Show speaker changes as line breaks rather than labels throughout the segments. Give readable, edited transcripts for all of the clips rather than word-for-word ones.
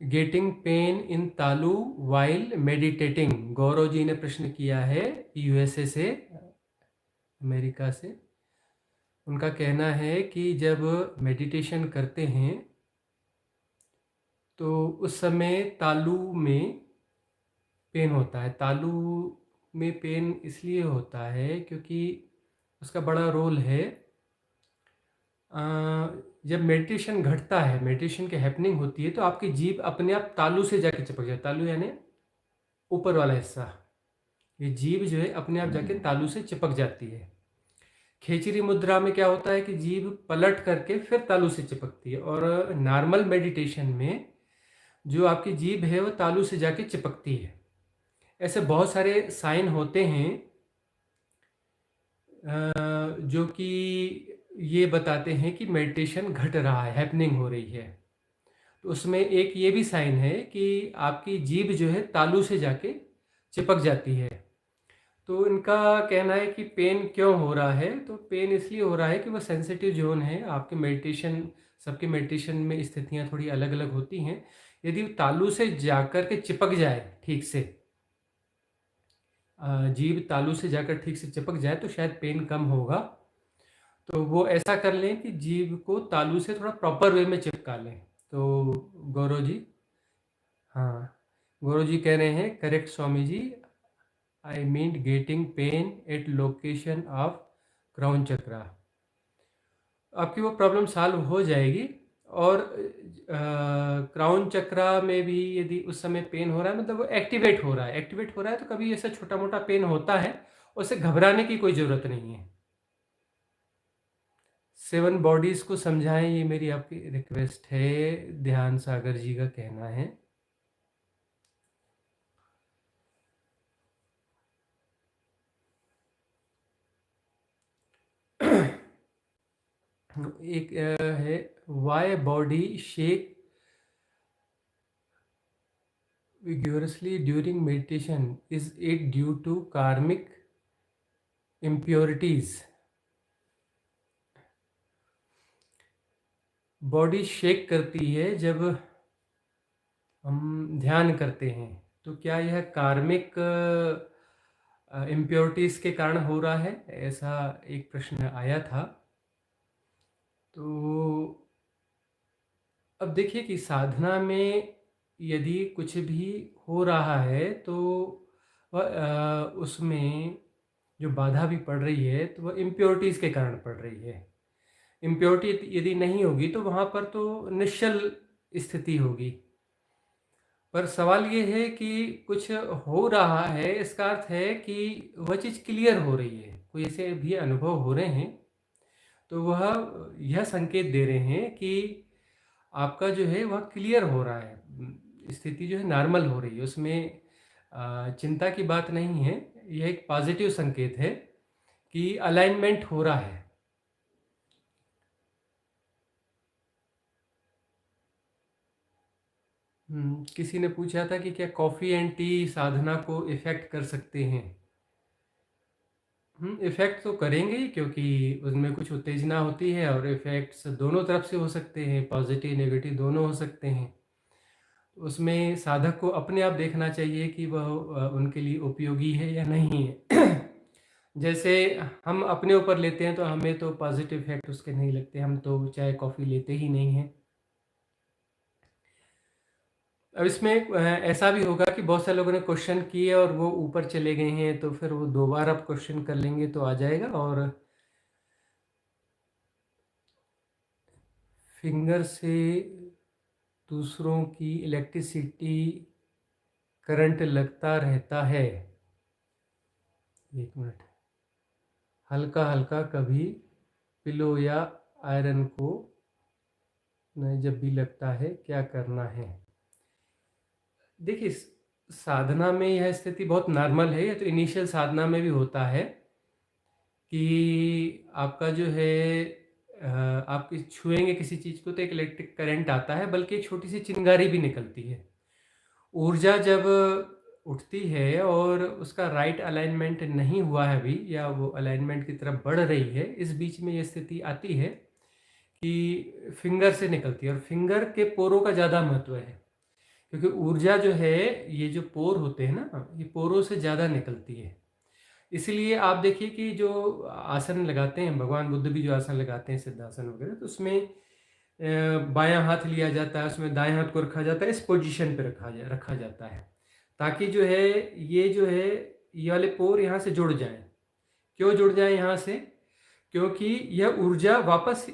Getting pain in तालू while meditating. Gaurav ji ने प्रश्न किया है यूएसए से, अमेरिका से। उनका कहना है कि जब मेडिटेशन करते हैं तो उस समय तालू में पेन होता है। तालू में पेन इसलिए होता है क्योंकि उसका बड़ा रोल है। जब मेडिटेशन घटता है, मेडिटेशन की हैपनिंग होती है, तो आपकी जीभ अपने आप तालू से जाके चिपक जाए। तालू यानी ऊपर वाला हिस्सा, ये जीभ जो है अपने आप जाके तालू से चिपक जाती है। खेचरी मुद्रा में क्या होता है कि जीभ पलट करके फिर तालू से चिपकती है, और नॉर्मल मेडिटेशन में जो आपकी जीभ है वो तालू से जाके चिपकती है। ऐसे बहुत सारे साइन होते हैं जो कि ये बताते हैं कि मेडिटेशन घट रहा है, हैपनिंग हो रही है। तो उसमें एक ये भी साइन है कि आपकी जीभ जो है तालू से जाके चिपक जाती है। तो इनका कहना है कि पेन क्यों हो रहा है, तो पेन इसलिए हो रहा है कि वह सेंसिटिव जोन है आपके मेडिटेशन। सबके मेडिटेशन में स्थितियाँ थोड़ी अलग अलग होती हैं। यदि तालू से जाकर के चिपक जाए ठीक से, जीभ तालू से जाकर ठीक से चिपक जाए तो शायद पेन कम होगा। तो वो ऐसा कर लें कि जीभ को तालू से थोड़ा प्रॉपर वे में चिपका लें। तो गौरव जी, हाँ, गौरव जी कह रहे हैं correct Swami ji, I mean getting pain at location of crown chakra. आपकी वो प्रॉब्लम सॉल्व हो जाएगी। और क्राउन चक्रा में भी यदि उस समय पेन हो रहा है, मतलब वो एक्टिवेट हो रहा है, तो कभी ऐसा छोटा मोटा पेन होता है, उससे घबराने की कोई ज़रूरत नहीं है। 7 बॉडीज़ को समझाएं, ये मेरी आपकी रिक्वेस्ट है, ध्यान सागर जी का कहना है। एक है why body shake vigorously during meditation, is it due to karmic impurities? Body shake करती है जब हम ध्यान करते हैं, तो क्या यह कार्मिक इम्प्योरिटीज के कारण हो रहा है? ऐसा एक प्रश्न आया था। तो अब देखिए कि साधना में यदि कुछ भी हो रहा है तो वह उसमें जो बाधा भी पड़ रही है तो वह इम्प्योरिटीज़ के कारण पड़ रही है। इम्प्योरिटी यदि नहीं होगी तो वहाँ पर तो निश्चल स्थिति होगी। पर सवाल ये है कि कुछ हो रहा है, इसका अर्थ है कि वह चीज़ क्लियर हो रही है, कोई ऐसे भी अनुभव हो रहे हैं, तो वह यह संकेत दे रहे हैं कि आपका जो है वह क्लियर हो रहा है, स्थिति जो है नॉर्मल हो रही है, उसमें चिंता की बात नहीं है। यह एक पॉजिटिव संकेत है कि अलाइनमेंट हो रहा है। किसी ने पूछा था कि क्या कॉफ़ी एंड टी साधना को इफ़ेक्ट कर सकते हैं? इफ़ेक्ट तो करेंगे ही, क्योंकि उसमें कुछ उत्तेजना होती है और इफ़ेक्ट्स दोनों तरफ से हो सकते हैं, पॉजिटिव नेगेटिव दोनों हो सकते हैं। उसमें साधक को अपने आप देखना चाहिए कि वह उनके लिए उपयोगी है या नहीं है। जैसे हम अपने ऊपर लेते हैं तो हमें तो पॉजिटिव इफेक्ट उसके नहीं लगते, हम तो चाय कॉफ़ी लेते ही नहीं हैं। अब इसमें ऐसा भी होगा कि बहुत सारे लोगों ने क्वेश्चन किए और वो ऊपर चले गए हैं, तो फिर वो 2 बार आप क्वेश्चन कर लेंगे तो आ जाएगा। और फिंगर से दूसरों की इलेक्ट्रिसिटी करंट लगता रहता है, 1 मिनट, हल्का हल्का कभी पिलो या आयरन को नहीं, जब भी लगता है क्या करना है? देखिए, साधना में यह स्थिति बहुत नॉर्मल है, ये तो इनिशियल साधना में भी होता है कि आपका जो है आप छुएंगे किसी चीज़ को तो एक इलेक्ट्रिक करंट आता है, बल्कि एक छोटी सी चिंगारी भी निकलती है। ऊर्जा जब उठती है और उसका राइट अलाइनमेंट नहीं हुआ है अभी, या वो अलाइनमेंट की तरफ बढ़ रही है, इस बीच में ये स्थिति आती है कि फिंगर से निकलती है, और फिंगर के पोरों का ज़्यादा महत्व है। क्योंकि ऊर्जा जो है, ये जो पोर होते हैं ना, ये पोरों से ज़्यादा निकलती है। इसलिए आप देखिए कि जो आसन लगाते हैं, भगवान बुद्ध भी जो आसन लगाते हैं सिद्धासन वगैरह, तो उसमें बायां हाथ लिया जाता है, उसमें दाएं हाथ को रखा जाता है, इस पोजीशन पे रखा जाता है, ताकि जो है ये जो है ये वाले पोर यहाँ से जुड़ जाएं। क्यों जुड़ जाएं यहाँ से? क्योंकि यह ऊर्जा वापस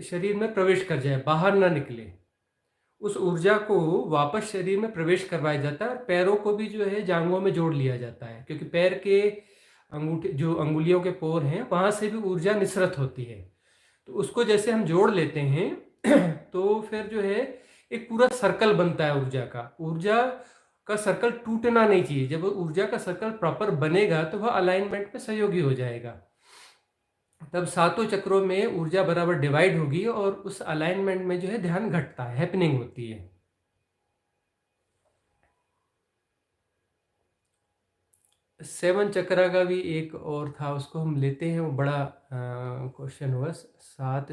शरीर में प्रवेश कर जाए, बाहर ना निकले। उस ऊर्जा को वापस शरीर में प्रवेश करवाया जाता है, और पैरों को भी जो है जांघों में जोड़ लिया जाता है, क्योंकि पैर के अंगूठे, जो अंगुलियों के पोर हैं, वहां से भी ऊर्जा निसृत होती है। तो उसको जैसे हम जोड़ लेते हैं तो फिर जो है एक पूरा सर्कल बनता है ऊर्जा का। ऊर्जा का सर्कल टूटना नहीं चाहिए। जब ऊर्जा का सर्कल प्रॉपर बनेगा तो वह अलाइनमेंट में सहयोगी हो जाएगा। तब सातों चक्रों में ऊर्जा बराबर डिवाइड होगी और उस अलाइनमेंट में जो है ध्यान घटता है, हैपनिंग होती है। सेवन चक्रा का भी एक और था, उसको हम लेते हैं, वो बड़ा क्वेश्चन हुआ। सात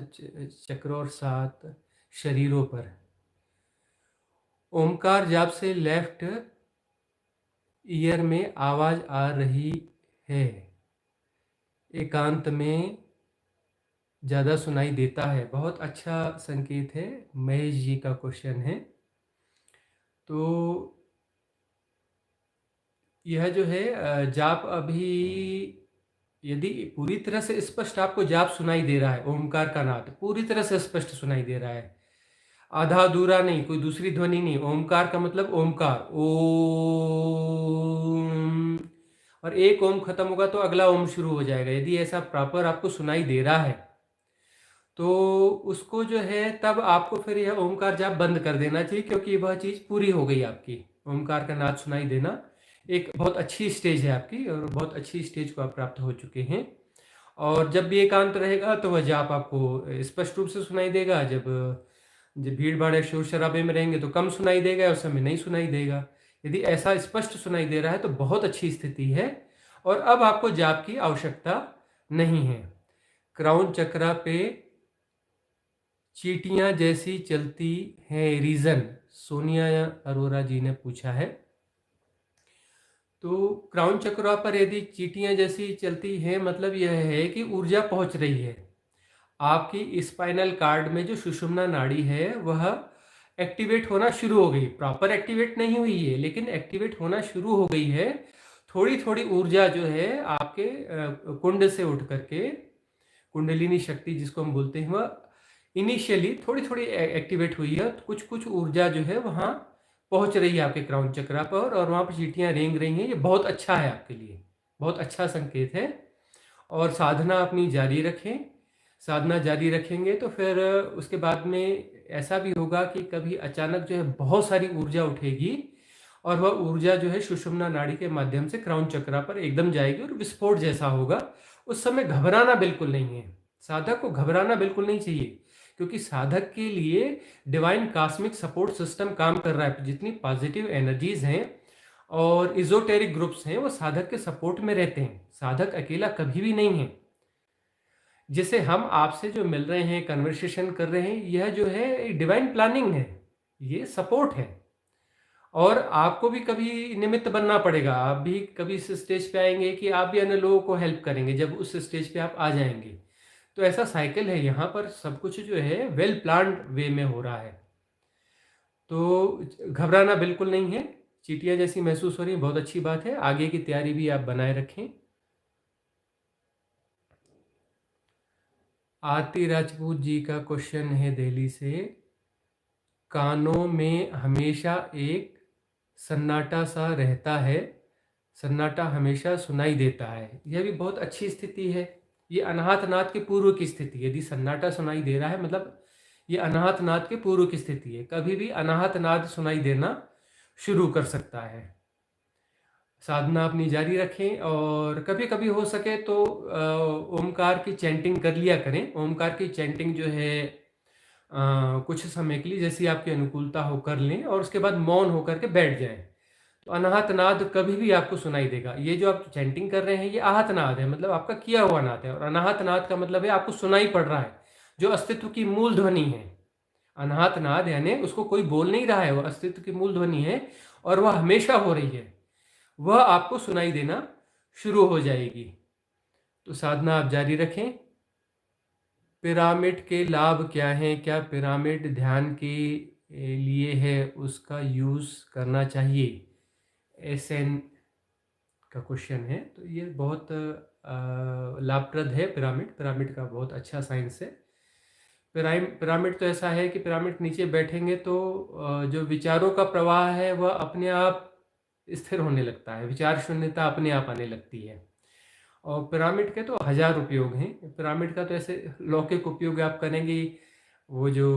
चक्र और सात शरीरों पर। ओमकार जाप से लेफ्ट ईयर में आवाज आ रही है, एकांत में ज़्यादा सुनाई देता है। बहुत अच्छा संकेत है। महेश जी का क्वेश्चन है। तो यह जो है जाप अभी, यदि पूरी तरह से स्पष्ट आपको जाप सुनाई दे रहा है, ओमकार का नाद पूरी तरह से स्पष्ट सुनाई दे रहा है, आधा अधूरा नहीं, कोई दूसरी ध्वनि नहीं, ओमकार का मतलब ओमकार, ओम, और एक ओम खत्म होगा तो अगला ओम शुरू हो जाएगा। यदि ऐसा प्रॉपर आपको सुनाई दे रहा है तो उसको जो है, तब आपको फिर यह ओमकार जाप बंद कर देना चाहिए, क्योंकि वह चीज़ पूरी हो गई आपकी। ओमकार का नाद सुनाई देना एक बहुत अच्छी स्टेज है आपकी, और बहुत अच्छी स्टेज को आप प्राप्त हो चुके हैं। और जब भी एकांत रहेगा तो वह जाप आपको स्पष्ट रूप से सुनाई देगा। जब जब भीड़ भाड़ या शोर शराबे में रहेंगे तो कम सुनाई देगा, उस समय नहीं सुनाई देगा। यदि ऐसा स्पष्ट सुनाई दे रहा है तो बहुत अच्छी स्थिति है, और अब आपको जाप की आवश्यकता नहीं है। क्राउन चक्रा पे चींटियां जैसी चलती है, रीजन? सोनिया अरोरा जी ने पूछा है। तो क्राउन चक्रा पर यदि चींटियां जैसी चलती है, मतलब यह है कि ऊर्जा पहुंच रही है आपकी स्पाइनल कार्ड में। जो सुषुम्ना नाड़ी है वह एक्टिवेट होना शुरू हो गई, प्रॉपर एक्टिवेट नहीं हुई है लेकिन एक्टिवेट होना शुरू हो गई है। थोड़ी थोड़ी ऊर्जा जो है आपके कुंड से उठ करके, कुंडलिनी शक्ति जिसको हम बोलते हैं, वह इनिशियली थोड़ी थोड़ी एक्टिवेट हुई है। कुछ कुछ ऊर्जा जो है वहाँ पहुँच रही है आपके क्राउन चक्रा पर, और वहाँ पर चींटियाँ रेंग रही हैं। ये बहुत अच्छा है आपके लिए, बहुत अच्छा संकेत है। और साधना अपनी जारी रखें। साधना जारी रखेंगे तो फिर उसके बाद में ऐसा भी होगा कि कभी अचानक जो है बहुत सारी ऊर्जा उठेगी, और वह ऊर्जा जो है सुषुम्ना नाड़ी के माध्यम से क्राउन चक्रा पर एकदम जाएगी और विस्फोट जैसा होगा। उस समय घबराना बिल्कुल नहीं है। साधक को घबराना बिल्कुल नहीं चाहिए, क्योंकि साधक के लिए डिवाइन कॉस्मिक सपोर्ट सिस्टम काम कर रहा है। जितनी पॉजिटिव एनर्जीज हैं और इजोटेरिक ग्रुप्स हैं, वो साधक के सपोर्ट में रहते हैं। साधक अकेला कभी भी नहीं है। जैसे हम आपसे जो मिल रहे हैं, कन्वर्सेशन कर रहे हैं, यह जो है डिवाइन प्लानिंग है, ये सपोर्ट है। और आपको भी कभी निमित्त बनना पड़ेगा। आप भी कभी इस स्टेज पे आएंगे कि आप भी अन्य लोगों को हेल्प करेंगे। जब उस स्टेज पे आप आ जाएंगे तो ऐसा साइकिल है। यहाँ पर सब कुछ जो है वेल प्लान्ड वे में हो रहा है, तो घबराना बिल्कुल नहीं है। चींटियां जैसी महसूस हो रही है, बहुत अच्छी बात है। आगे की तैयारी भी आप बनाए रखें। आरती राजपूत जी का क्वेश्चन है दिल्ली से। कानों में हमेशा एक सन्नाटा सा रहता है, सन्नाटा हमेशा सुनाई देता है। यह भी बहुत अच्छी स्थिति है। ये अनाहत नाद के पूर्व की स्थिति। यदि सन्नाटा सुनाई दे रहा है, मतलब ये अनाहत नाद के पूर्व की स्थिति है। कभी भी अनाहत नाद सुनाई देना शुरू कर सकता है। साधना अपनी जारी रखें, और कभी कभी हो सके तो ओमकार की चैंटिंग कर लिया करें। ओमकार की चैंटिंग जो है कुछ समय के लिए, जैसी आपकी अनुकूलता हो, कर लें, और उसके बाद मौन होकर के बैठ जाएं। तो अनाहत नाद कभी भी आपको सुनाई देगा। ये जो आप चैंटिंग कर रहे हैं, ये आहत नाद है, मतलब आपका किया हुआ नाद है। और अनाहत नाद का मतलब है आपको सुनाई पड़ रहा है, जो अस्तित्व की मूल ध्वनि है, अनाहत नाद यानी उसको कोई बोल नहीं रहा है, वो अस्तित्व की मूल ध्वनि है और वह हमेशा हो रही है, वह आपको सुनाई देना शुरू हो जाएगी। तो साधना आप जारी रखें। पिरामिड के लाभ क्या हैं? क्या पिरामिड ध्यान के लिए है, उसका यूज़ करना चाहिए? एसएन का क्वेश्चन है। तो ये बहुत लाभप्रद है। पिरामिड पिरामिड का बहुत अच्छा साइंस है। पिरामिड तो ऐसा है कि पिरामिड नीचे बैठेंगे तो जो विचारों का प्रवाह है वह अपने आप स्थिर होने लगता है, विचार शून्यता अपने आप आने लगती है। और पिरामिड के तो हजार उपयोग हैं। पिरामिड का तो ऐसे लौकिक उपयोग आप करेंगे, वो जो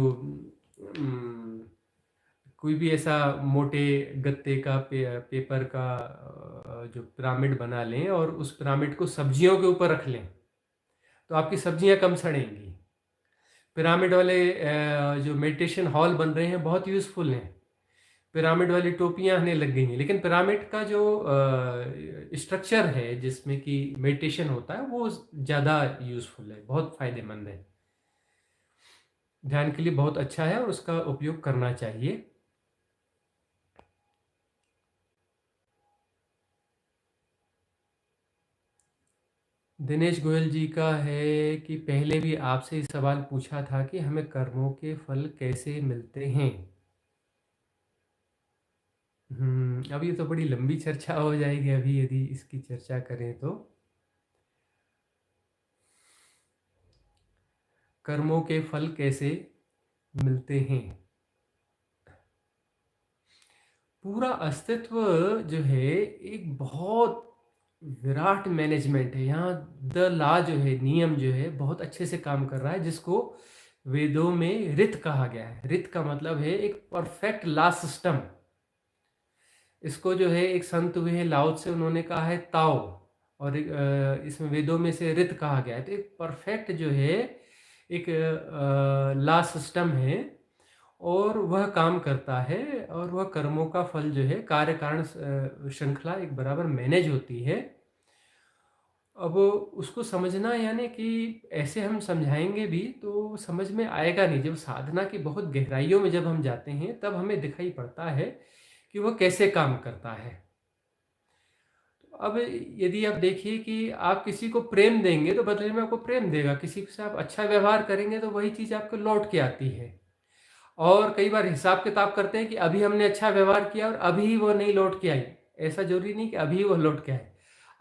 कोई भी ऐसा मोटे गत्ते का पेपर का जो पिरामिड बना लें और उस पिरामिड को सब्जियों के ऊपर रख लें तो आपकी सब्जियां कम सड़ेंगी। पिरामिड वाले जो मेडिटेशन हॉल बन रहे हैं बहुत यूज़फुल हैं। पिरामिड वाली टोपियां आने लग गई हैं, लेकिन पिरामिड का जो स्ट्रक्चर है जिसमें कि मेडिटेशन होता है वो ज़्यादा यूज़फुल है, बहुत फ़ायदेमंद है, ध्यान के लिए बहुत अच्छा है और उसका उपयोग करना चाहिए। दिनेश गोयल जी का है कि पहले भी आपसे ये सवाल पूछा था कि हमें कर्मों के फल कैसे मिलते हैं। अब ये तो बड़ी लंबी चर्चा हो जाएगी अभी यदि इसकी चर्चा करें तो। कर्मों के फल कैसे मिलते हैं? पूरा अस्तित्व जो है एक बहुत विराट मैनेजमेंट है। यहाँ द लॉ जो है, नियम जो है बहुत अच्छे से काम कर रहा है, जिसको वेदों में रित कहा गया है। रित का मतलब है एक परफेक्ट लॉ सिस्टम। इसको जो है एक संत हुए हैं लाओ से, उन्होंने कहा है ताओ, और इसमें वेदों में से रित कहा गया है। तो एक परफेक्ट जो है एक लॉ सिस्टम है और वह काम करता है और वह कर्मों का फल जो है कार्य कारण श्रृंखला एक बराबर मैनेज होती है। अब उसको समझना यानी कि ऐसे हम समझाएंगे भी तो समझ में आएगा नहीं। जब साधना की बहुत गहराइयों में जब हम जाते हैं तब हमें दिखाई पड़ता है कि वह कैसे काम करता है। अब यदि आप देखिए कि आप किसी को प्रेम देंगे तो बदले में आपको प्रेम देगा, किसी से आप अच्छा व्यवहार करेंगे तो वही चीज़ आपको लौट के आती है। और कई बार हिसाब किताब करते हैं कि अभी हमने अच्छा व्यवहार किया और अभी वो नहीं लौट के आई। ऐसा जरूरी नहीं कि अभी वो लौट के आए,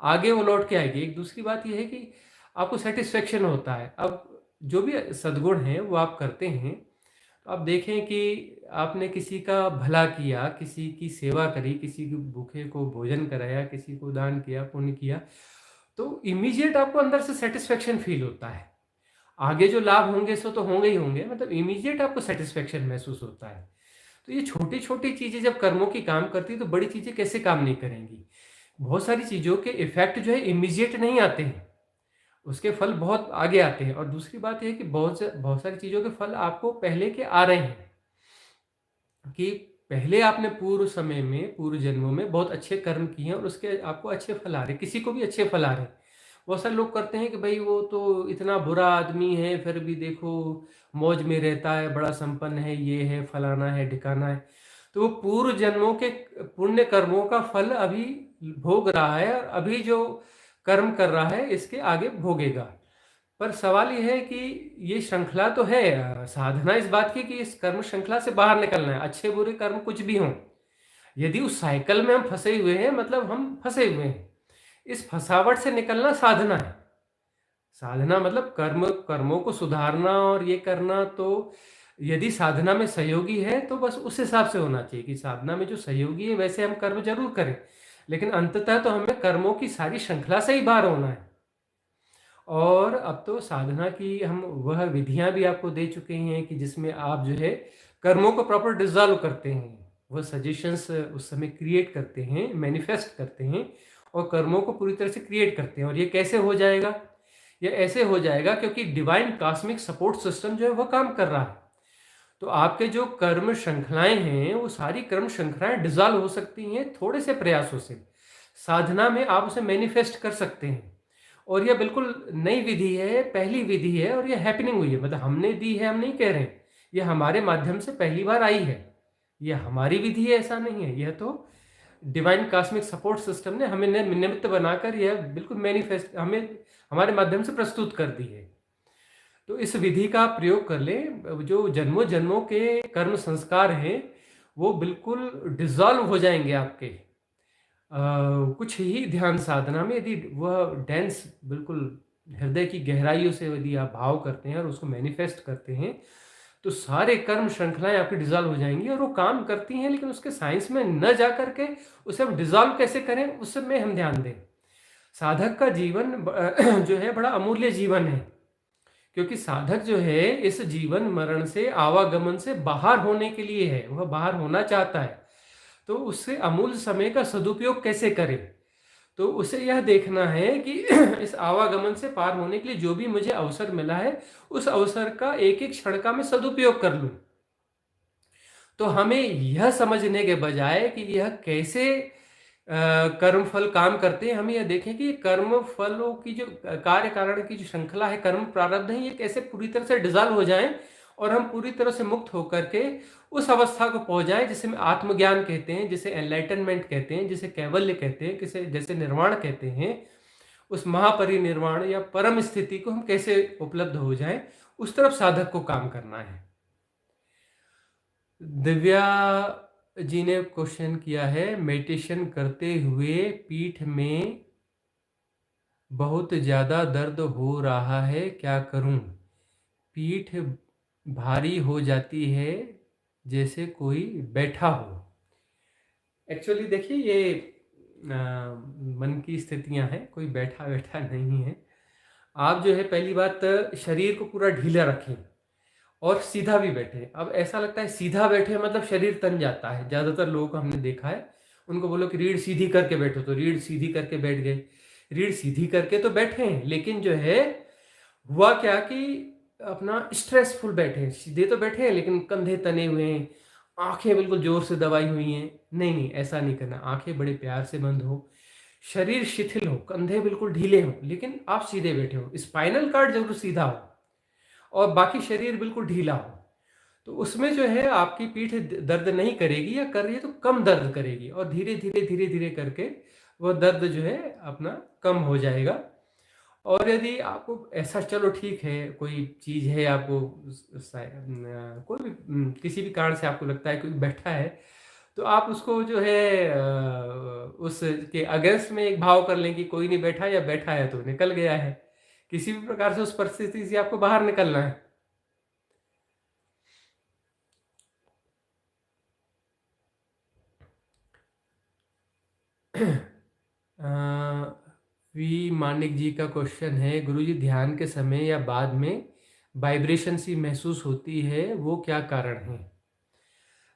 आगे वो लौट के आएगी। एक दूसरी बात यह है कि आपको सेटिस्फेक्शन होता है। अब जो भी सद्गुण है वो आप करते हैं तो आप देखें कि आपने किसी का भला किया, किसी की सेवा करी, किसी के भूखे को भोजन कराया, किसी को दान किया, पुण्य किया, तो इमीडिएट आपको अंदर से सेटिस्फेक्शन फील होता है। आगे जो लाभ होंगे सो तो होंगे ही होंगे, मतलब इमीडिएट आपको सेटिस्फेक्शन महसूस होता है। तो ये छोटी छोटी चीज़ें जब कर्मों की काम करती है तो बड़ी चीज़ें कैसे काम नहीं करेंगी। बहुत सारी चीज़ों के इफेक्ट जो है इमीडिएट नहीं आते हैं, उसके फल बहुत आगे आते हैं। और दूसरी बात यह है कि बहुत सारी चीज़ों के फल आपको पहले के आ रहे हैं, कि पहले आपने पूर्व समय में, पूर्व जन्मों में बहुत अच्छे कर्म किए हैं और उसके आपको अच्छे फल आ रहे हैं, किसी को भी अच्छे फल आ रहे हैं। बहुत सारे लोग करते हैं कि भाई वो तो इतना बुरा आदमी है फिर भी देखो मौज में रहता है, बड़ा संपन्न है, ये है, फलाना है, ढिकाना है। तो वो पूर्व जन्मों के पुण्य कर्मों का फल अभी भोग रहा है और अभी जो कर्म कर रहा है इसके आगे भोगेगा। पर सवाल यह है कि ये श्रृंखला तो है, साधना इस बात की कि इस कर्म श्रृंखला से बाहर निकलना है। अच्छे बुरे कर्म कुछ भी हों, यदि उस साइकिल में हम फंसे हुए हैं मतलब हम फंसे हुए हैं। इस फंसावट से निकलना साधना है। साधना मतलब कर्मों को सुधारना और ये करना। तो यदि साधना में सहयोगी है तो बस उस हिसाब से होना चाहिए कि साधना में जो सहयोगी है वैसे हम कर्म जरूर करें, लेकिन अंततः तो हमें कर्मों की सारी श्रृंखला से ही बाहर होना है। और अब तो साधना की हम वह विधियां भी आपको दे चुके हैं कि जिसमें आप जो है कर्मों को प्रॉपर डिजॉल्व करते हैं, वह सजेशंस उस समय क्रिएट करते हैं, मैनिफेस्ट करते हैं और कर्मों को पूरी तरह से क्रिएट करते हैं। और ये कैसे हो जाएगा? ये ऐसे हो जाएगा क्योंकि डिवाइन कॉस्मिक सपोर्ट सिस्टम जो है वह काम कर रहा है। तो आपके जो कर्म श्रृंखलाएं हैं वो सारी कर्म श्रृंखलाएं डिजॉल्व हो सकती हैं थोड़े से प्रयासों से। साधना में आप उसे मैनिफेस्ट कर सकते हैं। और यह बिल्कुल नई विधि है, पहली विधि है और यह हैपनिंग हुई है, मतलब हमने दी है, हम नहीं कह रहे हैं। ये हमारे माध्यम से पहली बार आई है, ये हमारी विधि है ऐसा नहीं है, यह तो डिवाइन कॉस्मिक सपोर्ट सिस्टम ने हमें निमित्त बनाकर यह बिल्कुल मैनिफेस्ट हमें हमारे माध्यम से प्रस्तुत कर दी है। तो इस विधि का आप प्रयोग कर लें, जो जन्मों जन्मों के कर्म संस्कार हैं वो बिल्कुल डिसॉल्व हो जाएंगे आपके। कुछ ही ध्यान साधना में यदि वह डेंस बिल्कुल हृदय की गहराइयों से यदि आप भाव करते हैं और उसको मैनिफेस्ट करते हैं, तो सारे कर्म श्रृंखलाएं आपकी डिसॉल्व हो जाएंगी और वो काम करती हैं, लेकिन उसके साइंस में न जा करके उसे हम डिसॉल्व कैसे करें उस सब में हम ध्यान दें। साधक का जीवन जो है बड़ा अमूल्य जीवन है, क्योंकि साधक जो है इस जीवन मरण से आवागमन से बाहर होने के लिए है, वह बाहर होना चाहता है। तो उससे अमूल्य समय का सदुपयोग कैसे करे, तो उसे यह देखना है कि इस आवागमन से पार होने के लिए जो भी मुझे अवसर मिला है उस अवसर का एक एक क्षण का मैं सदुपयोग कर लूं। तो हमें यह समझने के बजाय कि यह कैसे कर्म फल काम करते हैं, हमें यह देखें कि कर्म फलों की जो कार्य कारण की जो श्रृंखला है, कर्म प्रारब्ध है, ये कैसे पूरी तरह से डिजॉल्व हो जाएं और हम पूरी तरह से मुक्त होकर के उस अवस्था को पहुंच जाएं जिसे हम आत्मज्ञान कहते हैं, जिसे एनलाइटनमेंट कहते हैं, जिसे कैवल्य कहते हैं, किसे जैसे निर्वाण कहते हैं। उस महापरिनिर्वाण या परम स्थिति को हम कैसे उपलब्ध हो जाएं, उस तरफ साधक को काम करना है। दिव्या जी ने क्वेश्चन किया है, मेडिटेशन करते हुए पीठ में बहुत ज़्यादा दर्द हो रहा है, क्या करूं? पीठ भारी हो जाती है जैसे कोई बैठा हो। एक्चुअली देखिए ये मन की स्थितियां हैं, कोई बैठा बैठा नहीं है। आप जो है पहली बात शरीर को पूरा ढीला रखें और सीधा भी बैठे। अब ऐसा लगता है सीधा बैठे मतलब शरीर तन जाता है, ज़्यादातर लोगों को हमने देखा है। उनको बोलो कि रीढ़ सीधी करके बैठो तो रीढ़ सीधी करके बैठ गए। रीढ़ सीधी करके तो बैठे हैं, लेकिन जो है हुआ क्या कि अपना स्ट्रेसफुल बैठे हैं। सीधे तो बैठे हैं लेकिन कंधे तने हुए हैं, आंखें बिल्कुल जोर से दबाई हुई हैं। नहीं नहीं, ऐसा नहीं करना। आंखें बड़े प्यार से बंद हो, शरीर शिथिल हो, कंधे बिल्कुल ढीले हो, लेकिन आप सीधे बैठे हो। स्पाइनल कार्ड जरूर सीधा हो और बाकी शरीर बिल्कुल ढीला हो। तो उसमें जो है आपकी पीठ दर्द नहीं करेगी, या कर रही है तो कम दर्द करेगी, और धीरे धीरे धीरे धीरे करके वह दर्द जो है अपना कम हो जाएगा। और यदि आपको ऐसा, चलो ठीक है, कोई चीज़ है आपको कोई भी किसी भी कारण से आपको लगता है कोई बैठा है, तो आप उसको जो है उसके अगेंस्ट में एक भाव कर लें कि कोई नहीं बैठा, या बैठा है तो निकल गया है। किसी भी प्रकार से उस परिस्थिति से आपको बाहर निकलना है। वी मानिक जी का क्वेश्चन है, गुरुजी ध्यान के समय या बाद में वाइब्रेशन सी महसूस होती है, वो क्या कारण है?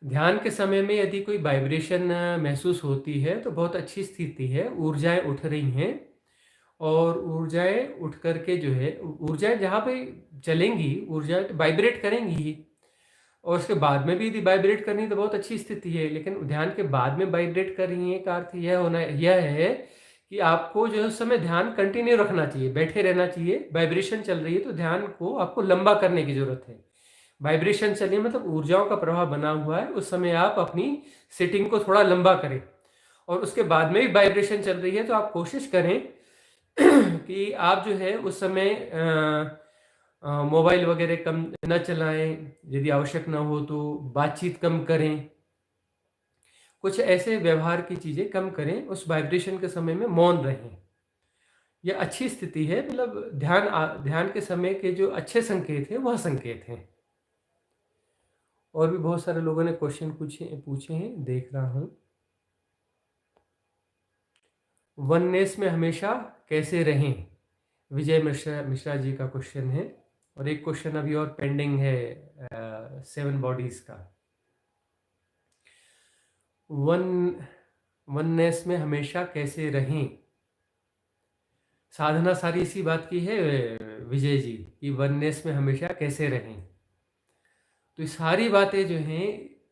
ध्यान के समय में यदि कोई वाइब्रेशन महसूस होती है तो बहुत अच्छी स्थिति है, ऊर्जाएं उठ रही हैं, और ऊर्जाएं उठ करके जो है, ऊर्जाएं जहाँ पे चलेंगी ऊर्जाएं तो वाइब्रेट करेंगी ही, और उसके बाद में भी यदि वाइब्रेट करनी तो बहुत अच्छी स्थिति है। लेकिन ध्यान के बाद में वाइब्रेट कर रही है का अर्थ यह है कि आपको जो है उस समय ध्यान कंटिन्यू रखना चाहिए, बैठे रहना चाहिए। वाइब्रेशन चल रही है तो ध्यान को आपको लंबा करने की जरूरत है। वाइब्रेशन चल रही है मतलब ऊर्जाओं का प्रवाह बना हुआ है, उस समय आप अपनी सिटिंग को थोड़ा लंबा करें। और उसके बाद में भी वाइब्रेशन चल रही है तो आप कोशिश करें कि आप जो है उस समय मोबाइल वगैरह कम न चलाएं, यदि आवश्यक ना हो तो बातचीत कम करें, कुछ ऐसे व्यवहार की चीज़ें कम करें, उस वाइब्रेशन के समय में मौन रहें। यह अच्छी स्थिति है, मतलब ध्यान के समय के जो अच्छे संकेत हैं वह संकेत हैं। और भी बहुत सारे लोगों ने क्वेश्चन पूछे हैं, देख रहा हूँ। वननेस में हमेशा कैसे रहें, विजय मिश्रा जी का क्वेश्चन है। और एक क्वेश्चन अभी और पेंडिंग है 7 बॉडीज का। वननेस में हमेशा कैसे रहें, साधना सारी इसी बात की है विजय जी, कि वननेस में हमेशा कैसे रहें। तो सारी बातें जो हैं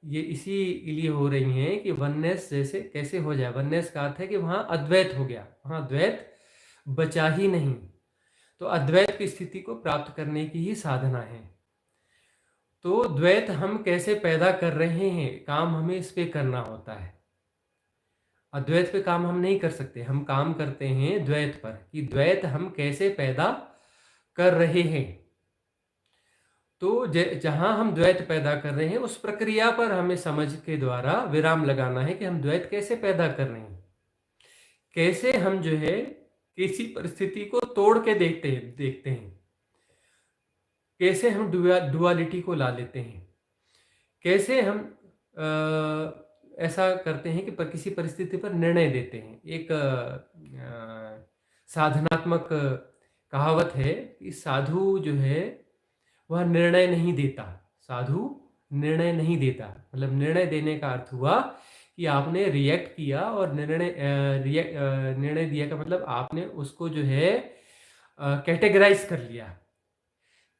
ये इसी लिए हो रही हैं कि वननेस जैसे कैसे हो जाए। वननेस का अर्थ है कि वहाँ अद्वैत हो गया, वहाँ द्वैत बचा ही नहीं। तो अद्वैत की स्थिति को प्राप्त करने की ही साधना है। तो द्वैत हम कैसे पैदा कर रहे हैं, काम हमें इस पे करना होता है। अद्वैत पे काम हम नहीं कर सकते, हम काम करते हैं द्वैत पर, कि द्वैत हम कैसे पैदा कर रहे हैं। तो जहां हम द्वैत पैदा कर रहे हैं उस प्रक्रिया पर हमें समझ के द्वारा विराम लगाना है कि हम द्वैत कैसे पैदा कर रहे हैं, कैसे हम जो है किसी परिस्थिति को तोड़ के देखते हैं, कैसे हम डुअलिटी को ला लेते हैं, कैसे हम ऐसा करते हैं कि किसी परिस्थिति पर निर्णय देते हैं। एक साधनात्मक कहावत है कि साधु जो है वह निर्णय नहीं देता, साधु निर्णय नहीं देता। मतलब निर्णय देने का अर्थ हुआ कि आपने रिएक्ट किया और निर्णय दिया का मतलब आपने उसको जो है कैटेगराइज कर लिया।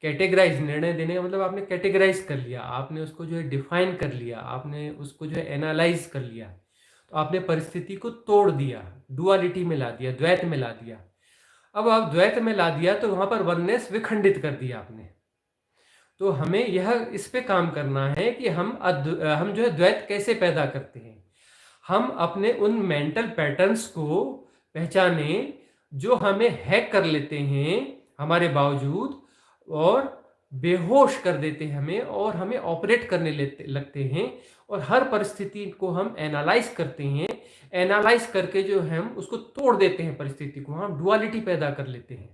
कैटेगराइज, निर्णय देने का मतलब आपने कैटेगराइज कर लिया, आपने उसको जो है डिफाइन कर लिया, आपने उसको जो है एनालाइज कर लिया। तो आपने परिस्थिति को तोड़ दिया, डुअलिटी में ला दिया, द्वैत में ला दिया। अब आप द्वैत में ला दिया तो वहां पर वननेस विखंडित कर दिया आपने। तो हमें यह इस पे काम करना है कि हम जो है द्वैत कैसे पैदा करते हैं। हम अपने उन मेंटल पैटर्न्स को पहचाने जो हमें हैक कर लेते हैं हमारे बावजूद, और बेहोश कर देते हैं हमें, और हमें ऑपरेट करने लगते हैं। और हर परिस्थिति को हम एनालाइज करते हैं, एनालाइज करके जो हम उसको तोड़ देते हैं, परिस्थिति को हम डुअलिटी पैदा कर लेते हैं।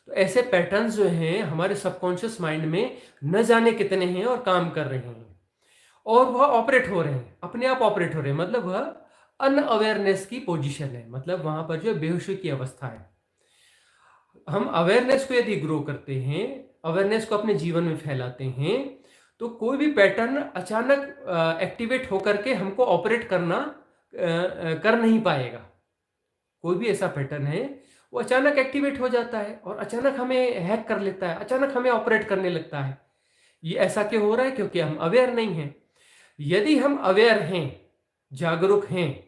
तो ऐसे पैटर्न्स जो हैं हमारे सबकॉन्शियस माइंड में न जाने कितने हैं और काम कर रहे हैं, और वह ऑपरेट हो रहे हैं, अपने आप ऑपरेट हो रहे हैं। मतलब वह अनअवेयरनेस की पोजीशन है, मतलब वहां पर जो बेहोशी की अवस्था है। हम अवेयरनेस को यदि ग्रो करते हैं, अवेयरनेस को अपने जीवन में फैलाते हैं, तो कोई भी पैटर्न अचानक एक्टिवेट होकर के हमको ऑपरेट कर नहीं पाएगा। कोई भी ऐसा पैटर्न है वो अचानक एक्टिवेट हो जाता है और अचानक हमें हैक कर लेता है, अचानक हमें ऑपरेट करने लगता है। ये ऐसा क्यों हो रहा है? क्योंकि हम अवेयर नहीं हैं। यदि हम अवेयर हैं, जागरूक हैं,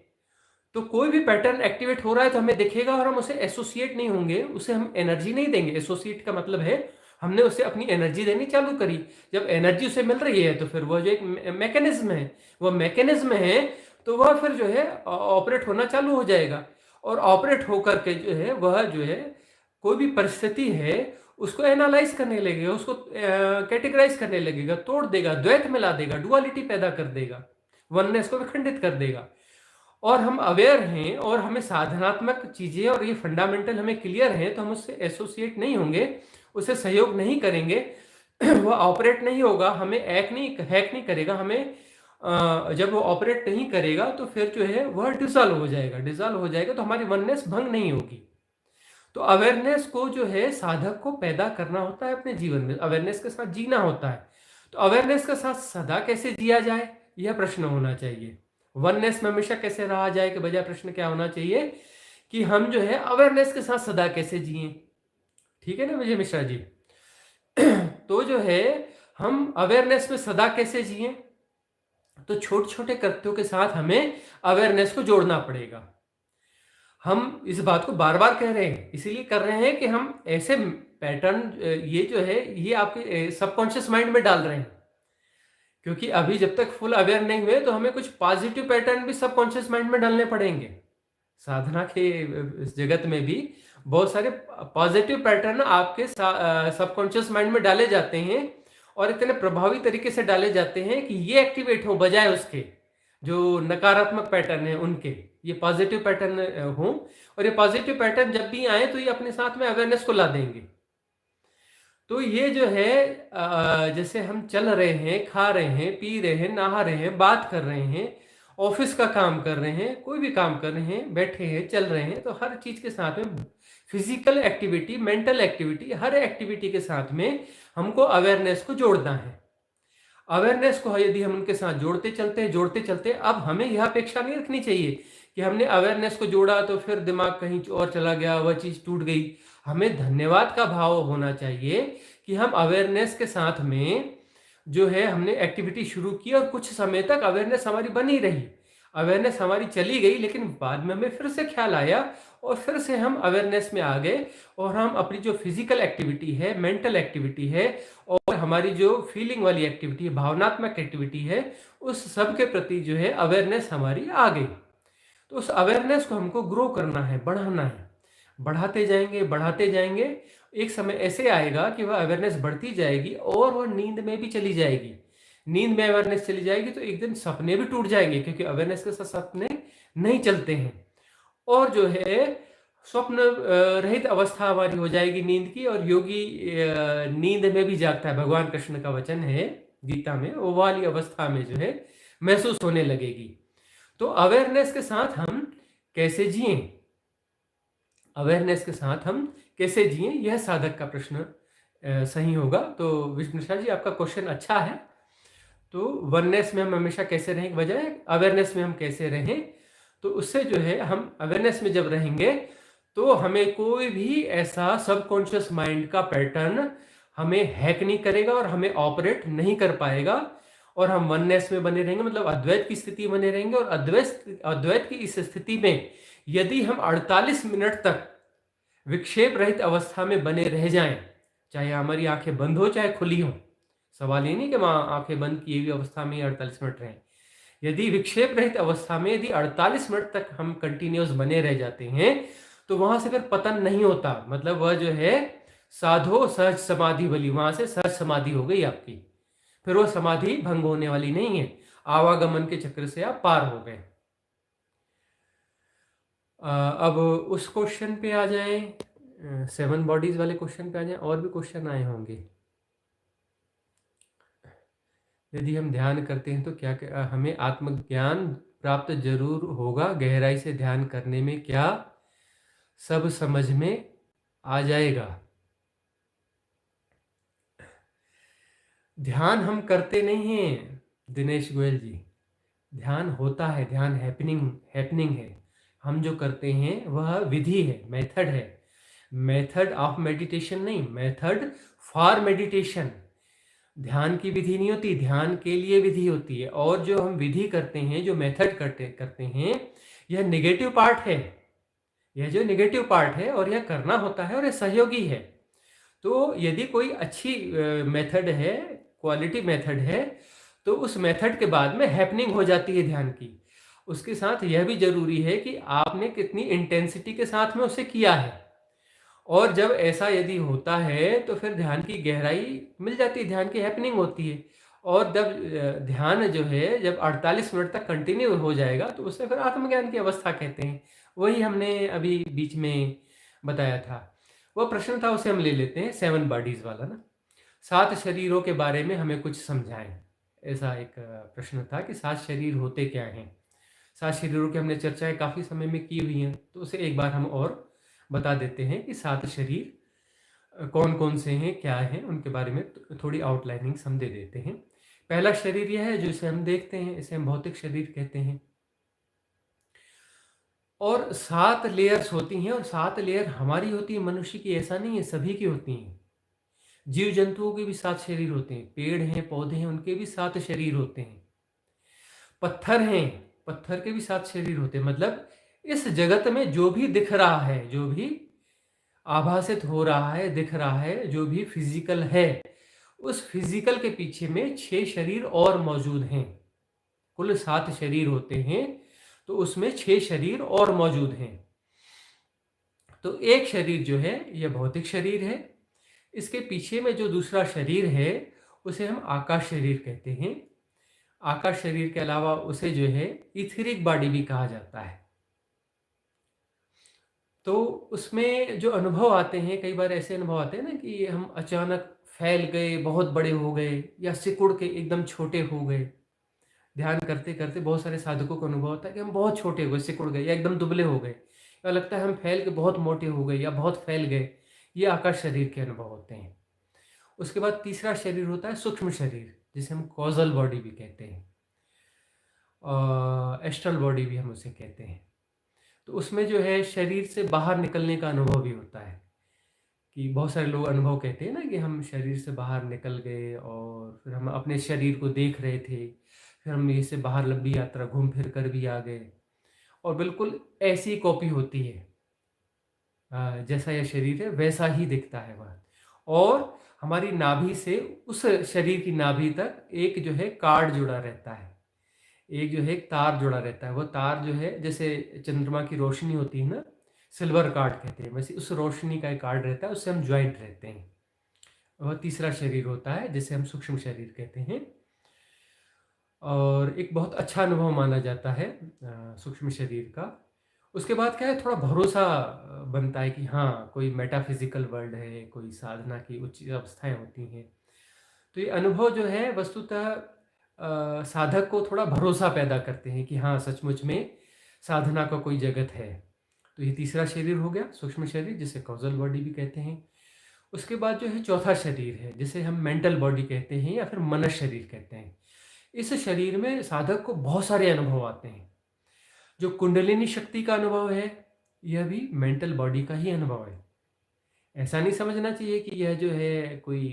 तो कोई भी पैटर्न एक्टिवेट हो रहा है तो हमें दिखेगा और हम उसे एसोसिएट नहीं होंगे, उसे हम एनर्जी नहीं देंगे। एसोसिएट का मतलब है हमने उसे अपनी एनर्जी देनी चालू करी। जब एनर्जी उसे मिल रही है तो फिर वह जो एक मैकेनिज्म है, वह मैकेनिज्म है, तो वह फिर जो है ऑपरेट होना चालू हो जाएगा। और ऑपरेट होकर के जो है वह जो है कोई भी परिस्थिति है उसको एनालाइज करने लगेगा, उसको कैटेगराइज करने लगेगा, तोड़ देगा, द्वैत में ला देगा, डुअलिटी पैदा कर देगा, वननेस को विखंडित कर देगा। और हम अवेयर हैं और हमें साधनात्मक चीजें और ये फंडामेंटल हमें क्लियर है, तो हम उससे एसोसिएट नहीं होंगे, उससे सहयोग नहीं करेंगे, वह ऑपरेट नहीं होगा, हमें हैक नहीं करेगा। हमें जब वो ऑपरेट नहीं करेगा तो फिर जो है वह डिसॉल्व हो जाएगा, तो हमारी वननेस भंग नहीं होगी। तो अवेयरनेस को जो है साधक को पैदा करना होता है अपने जीवन में, अवेयरनेस के साथ जीना होता है। तो अवेयरनेस के साथ सदा कैसे जिया जाए, यह प्रश्न होना चाहिए। वननेस में हमेशा कैसे रहा जाए के बजाय प्रश्न क्या होना चाहिए कि हम जो है अवेयरनेस के साथ सदा कैसे जिए। ठीक है ना विजय मिश्रा जी? तो जो है हम अवेयरनेस में सदा कैसे जिए, तो छोटे छोटे कृत्यों के साथ हमें अवेयरनेस को जोड़ना पड़ेगा। हम इस बात को बार बार कह रहे हैं, इसीलिए कर रहे हैं कि हम ऐसे पैटर्न ये जो है ये आपके सबकॉन्शियस माइंड में डाल रहे हैं। क्योंकि अभी जब तक फुल अवेयर नहीं हुए तो हमें कुछ पॉजिटिव पैटर्न भी सबकॉन्शियस माइंड में डालने पड़ेंगे। साधना के इस जगत में भी बहुत सारे पॉजिटिव पैटर्न आपके सबकॉन्शियस माइंड में डाले जाते हैं, और इतने प्रभावी तरीके से डाले जाते हैं कि ये एक्टिवेट हो, बजाय उसके जो नकारात्मक पैटर्न है उनके ये पॉजिटिव पैटर्न हो। और ये पॉजिटिव पैटर्न जब भी आए तो ये अपने साथ में अवेयरनेस को ला देंगे। तो ये जो है जैसे हम चल रहे हैं, खा रहे हैं, पी रहे हैं, नहा रहे हैं, बात कर रहे हैं, ऑफिस का काम कर रहे हैं, कोई भी काम कर रहे हैं, बैठे हैं, चल रहे हैं, तो हर चीज के साथ में फिजिकल एक्टिविटी, मेंटल एक्टिविटी, हर एक्टिविटी के साथ में हमको अवेयरनेस को जोड़ना है। अवेयरनेस को यदि हम उनके साथ जोड़ते चलते अब हमें यह अपेक्षा नहीं रखनी चाहिए कि हमने अवेयरनेस को जोड़ा तो फिर दिमाग कहीं और चला गया, वह चीज टूट गई। हमें धन्यवाद का भाव होना चाहिए कि हम अवेयरनेस के साथ में जो है हमने एक्टिविटी शुरू की और कुछ समय तक अवेयरनेस हमारी बनी रही। अवेयरनेस हमारी चली गई, लेकिन बाद में हमें फिर से ख्याल आया और फिर से हम अवेयरनेस में आ गए और हम अपनी जो फिजिकल एक्टिविटी है, मेंटल एक्टिविटी है और हमारी जो फीलिंग वाली एक्टिविटी है, भावनात्मक एक्टिविटी है, उस सब के प्रति जो है अवेयरनेस हमारी आ गई। तो उस अवेयरनेस को हमको ग्रो करना है, बढ़ाना है। बढ़ाते जाएंगे, बढ़ाते जाएंगे, एक समय ऐसे आएगा कि वह अवेयरनेस बढ़ती जाएगी और वह नींद में भी चली जाएगी। नींद में अवेयरनेस चली जाएगी तो एक दिन सपने भी टूट जाएंगे, क्योंकि अवेयरनेस के साथ सपने नहीं चलते हैं। और जो है स्वप्न रहित अवस्था हमारी हो जाएगी नींद की, और योगी नींद में भी जागता है, भगवान कृष्ण का वचन है गीता में, वो वाली अवस्था में जो है महसूस होने लगेगी। तो अवेयरनेस के साथ हम कैसे जिए, अवेयरनेस के साथ हम कैसे जिए, यह साधक का प्रश्न सही होगा। तो विष्णु शाह जी, आपका क्वेश्चन अच्छा है। तो वननेस में हम हमेशा कैसे रहें बजाय अवेयरनेस में हम कैसे रहें, तो उससे जो है हम अवेयरनेस में जब रहेंगे तो हमें कोई भी ऐसा सबकॉन्शियस माइंड का पैटर्न हमें हैक नहीं करेगा और हमें ऑपरेट नहीं कर पाएगा, और हम वननेस में बने रहेंगे, मतलब अद्वैत की स्थिति बने रहेंगे। और अद्वैत की इस स्थिति में यदि हम 48 मिनट तक विक्षेप रहित अवस्था में बने रह जाएं, चाहे हमारी आंखें बंद हो चाहे खुली हो, सवाल ये नहीं कि आंखें बंद किए हुई अवस्था में 48 मिनट रहें। यदि विक्षेप रहित अवस्था में यदि 48 मिनट तक हम कंटिन्यूस बने रह जाते हैं तो वहां से फिर पतन नहीं होता, मतलब वह जो है साधो सहज समाधि वाली, वहां से सहज समाधि हो गई आपकी, फिर वो समाधि भंग होने वाली नहीं है, आवागमन के चक्र से आप पार हो गए। अब उस क्वेश्चन पे आ जाए, 7 बॉडीज वाले क्वेश्चन पे आ जाए। और भी क्वेश्चन आए होंगे। यदि हम ध्यान करते हैं तो क्या हमें आत्मज्ञान प्राप्त जरूर होगा, गहराई से ध्यान करने में क्या सब समझ में आ जाएगा। ध्यान हम करते नहीं हैं दिनेश गोयल जी, ध्यान होता है, ध्यान हैपनिंग है। हम जो करते हैं वह विधि है, मेथड है, मेथड ऑफ मेडिटेशन नहीं, मेथड फॉर मेडिटेशन। ध्यान की विधि नहीं होती, ध्यान के लिए विधि होती है। और जो हम विधि करते हैं, जो मेथड करते हैं, यह नेगेटिव पार्ट है, यह जो नेगेटिव पार्ट है, और यह करना होता है और यह सहयोगी है। तो यदि कोई अच्छी मेथड है, क्वालिटी मेथड है, तो उस मेथड के बाद में हैपनिंग हो जाती है ध्यान की। उसके साथ यह भी जरूरी है कि आपने कितनी इंटेंसिटी के साथ में उसे किया है। और जब ऐसा यदि होता है तो फिर ध्यान की गहराई मिल जाती है, ध्यान की हैपनिंग होती है। और जब ध्यान जो है जब 48 मिनट तक कंटिन्यू हो जाएगा तो उसे फिर आत्मज्ञान की अवस्था कहते हैं। वही हमने अभी बीच में बताया था, वह प्रश्न था, उसे हम ले लेते हैं, 7 बॉडीज वाला ना, 7 शरीरों के बारे में हमें कुछ समझाएं। ऐसा एक प्रश्न था कि 7 शरीर होते क्या हैं। 7 शरीरों की हमने चर्चाएं काफ़ी समय में की हुई हैं, तो उसे एक बार हम और बता देते हैं कि 7 शरीर कौन कौन से हैं, क्या हैं, उनके बारे में थोड़ी आउटलाइनिंग हम दे देते हैं। पहला शरीर यह है जो इसे हम देखते हैं, इसे हम भौतिक शरीर कहते हैं। और 7 लेयर्स होती हैं, और 7 लेयर हमारी होती है, मनुष्य की ऐसा नहीं है, सभी की होती हैं। जीव जंतुओं के भी 7 शरीर होते हैं, पेड़ हैं, पौधे हैं, उनके भी 7 शरीर होते हैं। पत्थर हैं, पत्थर के भी 7 शरीर होते हैं। मतलब इस जगत में जो भी दिख रहा है, जो भी आभासित हो रहा है, दिख रहा है, जो भी फिजिकल है, उस फिजिकल के पीछे में 6 शरीर और मौजूद हैं। कुल 7 शरीर होते हैं, तो उसमें 6 शरीर और मौजूद हैं। तो एक शरीर जो है यह भौतिक शरीर है, इसके पीछे में जो दूसरा शरीर है उसे हम आकाश शरीर कहते हैं। आकाश शरीर के अलावा उसे जो है इथेरिक बॉडी भी कहा जाता है। तो उसमें जो अनुभव आते हैं, कई बार ऐसे अनुभव आते हैं ना कि हम अचानक फैल गए, बहुत बड़े हो गए, या सिकुड़ के एकदम छोटे हो गए। ध्यान करते करते बहुत सारे साधकों को अनुभव होता है कि हम बहुत छोटे हो गए, सिकुड़ गए, या एकदम दुबले हो गए, या लगता है हम फैल के बहुत मोटे हो गए या बहुत फैल गए। ये आकाश शरीर के अनुभव होते हैं। उसके बाद तीसरा शरीर होता है सूक्ष्म शरीर, जिसे हम कॉजल बॉडी भी कहते हैं, एस्ट्रल बॉडी भी हम उसे कहते हैं। तो उसमें जो है शरीर से बाहर निकलने का अनुभव भी होता है, कि बहुत सारे लोग अनुभव कहते हैं ना कि हम शरीर से बाहर निकल गए और फिर हम अपने शरीर को देख रहे थे, फिर हम यहीं से बाहर लंबी यात्रा घूम फिर कर भी आ गए, और बिल्कुल ऐसी कॉपी होती है। जैसा यह शरीर है वैसा ही दिखता है वह। और हमारी नाभि से उस शरीर की नाभि तक एक जो है कार्ड जुड़ा रहता है, एक जो है एक तार जुड़ा रहता है। वो तार जो है जैसे चंद्रमा की रोशनी होती है ना, सिल्वर कार्ड कहते हैं, वैसे उस रोशनी का एक कार्ड रहता है, उससे हम ज्वाइंट रहते हैं। वह तीसरा शरीर होता है जिसे हम सूक्ष्म शरीर कहते हैं, और एक बहुत अच्छा अनुभव माना जाता है सूक्ष्म शरीर का। उसके बाद क्या है, थोड़ा भरोसा बनता है कि हाँ, कोई मेटाफिजिकल वर्ल्ड है, कोई साधना की उच्च अवस्थाएं होती हैं। तो ये अनुभव जो है वस्तुतः साधक को थोड़ा भरोसा पैदा करते हैं कि हाँ, सचमुच में साधना का कोई जगत है। तो ये तीसरा शरीर हो गया, सूक्ष्म शरीर, जिसे कॉजल बॉडी भी कहते हैं। उसके बाद जो है चौथा शरीर है, जिसे हम मेंटल बॉडी कहते हैं या फिर मनस शरीर कहते हैं। इस शरीर में साधक को बहुत सारे अनुभव आते हैं। जो कुंडलिनी शक्ति का अनुभव है, यह भी मेंटल बॉडी का ही अनुभव है। ऐसा नहीं समझना चाहिए कि यह जो है कोई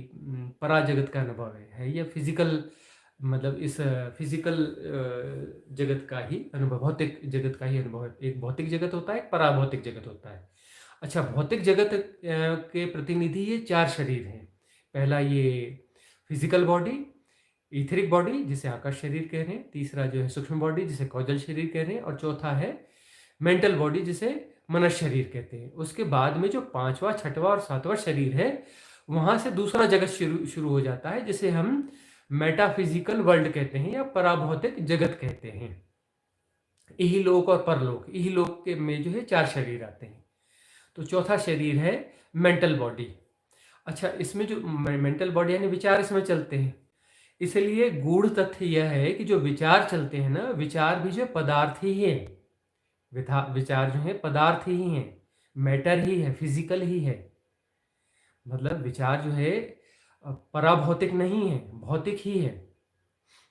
परा जगत का अनुभव है। यह फिजिकल, मतलब इस फिजिकल जगत का ही अनुभव, भौतिक जगत का ही अनुभव है। एक भौतिक जगत होता है, एक पराभौतिक जगत होता है। अच्छा, भौतिक जगत के प्रतिनिधि ये चार शरीर हैं। पहला ये फिजिकल बॉडी, ईथरिक बॉडी जिसे आकाश शरीर कह रहे हैं, तीसरा जो है सूक्ष्म बॉडी जिसे कौजल शरीर कह रहे हैं, और चौथा है मेंटल बॉडी जिसे मनस शरीर कहते हैं। उसके बाद में जो पांचवा, छठवां और सातवां शरीर है, वहां से दूसरा जगत शुरू हो जाता है, जिसे हम मेटाफिजिकल वर्ल्ड कहते हैं या पराभौतिक जगत कहते हैं। इहलोक और परलोक, इहलोक के में जो है चार शरीर आते हैं। तो चौथा शरीर है मेंटल बॉडी। अच्छा, इसमें जो मेंटल बॉडी यानी विचार इसमें चलते हैं, इसलिए गूढ़ तथ्य यह है कि जो विचार चलते हैं ना, विचार भी जो पदार्थ ही है। विचार जो है पदार्थ ही है, मैटर ही है, फिजिकल ही है। मतलब विचार जो है पराभौतिक नहीं है, भौतिक ही है।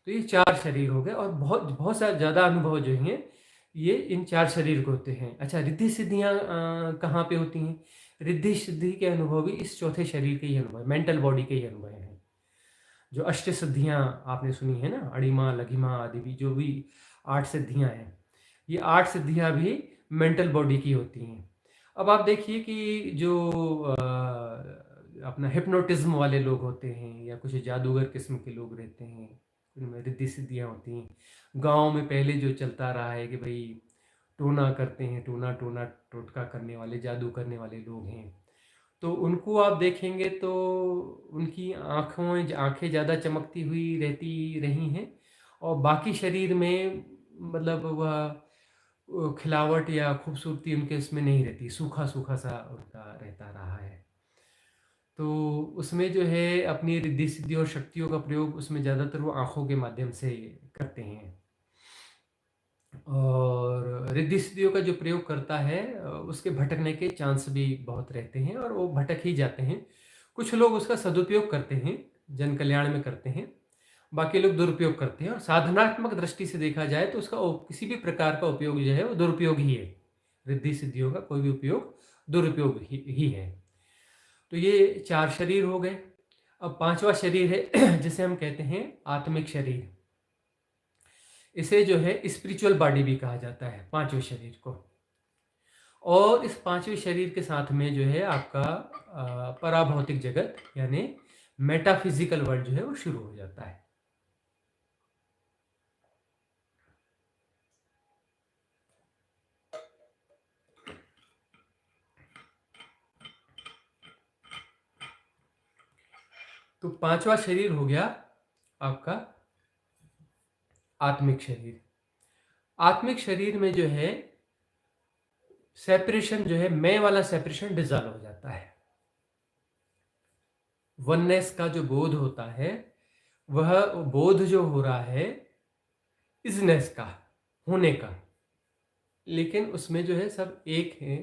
तो ये चार शरीर हो गए, और बहुत बहुत सारे ज़्यादा अनुभव जो हैं ये इन चार शरीर को होते हैं। अच्छा, रिद्धि सिद्धियाँ कहाँ पे होती हैं? रिद्धि सिद्धि के अनुभव भी इस चौथे शरीर के ही अनुभव है, मेंटल बॉडी के ही अनुभव हैं। जो अष्ट सिद्धियाँ आपने सुनी है ना, अणिमा, लघिमा आदि भी, जो भी 8 सिद्धियाँ हैं, ये 8 सिद्धियाँ भी मेंटल बॉडी की होती हैं। अब आप देखिए कि जो अपना हिप्नोटिज्म वाले लोग होते हैं या कुछ जादूगर किस्म के लोग रहते हैं, उनमें रिद्धि सिद्धियाँ होती हैं। गांव में पहले जो चलता रहा है कि भाई टोना करते हैं, टोना टोना टोटका करने वाले, जादू करने वाले लोग हैं, तो उनको आप देखेंगे तो उनकी आंखें ज़्यादा चमकती हुई रहती रही हैं, और बाकी शरीर में मतलब वह खिलावट या खूबसूरती उनके उसमें नहीं रहती, सूखा सूखा सा उनका रहता रहा है। तो उसमें जो है अपनी रिद्धि सिद्धि और शक्तियों का प्रयोग उसमें ज़्यादातर वो आँखों के माध्यम से करते हैं, और रिद्धि सिद्धियों का जो प्रयोग करता है उसके भटकने के चांस भी बहुत रहते हैं, और वो भटक ही जाते हैं। कुछ लोग उसका सदुपयोग करते हैं, जन कल्याण में करते हैं, बाकी लोग दुरुपयोग करते हैं। और साधनात्मक दृष्टि से देखा जाए तो उसका किसी भी प्रकार का उपयोग जो है वो दुरुपयोग ही है। रिद्धि सिद्धियों का कोई भी उपयोग दुरुपयोग ही है। तो ये चार शरीर हो गए। अब पांचवा शरीर है जिसे हम कहते हैं आत्मिक शरीर। इसे जो है स्पिरिचुअल बॉडी भी कहा जाता है, पांचवें शरीर को। और इस पांचवें शरीर के साथ में जो है आपका पराभौतिक जगत यानी मेटाफिजिकल वर्ल्ड जो है वो शुरू हो जाता है। तो पांचवा शरीर हो गया आपका आत्मिक शरीर। आत्मिक शरीर में जो है सेपरेशन जो है, मैं वाला सेपरेशन डिजॉल्व हो जाता है। वननेस का जो बोध होता है, वह बोध जो हो रहा है इजनेस का, होने का, लेकिन उसमें जो है सब एक है।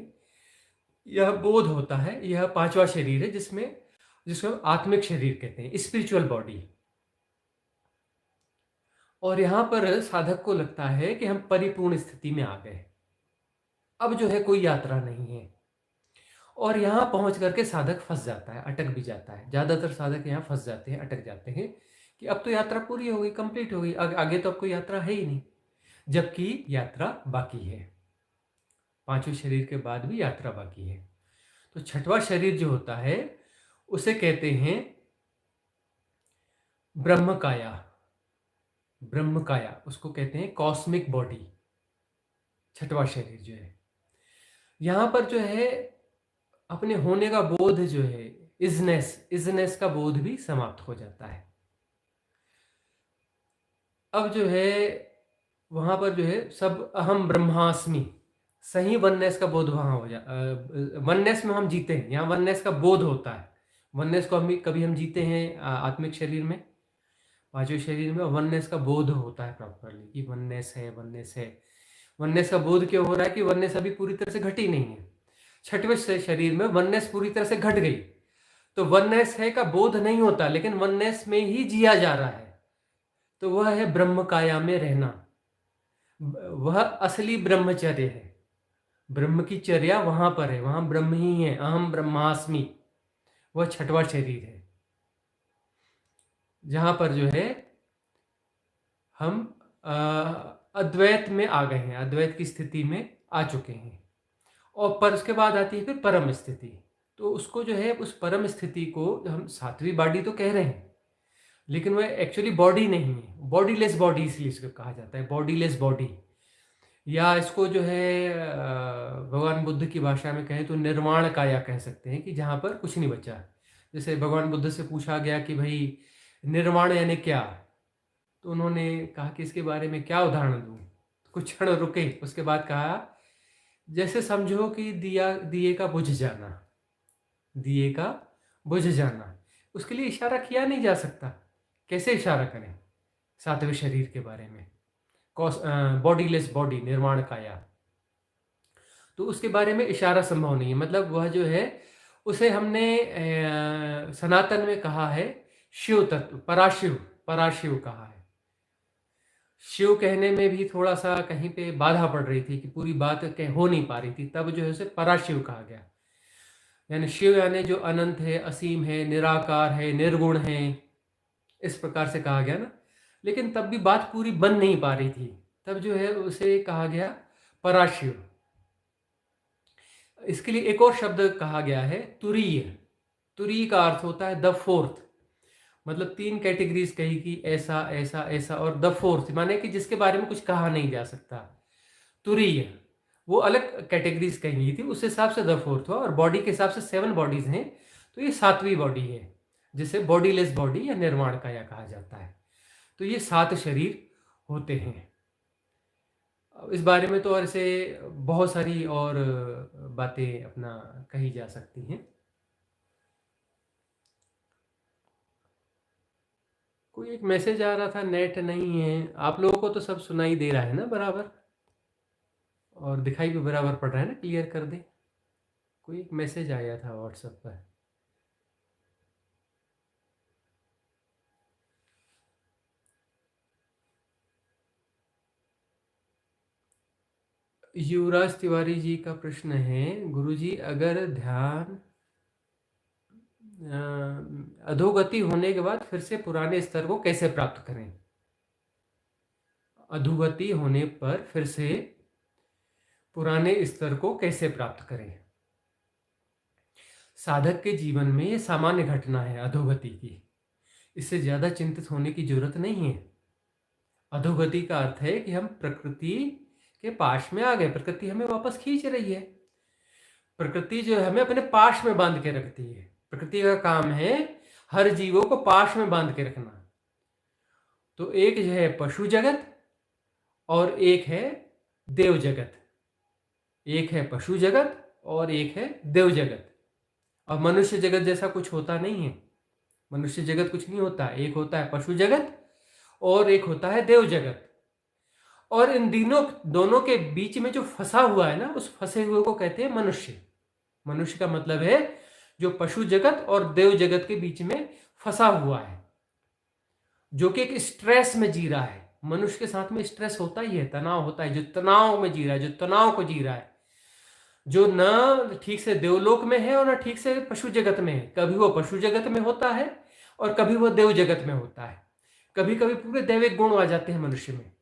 यह बोध होता है, यह पांचवा शरीर है जिसको आत्मिक शरीर कहते हैं, स्पिरिचुअल बॉडी। और यहां पर साधक को लगता है कि हम परिपूर्ण स्थिति में आ गए, अब जो है कोई यात्रा नहीं है। और यहां पहुंच करके साधक फंस जाता है, अटक भी जाता है। ज्यादातर साधक यहां फंस जाते हैं, अटक जाते हैं कि अब तो यात्रा पूरी हो गई, कंप्लीट हो गई, आगे तो अब कोई यात्रा है ही नहीं, जबकि यात्रा बाकी है। पांचवें शरीर के बाद भी यात्रा बाकी है। तो छठवां शरीर जो होता है उसे कहते हैं ब्रह्मकाया। ब्रह्मकाया उसको कहते हैं कॉस्मिक बॉडी। छठवां शरीर जो है, यहां पर जो है अपने होने का बोध जो है, इजनेस का बोध भी समाप्त हो जाता है। अब जो है वहां पर जो है सब अहम ब्रह्मास्मि, सही वननेस का बोध वहां हो जाता। वननेस में हम जीते हैं, यहाँ वननेस का बोध होता है। वननेस को हम कभी हम जीते हैं आत्मिक शरीर में, पांचवें शरीर में वननेस का बोध होता है प्रॉपरली कि वननेस है, वननेस है। वननेस का बोध क्यों हो रहा है कि वननेस अभी पूरी तरह से घटी नहीं है। छठवें शरीर में वननेस पूरी तरह से घट गई, तो वननेस है का बोध नहीं होता, लेकिन वननेस में ही जिया जा रहा है। तो वह है ब्रह्म काया में रहना, वह असली ब्रह्मचर्य है। ब्रह्म की चर्या वहां पर है, वहां ब्रह्म ही है, अहम ब्रह्मास्मि। वह छठवां शरीर है जहां पर जो है हम अद्वैत में आ गए हैं, अद्वैत की स्थिति में आ चुके हैं। और पर उसके बाद आती है फिर परम स्थिति। तो उसको जो है उस परम स्थिति को हम सातवीं बॉडी तो कह रहे हैं, लेकिन वह एक्चुअली बॉडी नहीं है, बॉडीलेस बॉडी इसलिए इसको कहा जाता है, बॉडीलेस बॉडी। या इसको जो है भगवान बुद्ध की भाषा में कहें तो निर्वाण काया कह सकते हैं, कि जहाँ पर कुछ नहीं बचा। जैसे भगवान बुद्ध से पूछा गया कि भाई निर्वाण यानी क्या, तो उन्होंने कहा कि इसके बारे में क्या उदाहरण दूं। कुछ क्षण रुके, उसके बाद कहा जैसे समझो कि दिए का बुझ जाना, दिए का बुझ जाना। उसके लिए इशारा किया नहीं जा सकता, कैसे इशारा करें सातवें शरीर के बारे में, बॉडीलेस बॉडी, निर्वाण काया। तो उसके बारे में इशारा संभव नहीं है। मतलब वह जो है उसे हमने सनातन में कहा है शिव तत्व, पराशिव, पराशिव कहा है। शिव कहने में भी थोड़ा सा कहीं पे बाधा पड़ रही थी कि पूरी बात हो नहीं पा रही थी, तब जो है उसे पराशिव कहा गया। यानी शिव यानी जो अनंत है, असीम है, निराकार है, निर्गुण है, इस प्रकार से कहा गया ना। लेकिन तब भी बात पूरी बन नहीं पा रही थी, तब जो है उसे कहा गया पराशिव। इसके लिए एक और शब्द कहा गया है तुरीय। तुरीय का अर्थ होता है द फोर्थ। मतलब तीन कैटेगरीज कही कि ऐसा ऐसा ऐसा, और द फोर्थ माने कि जिसके बारे में कुछ कहा नहीं जा सकता। तुरीय वो अलग कैटेगरीज कही गई थी, उस हिसाब से द फोर्थ हुआ। और बॉडी के हिसाब से 7 बॉडीज हैं, तो ये सातवीं बॉडी है, जिसे बॉडीलेस बॉडी या निर्वाण काया कहा जाता है। तो ये 7 शरीर होते हैं। इस बारे में तो और ऐसे बहुत सारी और बातें अपना कही जा सकती हैं। कोई एक मैसेज आ रहा था, नेट नहीं है। आप लोगों को तो सब सुनाई दे रहा है ना बराबर, और दिखाई भी बराबर पड़ रहा है ना, क्लियर कर दे। कोई एक मैसेज आया था व्हाट्सएप पर। युवराज तिवारी जी का प्रश्न है, गुरुजी अगर ध्यान अधोगति होने के बाद फिर से पुराने स्तर को कैसे प्राप्त करें? अधोगति होने पर फिर से पुराने स्तर को कैसे प्राप्त करें? साधक के जीवन में ये सामान्य घटना है अधोगति की, इससे ज्यादा चिंतित होने की जरूरत नहीं है। अधोगति का अर्थ है कि हम प्रकृति के पाश में आ गए, प्रकृति हमें वापस खींच रही है। प्रकृति जो है हमें अपने पाश में बांध के रखती है। प्रकृति का काम है हर जीवों को पाश में बांध के रखना। तो एक जो है पशु जगत और एक है देव जगत, एक है पशु जगत और एक है देव जगत। और मनुष्य जगत जैसा कुछ होता नहीं है, मनुष्य जगत कुछ नहीं होता। एक होता है पशु जगत और एक होता है देव जगत। और इन दोनों के बीच में जो फंसा हुआ है ना, उस फंसे हुए को कहते हैं मनुष्य। मनुष्य का मतलब है जो पशु जगत और देव जगत के बीच में फंसा हुआ है, जो कि एक स्ट्रेस में जी रहा है। मनुष्य के साथ में स्ट्रेस होता ही है, तनाव होता है, जो तनाव में जी रहा है, जो तनाव को जी रहा है, जो न ठीक से देवलोक में है और न ठीक से पशु जगत में है। कभी वो पशु जगत में होता है और कभी वो देव जगत में होता है। कभी कभी पूरे दैविक गुण आ जाते हैं मनुष्य में,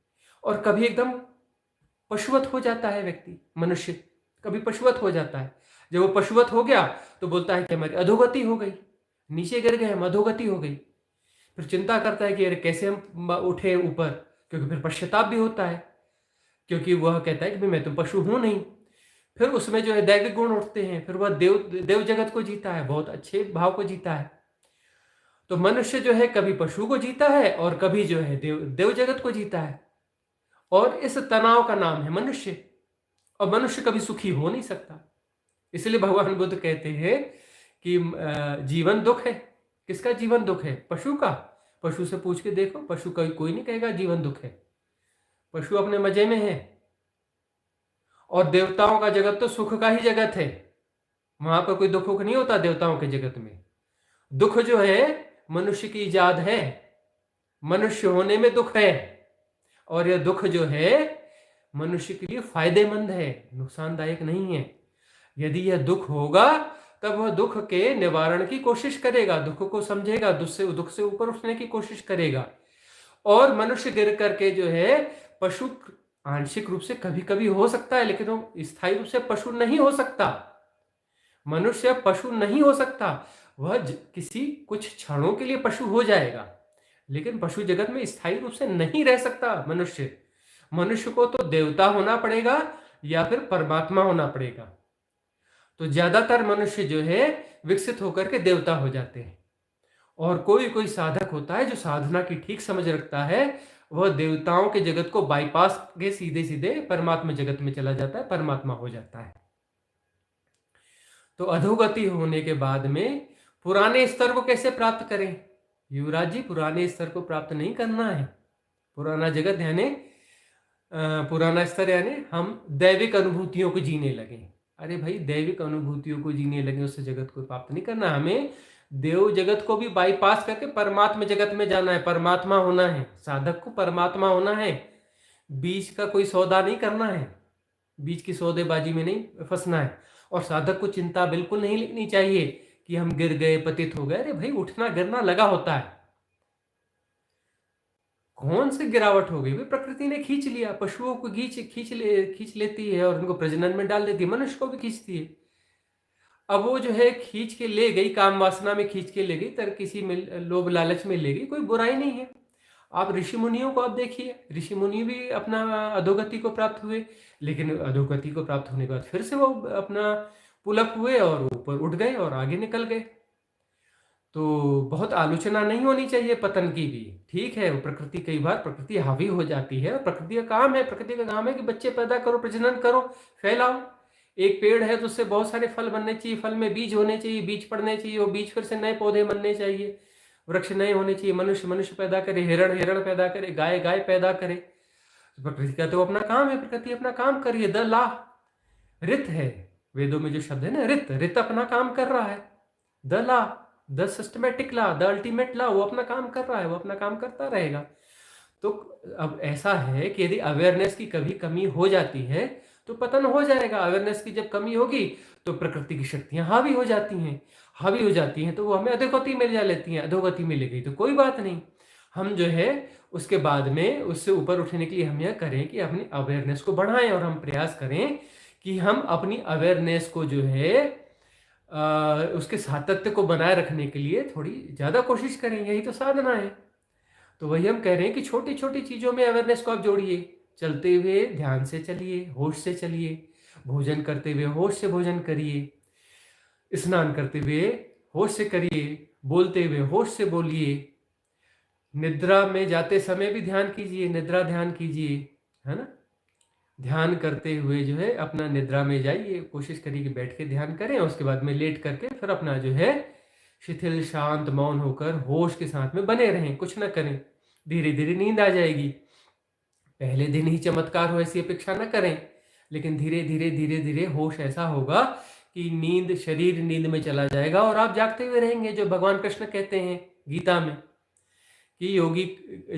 और कभी एकदम पशुवत हो जाता है व्यक्ति, मनुष्य कभी पशुवत हो जाता है। जब वो पशुवत हो गया तो बोलता है कि हमारी अधोगति हो गई, नीचे गिर गए हम, अधोगति हो गई। फिर चिंता करता है कि अरे कैसे हम उठे ऊपर, क्योंकि फिर पश्चाताप भी होता है, क्योंकि वह कहता है कि मैं तो पशु हूं नहीं। फिर उसमें जो है दैविक गुण उठते हैं, फिर वह देव जगत को जीता है, बहुत अच्छे भाव को जीता है। तो मनुष्य जो है कभी पशु को जीता है और कभी जो है देव जगत को जीता है, और इस तनाव का नाम है मनुष्य। और मनुष्य कभी सुखी हो नहीं सकता। इसलिए भगवान बुद्ध कहते हैं कि जीवन दुख है। किसका जीवन दुख है? पशु का। पशु से पूछ के देखो, पशु का कोई नहीं कहेगा जीवन दुख है। पशु अपने मजे में है। और देवताओं का जगत तो सुख का ही जगत है, वहां पर कोई दुख नहीं होता देवताओं के जगत में। दुख जो है मनुष्य की इजाद है, मनुष्य होने में दुख है, और यह दुख जो है मनुष्य के लिए फायदेमंद है, नुकसानदायक नहीं है। यदि यह दुख होगा तब वह दुख के निवारण की कोशिश करेगा, दुख को समझेगा, दुख से ऊपर उठने की कोशिश करेगा। और मनुष्य गिर करके जो है पशु आंशिक रूप से कभी कभी हो सकता है, लेकिन वो स्थायी रूप से पशु नहीं हो सकता। मनुष्य पशु नहीं हो सकता, वह किसी कुछ क्षणों के लिए पशु हो जाएगा, लेकिन पशु जगत में स्थायी रूप से नहीं रह सकता मनुष्य। मनुष्य को तो देवता होना पड़ेगा या फिर परमात्मा होना पड़ेगा। तो ज्यादातर मनुष्य जो है विकसित होकर के देवता हो जाते हैं, और कोई कोई साधक होता है जो साधना की ठीक समझ रखता है, वह देवताओं के जगत को बाईपास के सीधे सीधे परमात्मा जगत में चला जाता है, परमात्मा हो जाता है। तो अधोगति होने के बाद में पुराने स्तर को कैसे प्राप्त करें? युवराज जी, पुराने स्तर को प्राप्त नहीं करना है। पुराना जगत यानी पुराना स्तर यानी हम दैविक अनुभूतियों को जीने लगे। अरे भाई, दैविक अनुभूतियों को जीने लगे, उससे जगत को प्राप्त नहीं करना। हमें देव जगत को भी बाईपास करके परमात्मा जगत में जाना है, परमात्मा होना है। साधक को परमात्मा होना है, बीच का कोई सौदा नहीं करना है, बीच की सौदेबाजी में नहीं फंसना है। और साधक को चिंता बिल्कुल नहीं लेनी चाहिए कि हम गिर गए, पतित हो गए। अरे भाई, उठना गिरना लगा होता है। कौन से गिरावट हो गई भाई? प्रकृति ने खींच लिया, पशुओं को खींच लेती है और उनको प्रजनन में डाल देती है, मनुष्य को भी खींचती है। अब वो जो है खींच के ले गई, काम वासना में खींच के ले गई, तर किसी में लोभ लालच में ले गई, कोई बुराई नहीं है। आप ऋषि मुनियों को आप देखिए, ऋषि मुनि भी अपना अधोगति को प्राप्त हुए, लेकिन अधोगति को प्राप्त होने के बाद फिर से वो अपना पुलक हुए और ऊपर उठ गए और आगे निकल गए। तो बहुत आलोचना नहीं होनी चाहिए पतन की भी। ठीक है, प्रकृति कई बार प्रकृति हावी हो जाती है, प्रकृति का काम है, प्रकृति का काम है कि बच्चे पैदा करो, प्रजनन करो, फैलाओ। एक पेड़ है तो उससे बहुत सारे फल बनने चाहिए, फल में बीज होने चाहिए, बीज पड़ने चाहिए, वो बीज फिर से नए पौधे बनने चाहिए, वृक्ष नए होने चाहिए, मनुष्य पैदा करे, हिरण पैदा करे, गाय पैदा करे। तो प्रकृति का तो अपना काम है, प्रकृति अपना काम करिए। द ला, रित है, वेदों में जो शब्द है ना, रित अपना काम कर रहा है। The law, the systematic law, the ultimate law, वो अपना काम कर रहा है, वो अपना काम करता रहेगा। तो अब ऐसा है कि यदि अवेयरनेस की कभी कमी हो जाती है तो पतन हो जाएगा। अवेयरनेस की जब कमी होगी तो प्रकृति की शक्तियां हावी हो जाती हैं, तो वो हमें अधोगति में जा लेती हैं। अधोगति में ले गई तो कोई बात नहीं, हम जो है उसके बाद में उससे ऊपर उठने के लिए हम यह करें कि अपनी अवेयरनेस को बढ़ाएं, और हम प्रयास करें कि हम अपनी अवेयरनेस को जो है उसके सातत्य को बनाए रखने के लिए थोड़ी ज्यादा कोशिश करें। यही तो साधना है। तो वही हम कह रहे हैं कि छोटी छोटी चीजों में अवेयरनेस को आप जोड़िए। चलते हुए ध्यान से चलिए, होश से चलिए, भोजन करते हुए होश से भोजन करिए, स्नान करते हुए होश से करिए, बोलते हुए होश से बोलिए, निद्रा में जाते समय भी ध्यान कीजिए, निद्रा ध्यान कीजिए, है ना। ध्यान करते हुए जो है अपना निद्रा में जाइए, कोशिश करिए कि बैठ के ध्यान करें, उसके बाद में लेट करके फिर अपना जो है शिथिल शांत मौन होकर होश के साथ में बने रहें, कुछ ना करें। धीरे धीरे नींद आ जाएगी। पहले दिन ही चमत्कार हो ऐसी अपेक्षा न करें, लेकिन धीरे धीरे होश ऐसा होगा कि शरीर नींद में चला जाएगा और आप जागते हुए रहेंगे। जो भगवान कृष्ण कहते हैं गीता में कि योगी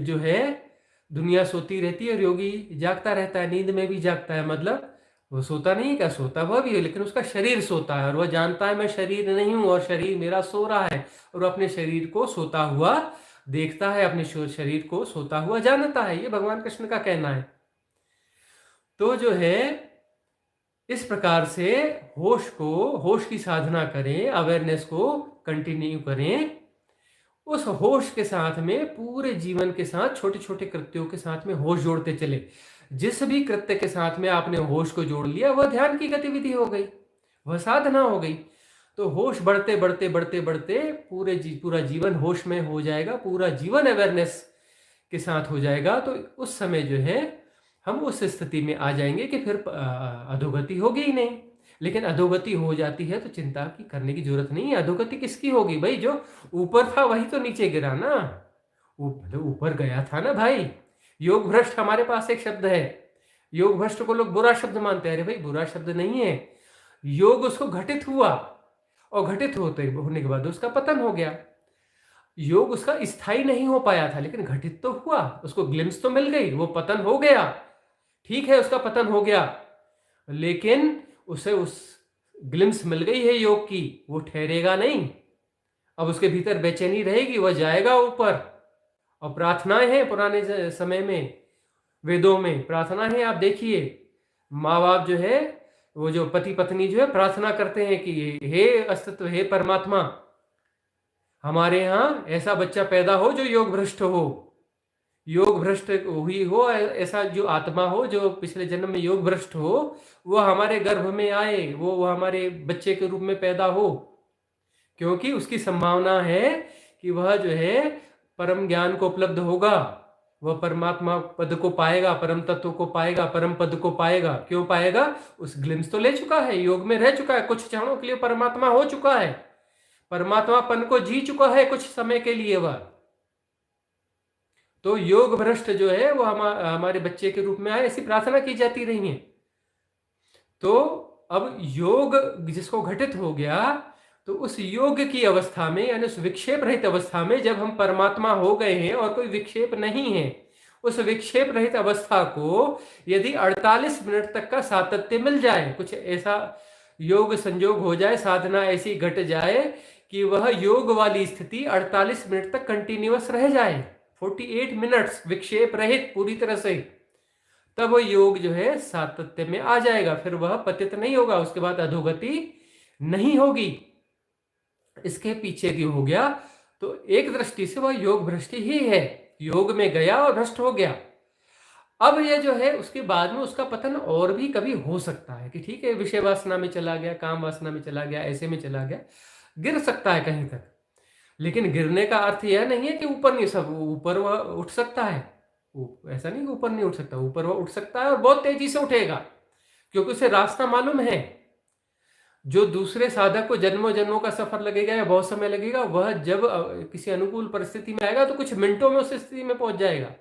जो है, दुनिया सोती रहती है और योगी जागता रहता है, नींद में भी जागता है। मतलब वो सोता नहीं, क्या सोता वह भी है, लेकिन उसका शरीर सोता है और वह जानता है मैं शरीर नहीं हूं और शरीर मेरा सो रहा है, और अपने शरीर को सोता हुआ देखता है अपने शरीर को सोता हुआ जानता है, ये भगवान कृष्ण का कहना है। तो जो है इस प्रकार से होश की साधना करें, अवेयरनेस को कंटिन्यू करें, उस होश के साथ में पूरे जीवन के साथ छोटे छोटे कृत्यों के साथ में होश जोड़ते चले। जिस भी कृत्य के साथ में आपने होश को जोड़ लिया वह ध्यान की गतिविधि हो गई, वह साधना हो गई। तो होश बढ़ते बढ़ते बढ़ते बढ़ते पूरा जीवन होश में हो जाएगा, पूरा जीवन अवेयरनेस के साथ हो जाएगा। तो उस समय जो है हम उस स्थिति में आ जाएंगे कि फिर अधोगति होगी ही नहीं। लेकिन अधोगति हो जाती है तो चिंता की करने की जरूरत नहीं है। अधोगति किसकी होगी भाई? जो ऊपर था वही तो नीचे गिरा ना, ऊपर गया था ना भाई। योग भ्रष्ट हमारे पास एक शब्द है। योग भ्रष्ट को लोग बुरा शब्द मानते हैं। अरे भाई बुरा शब्द नहीं है, योग उसको घटित हुआ और घटित होने के बाद उसका पतन हो गया। योग उसका स्थायी नहीं हो पाया था लेकिन घटित तो हुआ, उसको ग्लिम्स तो मिल गई, वो पतन हो गया। ठीक है, उसका पतन हो गया, लेकिन उसे उस ग्लिम्स मिल गई है योग की, वो ठहरेगा नहीं। अब उसके भीतर बेचैनी रहेगी, वह जाएगा ऊपर। और प्रार्थनाएं हैं पुराने समय में, वेदों में प्रार्थना है। आप देखिए माँ बाप जो है, वो जो पति पत्नी जो है प्रार्थना करते हैं कि हे अस्तित्व, हे परमात्मा, हमारे यहाँ ऐसा बच्चा पैदा हो जो योग भ्रष्ट हो, योग भ्रष्ट हुई हो, ऐसा जो आत्मा हो जो पिछले जन्म में योग भ्रष्ट हो, वो हमारे गर्भ में आए, वो हमारे बच्चे के रूप में पैदा हो। क्योंकि उसकी संभावना है कि वह जो है परम ज्ञान को उपलब्ध होगा, वह परमात्मा पद को पाएगा, परम तत्व को पाएगा, परम पद को पाएगा। क्यों पाएगा? उस ग्लिम्स तो ले चुका है, योग में रह चुका है, कुछ क्षणों के लिए परमात्मा हो चुका है, परमात्मापन को जी चुका है कुछ समय के लिए वह। तो योग भ्रष्ट जो है वो हमारे बच्चे के रूप में आए, ऐसी प्रार्थना की जाती रही है। तो अब योग जिसको घटित हो गया, तो उस योग की अवस्था में यानी उस विक्षेप रहित अवस्था में जब हम परमात्मा हो गए हैं और कोई विक्षेप नहीं है, उस विक्षेप रहित अवस्था को यदि 48 मिनट तक का सातत्य मिल जाए, कुछ ऐसा योग संयोग हो जाए, साधना ऐसी घट जाए कि वह योग वाली स्थिति 48 मिनट तक कंटिन्यूअस रह जाए, 48 मिनट्स विक्षेप रहित पूरी तरह से, तब योग जो है सातत्य में आ जाएगा। फिर वह पतित नहीं होगा, उसके बाद अधोगति नहीं होगी। इसके पीछे क्यों हो गया? तो एक दृष्टि से वह योग भ्रष्ट ही है, योग में गया और भ्रष्ट हो गया। अब यह जो है उसके बाद में उसका पतन और भी कभी हो सकता है कि ठीक है विषय वासना में चला गया, काम वासना में चला गया, ऐसे में चला गया, गिर सकता है कहीं तक। लेकिन गिरने का अर्थ यह नहीं है कि ऊपर नहीं, सब ऊपर वह उठ सकता है, ऐसा नहीं कि ऊपर नहीं उठ सकता, ऊपर वह उठ सकता है और बहुत तेजी से उठेगा, क्योंकि उसे रास्ता मालूम है। जो दूसरे साधक को जन्मों जन्मों का सफर लगेगा या बहुत समय लगेगा, वह जब किसी अनुकूल परिस्थिति में आएगा तो कुछ मिनटों में उस स्थिति में पहुंच जाएगा,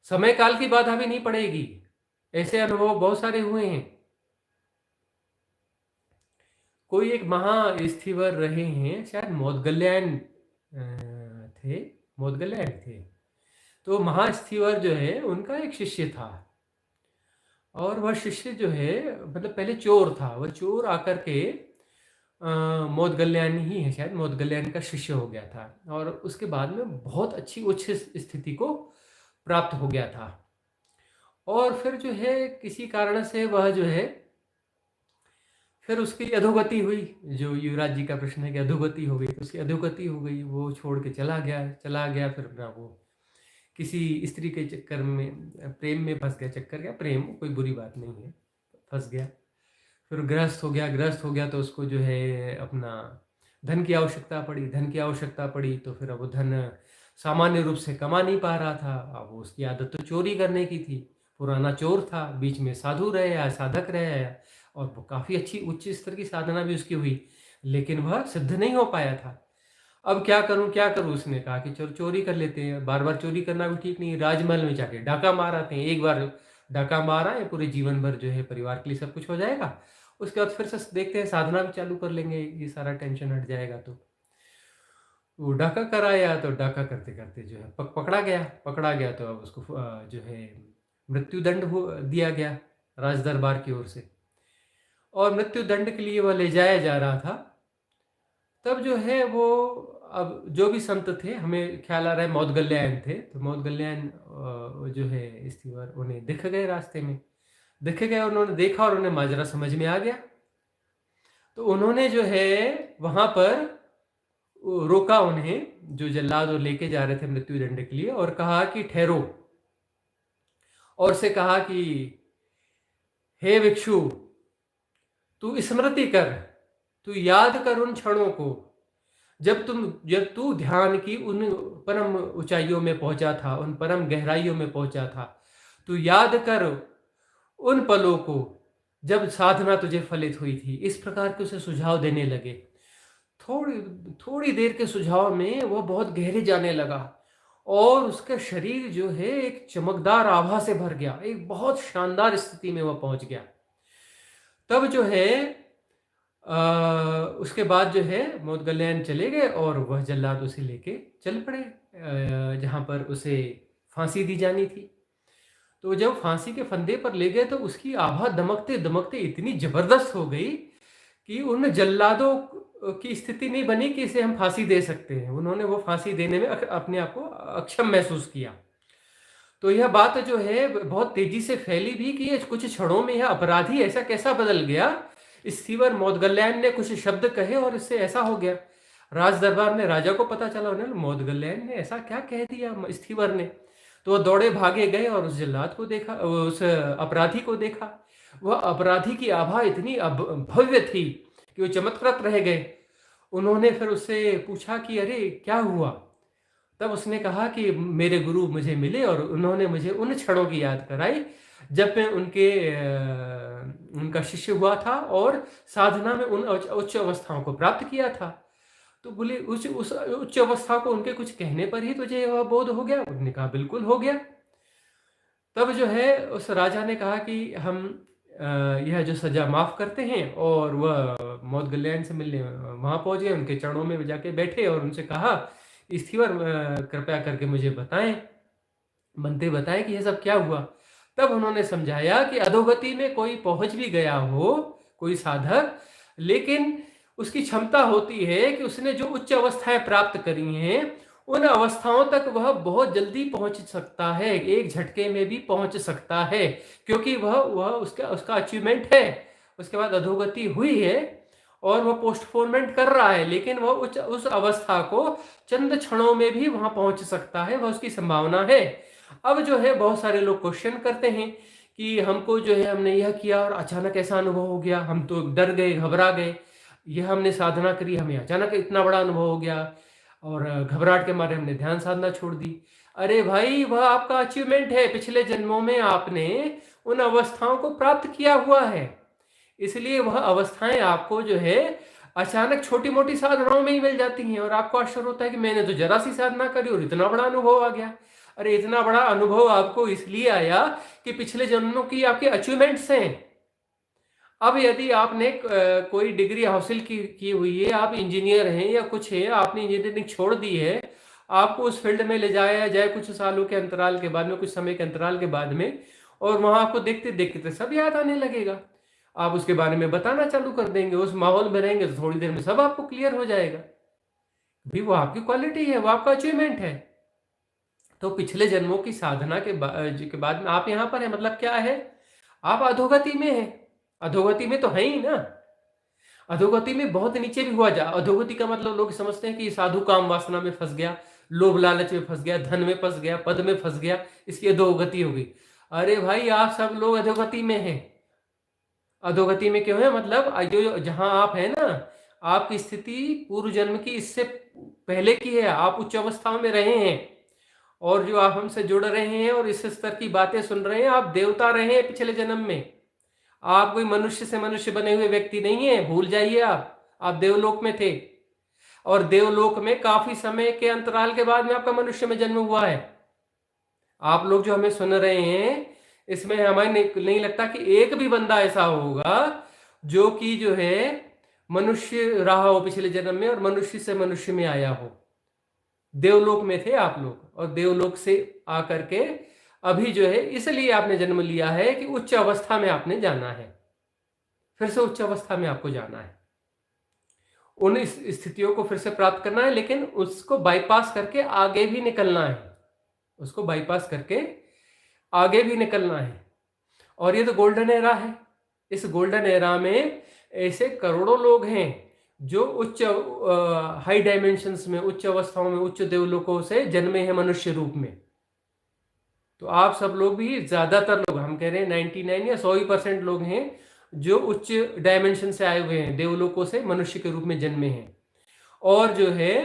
समय काल की बाधा भी नहीं पड़ेगी। ऐसे अनुभव बहुत सारे हुए हैं। कोई एक महास्थीवर रहे हैं, शायद मोदगल्याण थे, मोदगल्याण थे। तो महास्थीवर जो है उनका एक शिष्य था, और वह शिष्य जो है मतलब पहले चोर था, वह चोर आकर के मोदगल्याण ही है, शायद मोदगल्याण का शिष्य हो गया था, और उसके बाद में बहुत अच्छी उच्च स्थिति को प्राप्त हो गया था। और फिर जो है किसी कारण से वह जो है फिर उसकी अधोगति हुई। जो युवराज जी का प्रश्न है कि अधोगति हो गई, तो उसकी अधोगति हो गई, वो छोड़ के चला गया। फिर ना वो किसी स्त्री के चक्कर में, प्रेम में फंस गया, चक्कर क्या प्रेम, कोई बुरी बात नहीं है, फंस गया। फिर गृहस्थ हो गया तो उसको जो है अपना धन की आवश्यकता पड़ी। तो फिर अब वो धन सामान्य रूप से कमा नहीं पा रहा था, अब उसकी आदत तो चोरी करने की थी, पुराना चोर था, बीच में साधु रहे या साधक रहे, और वो काफ़ी अच्छी उच्च स्तर की साधना भी उसकी हुई, लेकिन वह सिद्ध नहीं हो पाया था। अब क्या करूं? उसने कहा कि चलो चोरी कर लेते हैं, बार बार चोरी करना भी ठीक नहीं, राजमहल में जाके डाका मार आते हैं। एक बार डाका मारा है, पूरे जीवन भर जो है परिवार के लिए सब कुछ हो जाएगा, उसके बाद फिर से देखते हैं साधना भी चालू कर लेंगे, ये सारा टेंशन हट जाएगा। तो वो डाका कराया, तो डाका करते करते जो है पकड़ा गया। तो अब उसको जो है मृत्युदंड दिया गया राज दरबार की ओर से, और मृत्यु दंड के लिए वह ले जाया जा रहा था। तब जो है वो अब जो भी संत थे, हमें ख्याल आ रहा है मौदगल्यायन थे, तो मौदगल्यायन जो है स्थिवर उन्हें दिख गए रास्ते में, दिख गए, उन्होंने देखा और उन्हें माजरा समझ में आ गया। तो उन्होंने जो है वहां पर रोका उन्हें, जो जल्लाद और लेके जा रहे थे मृत्यु दंड के लिए, और कहा कि ठहरो, और से कहा कि हे भिक्षु, तू स्मृति कर, तू याद कर उन क्षणों को जब तू ध्यान की उन परम ऊंचाइयों में पहुंचा था, उन परम गहराइयों में पहुंचा था। तू याद कर उन पलों को जब साधना तुझे फलित हुई थी। इस प्रकार के उसे सुझाव देने लगे। थोड़ी थोड़ी देर के सुझाव में वह बहुत गहरे जाने लगा और उसका शरीर जो है एक चमकदार आभा से भर गया, एक बहुत शानदार स्थिति में वह पहुंच गया। तब जो है उसके बाद जो है मौदगल्यायन चले गए और वह जल्लाद उसे लेके चल पड़े जहां पर उसे फांसी दी जानी थी। तो जब फांसी के फंदे पर ले गए तो उसकी आभा दमकते दमकते इतनी जबरदस्त हो गई कि उन जल्लादों की स्थिति नहीं बनी कि इसे हम फांसी दे सकते हैं। उन्होंने वो फांसी देने में अपने आप को अक्षम महसूस किया। तो यह बात जो है बहुत तेजी से फैली भी कि कुछ क्षणों में यह अपराधी ऐसा कैसा बदल गया। स्टीवर मौदगल्यायन ने कुछ शब्द कहे और इससे ऐसा हो गया। राज दरबार में राजा को पता चला, उन्हें मौदगल्यायन ने ऐसा क्या कह दिया स्टीवर ने। तो वह दौड़े भागे गए और उस जल्लाद को देखा, उस अपराधी को देखा। वह अपराधी की आभा इतनी भव्य थी कि वो चमत्कृत रह गए। उन्होंने फिर उससे पूछा कि अरे क्या हुआ। तब उसने कहा कि मेरे गुरु मुझे मिले और उन्होंने मुझे उन क्षणों की याद कराई जब मैं उनका शिष्य हुआ था और साधना में उन उच्च अवस्थाओं को प्राप्त किया था। तो बोले उस उच्च अवस्था को उनके कुछ कहने पर ही तुझे वह बोध हो गया। उन्होंने कहा बिल्कुल हो गया। तब जो है उस राजा ने कहा कि हम यह जो सजा माफ करते हैं, और वह मौदगल्यायन से मिलने वहां पहुंच गए, उनके चरणों में जाके बैठे और उनसे कहा स्टीवर कृपया करके मुझे बताएं, बनते बताएं कि यह सब क्या हुआ। तब उन्होंने समझाया कि अधोगति में कोई पहुंच भी गया हो, कोई साधक, लेकिन उसकी क्षमता होती है कि उसने जो उच्च अवस्थाएं प्राप्त करी हैं उन अवस्थाओं तक वह बहुत जल्दी पहुंच सकता है, एक झटके में भी पहुंच सकता है, क्योंकि वह उसका अचीवमेंट है। उसके बाद अधोगति हुई है और वह पोस्टपोनमेंट कर रहा है, लेकिन वह उस अवस्था को चंद क्षणों में भी वहां पहुंच सकता है, वह उसकी संभावना है। अब जो है बहुत सारे लोग क्वेश्चन करते हैं कि हमको जो है हमने यह किया और अचानक ऐसा अनुभव हो गया, हम तो डर गए, घबरा गए, यह हमने साधना करी, हमें अचानक इतना बड़ा अनुभव हो गया और घबराहट के मारे हमने ध्यान साधना छोड़ दी। अरे भाई, वह आपका अचीवमेंट है, पिछले जन्मों में आपने उन अवस्थाओं को प्राप्त किया हुआ है, इसलिए वह अवस्थाएं आपको जो है अचानक छोटी मोटी साधनाओं में ही मिल जाती हैं और आपको आश्चर्य होता है कि मैंने तो जरा सी साधना करी और इतना बड़ा अनुभव आ गया। अरे इतना बड़ा अनुभव आपको इसलिए आया कि पिछले जन्मों की आपके अचीवमेंट्स हैं। अब यदि आपने कोई डिग्री हासिल की हुई है, आप इंजीनियर हैं या कुछ है, आपने इंजीनियरिंग छोड़ दी है, आपको उस फील्ड में ले जाया जाए कुछ सालों के अंतराल के बाद में, कुछ समय के अंतराल के बाद में, और वहां आपको देखते देखते सब याद आने लगेगा। आप उसके बारे में बताना चालू कर देंगे, उस माहौल में रहेंगे तो थोड़ी देर में सब आपको क्लियर हो जाएगा। भी वो आपकी क्वालिटी है, वो आपका अचीवमेंट है। तो पिछले जन्मों की साधना के बाद में आप यहां पर है, मतलब क्या है, आप अधोगति में है। अधोगति में तो है ही ना, अधोगति में बहुत नीचे भी हुआ जा। अधोगति का मतलब लोग समझते हैं कि साधु काम वासना में फंस गया, लोभ लालच में फंस गया, धन में फंस गया, पद में फंस गया, इसकी अधोगति हो गई। अरे भाई, आप सब लोग अधोगति में हैं। अधोगति में क्यों है, मतलब जो जहां आप है ना, आपकी स्थिति पूर्व जन्म की इससे पहले की है। आप उच्च अवस्थाओं में रहे हैं और जो आप हमसे जुड़ रहे हैं और इस स्तर की बातें सुन रहे हैं, आप देवता रहे हैं पिछले जन्म में। आप कोई मनुष्य से मनुष्य बने हुए व्यक्ति नहीं है, भूल जाइए। आप देवलोक में थे और देवलोक में काफी समय के अंतराल के बाद में आपका मनुष्य में जन्म हुआ है। आप लोग जो हमें सुन रहे हैं, इसमें हमें नहीं लगता कि एक भी बंदा ऐसा होगा जो कि जो है मनुष्य रहा हो पिछले जन्म में और मनुष्य से मनुष्य में आया हो। देवलोक में थे आप लोग और देवलोक से आकर के अभी जो है, इसलिए आपने जन्म लिया है कि उच्च अवस्था में आपने जाना है, फिर से उच्च अवस्था में आपको जाना है। उन स्थितियों को फिर से प्राप्त करना है, लेकिन उसको बाईपास करके आगे भी निकलना है, उसको बाईपास करके आगे भी निकलना है। और ये तो गोल्डन एरा है। इस गोल्डन एरा में ऐसे करोड़ों लोग हैं जो उच्च हाई डायमेंशंस में, उच्च अवस्थाओं में, उच्च देवलोकों से जन्मे हैं मनुष्य रूप में। तो आप सब लोग भी, ज्यादातर लोग, हम कह रहे हैं 99 या 100% लोग हैं जो उच्च डायमेंशन से आए हुए हैं, देवलोकों से मनुष्य के रूप में जन्मे हैं। और जो है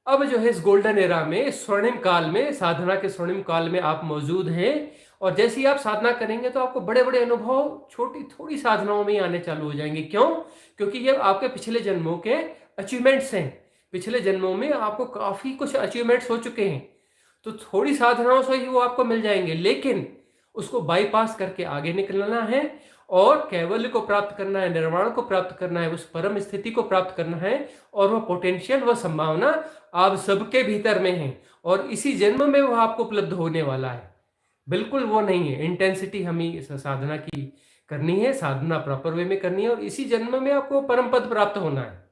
अब जो है इस गोल्डन एरा में, स्वर्णिम काल में, साधना के स्वर्णिम काल में आप मौजूद हैं। और जैसे ही आप साधना करेंगे तो आपको बड़े बड़े अनुभव छोटी थोड़ी साधनाओं में ही आने चालू हो जाएंगे। क्यों? क्योंकि ये आपके पिछले जन्मों के अचीवमेंट्स हैं। पिछले जन्मों में आपको काफी कुछ अचीवमेंट्स हो चुके हैं, तो थोड़ी साधनाओं से ही वो आपको मिल जाएंगे, लेकिन उसको बाईपास करके आगे निकलना है और कैवल्य को प्राप्त करना है, निर्वाण को प्राप्त करना है, उस परम स्थिति को प्राप्त करना है। और वह पोटेंशियल, वह संभावना आप सबके भीतर में है और इसी जन्म में वह आपको उपलब्ध होने वाला है। बिल्कुल वो नहीं है, इंटेंसिटी हमें साधना की करनी है, साधना प्रॉपर वे में करनी है और इसी जन्म में आपको परम पद प्राप्त होना है,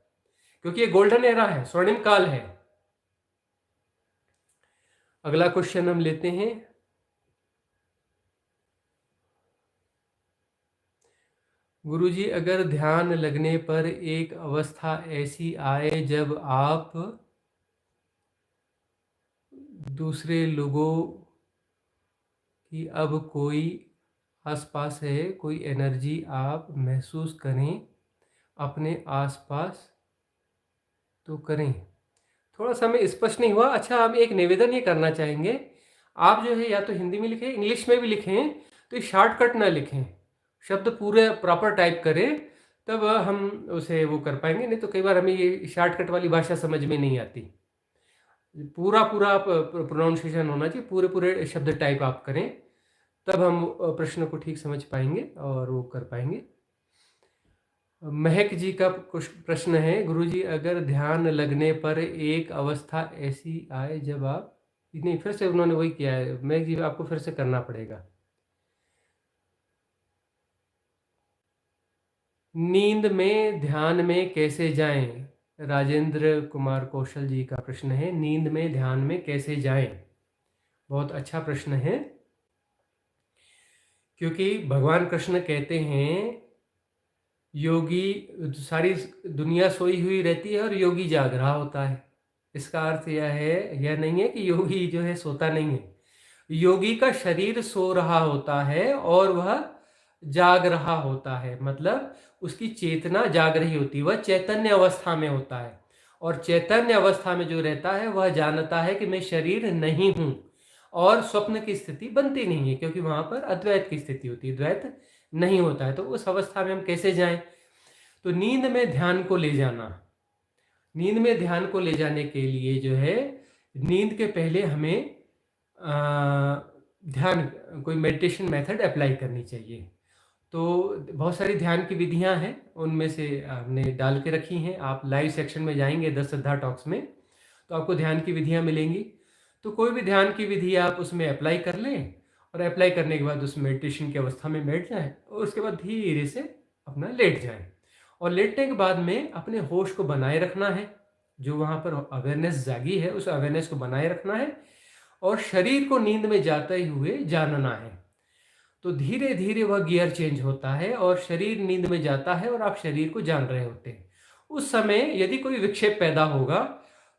क्योंकि ये गोल्डन एरा है, स्वर्णिम काल है। अगला क्वेश्चन हम लेते हैं। गुरुजी, अगर ध्यान लगने पर एक अवस्था ऐसी आए जब आप दूसरे लोगों की, अब कोई आसपास है, कोई एनर्जी आप महसूस करें अपने आसपास, तो करें। थोड़ा सा हमें स्पष्ट नहीं हुआ। अच्छा, हम एक निवेदन ये करना चाहेंगे, आप जो है या तो हिंदी में लिखें, इंग्लिश में भी लिखें, तो शॉर्टकट ना लिखें, शब्द पूरे प्रॉपर टाइप करें, तब हम उसे वो कर पाएंगे। नहीं तो कई बार हमें ये शॉर्टकट वाली भाषा समझ में नहीं आती। पूरा पूरा प्रोनाउंसिएशन होना चाहिए, पूरे पूरे शब्द टाइप आप करें, तब हम प्रश्न को ठीक समझ पाएंगे और वो कर पाएंगे। महक जी का कुछ प्रश्न है, गुरुजी, अगर ध्यान लगने पर एक अवस्था ऐसी आए जब आप, नहीं, फिर से उन्होंने वही किया है महक जी, आपको फिर से करना पड़ेगा। नींद में ध्यान में कैसे जाएं? राजेंद्र कुमार कौशल जी का प्रश्न है, नींद में ध्यान में कैसे जाएं? बहुत अच्छा प्रश्न है, क्योंकि भगवान कृष्ण कहते हैं योगी, सारी दुनिया सोई हुई रहती है और योगी जाग रहा होता है। इसका अर्थ यह नहीं है कि योगी जो है सोता नहीं है। योगी का शरीर सो रहा होता है और वह जाग रहा होता है, मतलब उसकी चेतना जाग रही होती है, वह चैतन्य अवस्था में होता है। और चैतन्य अवस्था में जो रहता है वह जानता है कि मैं शरीर नहीं हूं, और स्वप्न की स्थिति बनती नहीं है, क्योंकि वहां पर अद्वैत की स्थिति होती है, द्वैत नहीं होता है। तो उस अवस्था में हम कैसे जाएं? तो नींद में ध्यान को ले जाना, नींद में ध्यान को ले जाने के लिए जो है, नींद के पहले हमें ध्यान, कोई मेडिटेशन मेथड अप्लाई करनी चाहिए। तो बहुत सारी ध्यान की विधियां हैं, उनमें से हमने डाल के रखी हैं। आप लाइव सेक्शन में जाएंगे 10 श्रद्धा टॉक्स में, तो आपको ध्यान की विधियां मिलेंगी। तो कोई भी ध्यान की विधि आप उसमें अप्लाई कर लें, और अप्लाई करने के बाद उस मेडिटेशन की अवस्था में बैठ जाएं, और उसके बाद धीरे से अपना लेट जाएं। और लेटने के बाद में अपने होश को बनाए रखना है, जो वहाँ पर अवेयरनेस जागी है उस अवेयरनेस को बनाए रखना है, और शरीर को नींद में जाते हुए जानना है। तो धीरे धीरे वह गियर चेंज होता है और शरीर नींद में जाता है और आप शरीर को जान रहे होते हैं। उस समय यदि कोई विक्षेप पैदा होगा,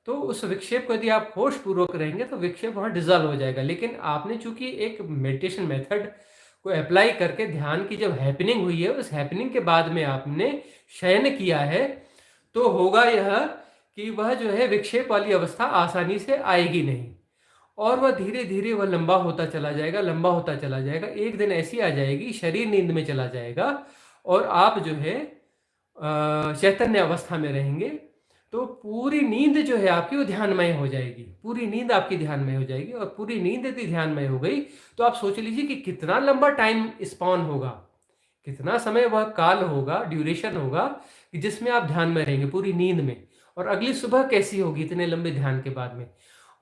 तो उस विक्षेप को यदि आप होश पूर्वक रहेंगे तो विक्षेप वहाँ डिजॉल्व हो जाएगा। लेकिन आपने चूंकि एक मेडिटेशन मेथड को अप्लाई करके ध्यान की जब हैपनिंग हुई है, उस हैपनिंग के बाद में आपने शयन किया है, तो होगा यह कि वह जो है विक्षेप वाली अवस्था आसानी से आएगी नहीं, और वह धीरे धीरे वह लंबा होता चला जाएगा, लंबा होता चला जाएगा। एक दिन ऐसी आ जाएगी, शरीर नींद में चला जाएगा और आप जो है चैतन्य अवस्था में रहेंगे। तो पूरी नींद जो है आपकी वो ध्यानमय हो जाएगी, पूरी नींद आपकी ध्यानमय हो जाएगी। और पूरी नींद यदि ध्यानमय हो गई तो आप सोच लीजिए कि कितना लंबा टाइम स्पॉन होगा, कितना समय वह काल होगा, ड्यूरेशन होगा, कि जिसमें आप ध्यान में रहेंगे पूरी नींद में। और अगली सुबह कैसी होगी इतने लंबे ध्यान के बाद में।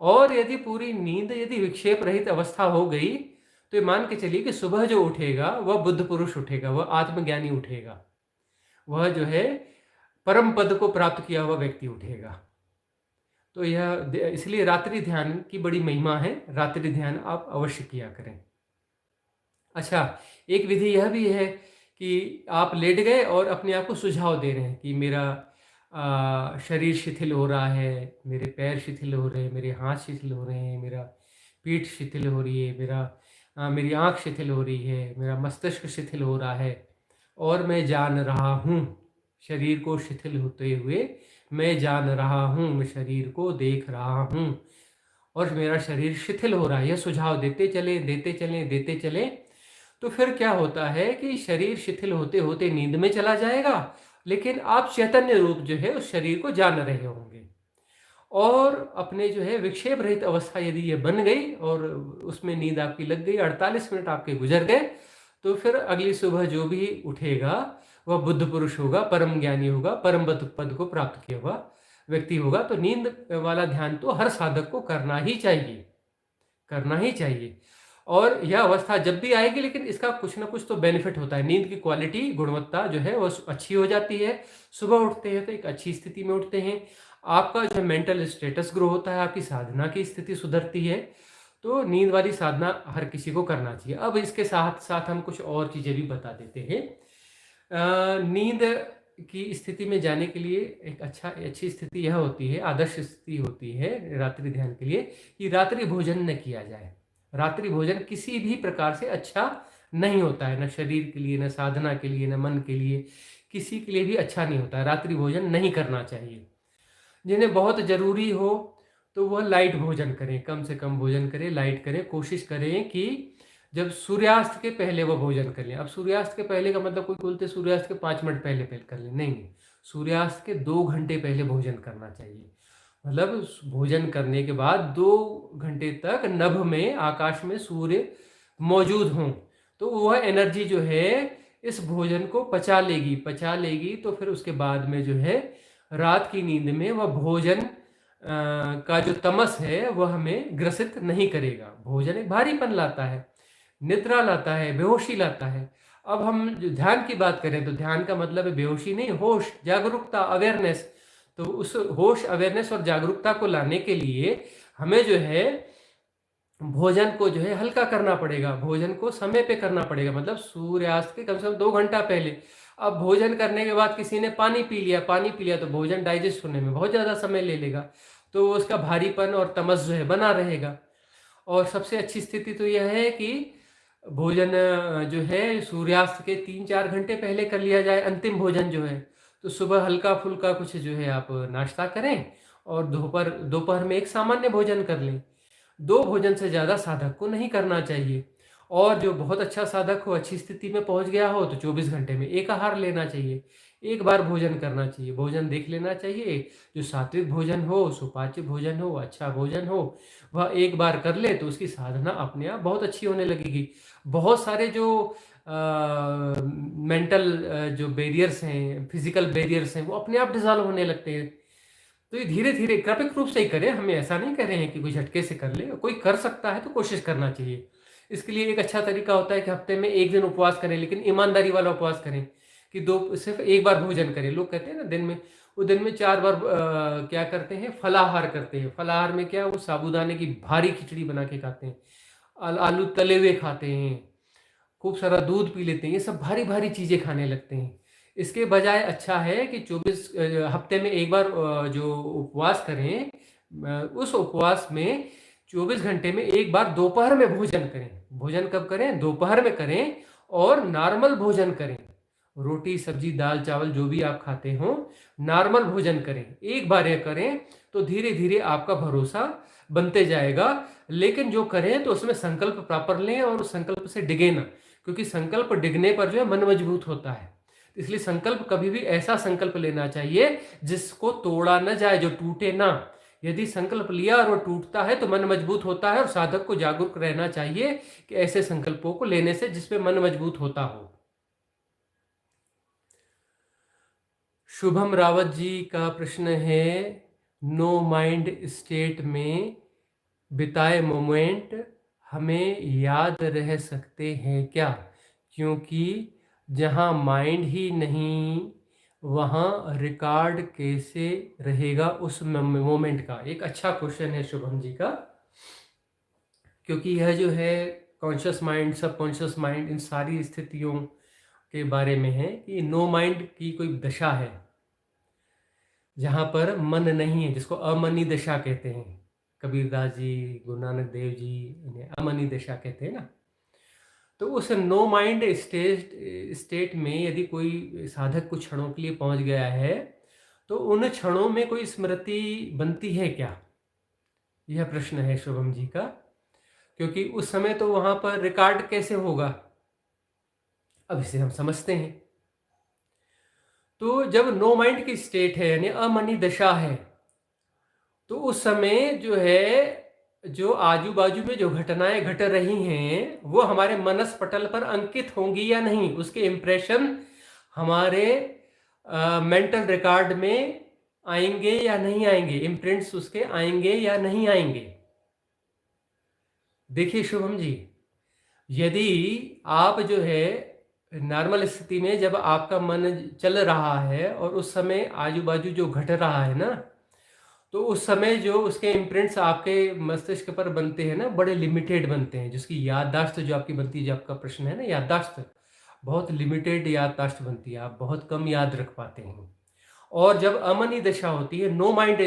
और यदि पूरी नींद यदि विक्षेप रहित अवस्था हो गई, तो ये मान के चलिए कि सुबह जो उठेगा वह बुद्ध पुरुष उठेगा, वह आत्मज्ञानी उठेगा, वह जो है परम पद को प्राप्त किया हुआ व्यक्ति उठेगा। तो यह इसलिए रात्रि ध्यान की बड़ी महिमा है, रात्रि ध्यान आप अवश्य किया करें। अच्छा, एक विधि यह भी है कि आप लेट गए और अपने आप को सुझाव दे रहे हैं कि मेरा शरीर शिथिल हो रहा है, मेरे पैर शिथिल हो रहे हैं, मेरे हाथ शिथिल हो रहे हैं, मेरा पीठ शिथिल हो रही है, मेरी आँख शिथिल हो रही है, मेरा मस्तिष्क शिथिल हो रहा है और मैं जान रहा हूँ, शरीर को शिथिल होते हुए मैं जान रहा हूँ, मैं शरीर को देख रहा हूँ और मेरा शरीर शिथिल हो रहा है। यह सुझाव देते चलें, देते चलें, देते चलें। तो फिर क्या होता है कि शरीर शिथिल होते होते नींद में चला जाएगा, लेकिन आप चैतन्य रूप जो है उस शरीर को जान रहे होंगे और अपने जो है विक्षेप रहित अवस्था यदि ये बन गई और उसमें नींद आपकी लग गई, 48 मिनट आपके गुजर गए, तो फिर अगली सुबह जो भी उठेगा वह बुद्ध पुरुष होगा, परम ज्ञानी होगा, परम पद को प्राप्त किया हुआ व्यक्ति होगा। तो नींद वाला ध्यान तो हर साधक को करना ही चाहिए, करना ही चाहिए। और यह अवस्था जब भी आएगी, लेकिन इसका कुछ ना कुछ तो बेनिफिट होता है। नींद की क्वालिटी, गुणवत्ता जो है वो अच्छी हो जाती है। सुबह उठते हैं तो एक अच्छी स्थिति में उठते हैं, आपका जो मेंटल स्टेटस ग्रो होता है, आपकी साधना की स्थिति सुधरती है। तो नींद वाली साधना हर किसी को करना चाहिए। अब इसके साथ साथ हम कुछ और चीज़ें भी बता देते हैं। नींद की स्थिति में जाने के लिए एक अच्छी स्थिति यह होती है, आदर्श स्थिति होती है रात्रि ध्यान के लिए, कि रात्रि भोजन न किया जाए। रात्रि भोजन किसी भी प्रकार से अच्छा नहीं होता है, न शरीर के लिए, न साधना के लिए, न मन के लिए, किसी के लिए भी अच्छा नहीं होता है। रात्रि भोजन नहीं करना चाहिए। जिन्हें बहुत ज़रूरी हो तो वह लाइट भोजन करें, कम से कम भोजन करें, लाइट करें। कोशिश करें कि जब सूर्यास्त के पहले वह भोजन कर लें। अब सूर्यास्त के पहले का मतलब कोई बोलते सूर्यास्त के 5 मिनट पहले पहले कर लें, नहीं, सूर्यास्त के 2 घंटे पहले भोजन करना चाहिए। मतलब भोजन करने के बाद 2 घंटे तक नभ में, आकाश में सूर्य मौजूद हों, तो वह एनर्जी जो है इस भोजन को पचा लेगी। तो फिर उसके बाद में जो है रात की नींद में वह भोजन का जो तमस है वह हमें ग्रसित नहीं करेगा। भोजन एक भारीपन लाता है, निद्रा लाता है, बेहोशी लाता है। अब हम जो ध्यान की बात करें तो ध्यान का मतलब है बेहोशी नहीं, होश, जागरूकता, अवेयरनेस। तो उस होश, अवेयरनेस और जागरूकता को लाने के लिए हमें जो है भोजन को जो है हल्का करना पड़ेगा, भोजन को समय पे करना पड़ेगा, मतलब सूर्यास्त के कम से कम 2 घंटा पहले। अब भोजन करने के बाद किसी ने पानी पी लिया तो भोजन डाइजेस्ट होने में बहुत ज़्यादा समय ले लेगा, तो उसका भारीपन और तमस जो है बना रहेगा। और सबसे अच्छी स्थिति तो यह है कि भोजन जो है सूर्यास्त के 3-4 घंटे पहले कर लिया जाए, अंतिम भोजन जो है। तो सुबह हल्का फुल्का कुछ जो है आप नाश्ता करें और दोपहर में एक सामान्य भोजन कर लें। 2 भोजन से ज़्यादा साधक को नहीं करना चाहिए। और जो बहुत अच्छा साधक हो, अच्छी स्थिति में पहुंच गया हो, तो 24 घंटे में एक आहार लेना चाहिए, एक बार भोजन करना चाहिए, भोजन देख लेना चाहिए। जो सात्विक भोजन हो, सुपाच्य भोजन हो, अच्छा भोजन हो, वह एक बार कर ले तो उसकी साधना अपने आप बहुत अच्छी होने लगेगी। बहुत सारे जो मेंटल जो बैरियर्स हैं, फिजिकल बैरियर्स हैं, वो अपने आप डिजॉल्व होने लगते हैं। तो ये धीरे धीरे क्रमिक रूप से ही करें, हमें ऐसा नहीं कह रहे हैं कि कोई झटके से कर ले, कोई कर सकता है तो कोशिश करना चाहिए। इसके लिए एक अच्छा तरीका होता है कि हफ्ते में 1 दिन उपवास करें, लेकिन ईमानदारी वाला उपवास करें कि सिर्फ एक बार भोजन करें। लोग कहते हैं ना दिन में, वो दिन में 4 बार क्या करते हैं, फलाहार करते हैं। फलाहार में क्या, वो साबूदाने की भारी खिचड़ी बना के खाते हैं, आलू तले हुए खाते हैं, खूब सारा दूध पी लेते हैं, ये सब भारी भारी चीज़ें खाने लगते हैं। इसके बजाय अच्छा है कि 24 हफ्ते में एक बार जो उपवास करें, उस उपवास में 24 घंटे में एक बार दोपहर में भोजन करें। भोजन कब करें, दोपहर में करें और नॉर्मल भोजन करें। रोटी सब्जी दाल चावल जो भी आप खाते हो, नॉर्मल भोजन करें। एक बार ये करें तो धीरे धीरे आपका भरोसा बनते जाएगा। लेकिन जो करें तो उसमें संकल्प प्रॉपर लें और उस संकल्प से डिगे ना, क्योंकि संकल्प डिगने पर जो है मन मजबूत होता है। इसलिए संकल्प कभी भी ऐसा संकल्प लेना चाहिए जिसको तोड़ा न जाए, जो टूटे ना। यदि संकल्प लिया और वो टूटता है तो मन मजबूत होता है, और साधक को जागरूक रहना चाहिए कि ऐसे संकल्पों को लेने से जिसमें मन मजबूत होता हो। शुभम रावत जी का प्रश्न है, नो माइंड स्टेट में बिताए मोमेंट हमें याद रह सकते हैं क्या? क्योंकि जहाँ माइंड ही नहीं वहाँ रिकॉर्ड कैसे रहेगा उस मोमेंट का? एक अच्छा क्वेश्चन है शुभम जी का, क्योंकि यह जो है कॉन्शियस माइंड, सबकॉन्शियस माइंड, इन सारी स्थितियों के बारे में है कि नो माइंड की कोई दशा है जहाँ पर मन नहीं है, जिसको अमनी दशा कहते हैं। कबीरदास जी, गुरु नानक देव जी इन्हें अमनी दशा कहते हैं ना। तो उस नो माइंड स्टेट में यदि कोई साधक कुछ क्षणों के लिए पहुंच गया है, तो उन क्षणों में कोई स्मृति बनती है क्या? यह प्रश्न है शुभम जी का, क्योंकि उस समय तो वहां पर रिकॉर्ड कैसे होगा? अब इसे हम समझते हैं। तो जब नो माइंड की स्टेट है यानी अमनी दशा है, तो उस समय जो है, जो आजू बाजू में जो घटनाएं घट रही हैं वो हमारे मनस पटल पर अंकित होंगी या नहीं, उसके इंप्रेशन हमारे मेंटल रिकॉर्ड में आएंगे या नहीं आएंगे, इम्प्रिंट्स उसके आएंगे या नहीं आएंगे। देखिए शुभम जी, यदि आप जो है नॉर्मल स्थिति में जब आपका मन चल रहा है और उस समय आजू बाजू जो घट रहा है ना, तो उस समय जो उसके इम्प्रिंट्स आपके मस्तिष्क पर बनते हैं ना, बड़े लिमिटेड बनते हैं। जिसकी याददाश्त जो आपकी बनती है, जो आपका प्रश्न है ना, याददाश्त बहुत लिमिटेड याददाश्त बनती है, आप बहुत कम याद रख पाते हैं। और जब अमनी दशा होती है, नो माइंड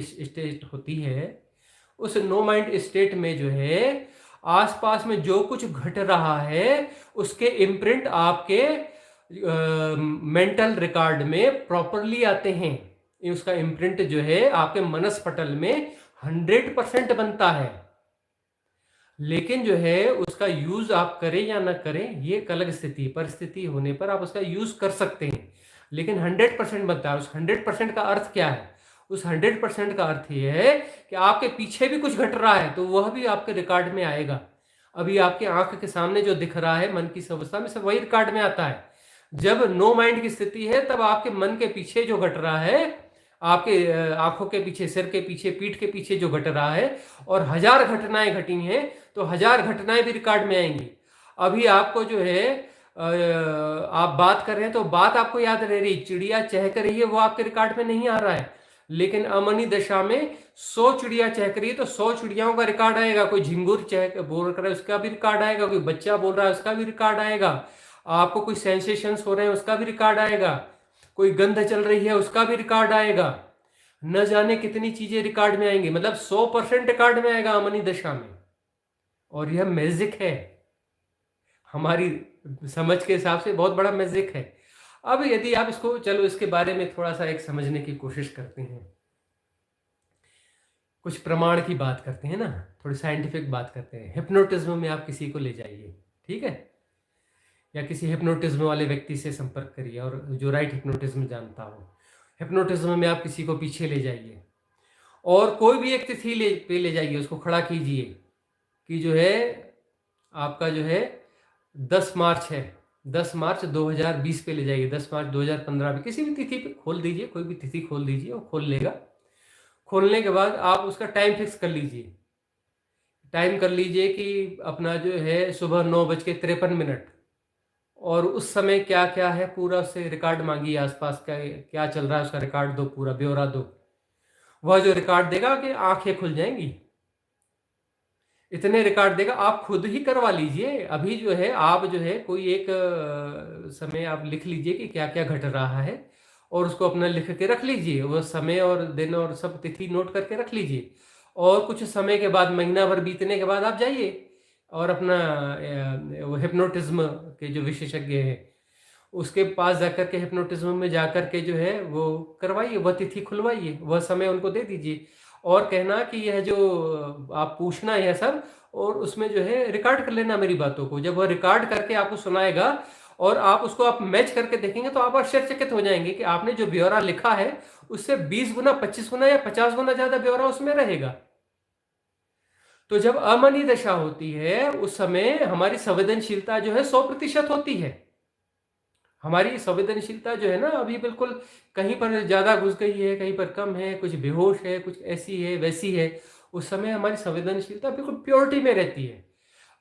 स्टेट होती है, उस नो माइंड स्टेट में जो है आसपास में जो कुछ घट रहा है उसके इम्प्रिंट आपके मेंटल रिकॉर्ड में प्रॉपरली आते हैं। उसका इम्प्रिंट जो है आपके मनस पटल में 100% बनता है। लेकिन जो है उसका यूज आप करें या ना करें ये एक अलग स्थिति, परिस्थिति होने पर आप उसका यूज कर सकते हैं, लेकिन 100% बनता है। उस 100% का अर्थ क्या है? उस 100% का अर्थ ये है कि आपके पीछे भी कुछ घट रहा है तो वह भी आपके रिकॉर्ड में आएगा। अभी आपके आंख के सामने जो दिख रहा है मन की अवस्था में, सब वही रिकॉर्ड में आता है। जब नो माइंड की स्थिति है तब आपके मन के पीछे जो घट रहा है, आपके आंखों के पीछे, सिर के पीछे, पीठ के पीछे जो घट रहा है, और 1000 घटनाएं घटी हैं तो 1000 घटनाएं भी रिकॉर्ड में आएंगी। अभी आपको जो है आप बात कर रहे हैं तो बात आपको याद रह रही, चिड़िया चहक रही है वो आपके रिकॉर्ड में नहीं आ रहा है। लेकिन अमनी दशा में 100 चिड़िया चहक रही है तो 100 चिड़ियाओं का रिकॉर्ड आएगा। कोई झिंगुर चहक बोल रहा है उसका भी रिकॉर्ड आएगा, कोई बच्चा बोल रहा है उसका भी रिकॉर्ड आएगा, आपको कोई सेंसेशंस हो रहे हैं उसका भी रिकॉर्ड आएगा, कोई गंध चल रही है उसका भी रिकॉर्ड आएगा, न जाने कितनी चीजें रिकॉर्ड में आएंगी। मतलब 100% रिकॉर्ड में आएगा अमनी दशा में। और यह मैजिक है, हमारी समझ के हिसाब से बहुत बड़ा मैजिक है। अब यदि आप इसको, चलो इसके बारे में थोड़ा सा एक समझने की कोशिश करते हैं, कुछ प्रमाण की बात करते हैं ना, थोड़ी साइंटिफिक बात करते हैं। हिप्नोटिज्म में आप किसी को ले जाइए, ठीक है, या किसी हिप्नोटिज्म वाले व्यक्ति से संपर्क करिए, और जो राइट हिप्नोटिज्म जानता हो, हिप्नोटिज्म में आप किसी को पीछे ले जाइए और कोई भी एक तिथि पे ले जाइए, उसको खड़ा कीजिए कि जो है आपका जो है 10 मार्च है, 10 मार्च 2020 पे ले जाइए, 10 मार्च 2015 पे किसी भी तिथि पे खोल दीजिए, कोई भी तिथि खोल दीजिए, वो खोल लेगा। खोलने के बाद आप उसका टाइम फिक्स कर लीजिए, टाइम कर लीजिए कि अपना जो है सुबह 9:53, और उस समय क्या क्या है पूरा उससे रिकॉर्ड मांगिए, आसपास का क्या चल रहा है उसका रिकॉर्ड दो, पूरा ब्यौरा दो। वह जो रिकॉर्ड देगा कि आंखें खुल जाएंगी, इतने रिकॉर्ड देगा। आप खुद ही करवा लीजिए, अभी जो है आप जो है कोई एक समय आप लिख लीजिए कि क्या क्या घट रहा है, और उसको अपना लिख के रख लीजिए, वो समय और दिन और सब तिथि नोट करके रख लीजिए। और कुछ समय के बाद, महीना भर बीतने के बाद आप जाइए और अपना वो हिप्नोटिज्म के जो विशेषज्ञ हैं उसके पास जाकर के, हिप्नोटिज्म में जाकर के जो है वो करवाइए, वह तिथि खुलवाइए, वह समय उनको दे दीजिए, और कहना कि यह जो आप पूछना यह सब, और उसमें जो है रिकॉर्ड कर लेना मेरी बातों को। जब वह रिकॉर्ड करके आपको सुनाएगा और आप उसको आप मैच करके देखेंगे तो आप आश्चर्यचकित हो जाएंगे कि आपने जो ब्यौरा लिखा है उससे 20 गुना, 25 गुना या 50 गुना ज्यादा ब्यौरा उसमें रहेगा। तो जब अमनी दशा होती है उस समय हमारी संवेदनशीलता जो है 100% होती है। हमारी संवेदनशीलता जो है ना अभी बिल्कुल कहीं पर ज्यादा घुस गई है, कहीं पर कम है, कुछ बेहोश है, कुछ ऐसी है वैसी है। उस समय हमारी संवेदनशीलता बिल्कुल प्योरिटी में रहती है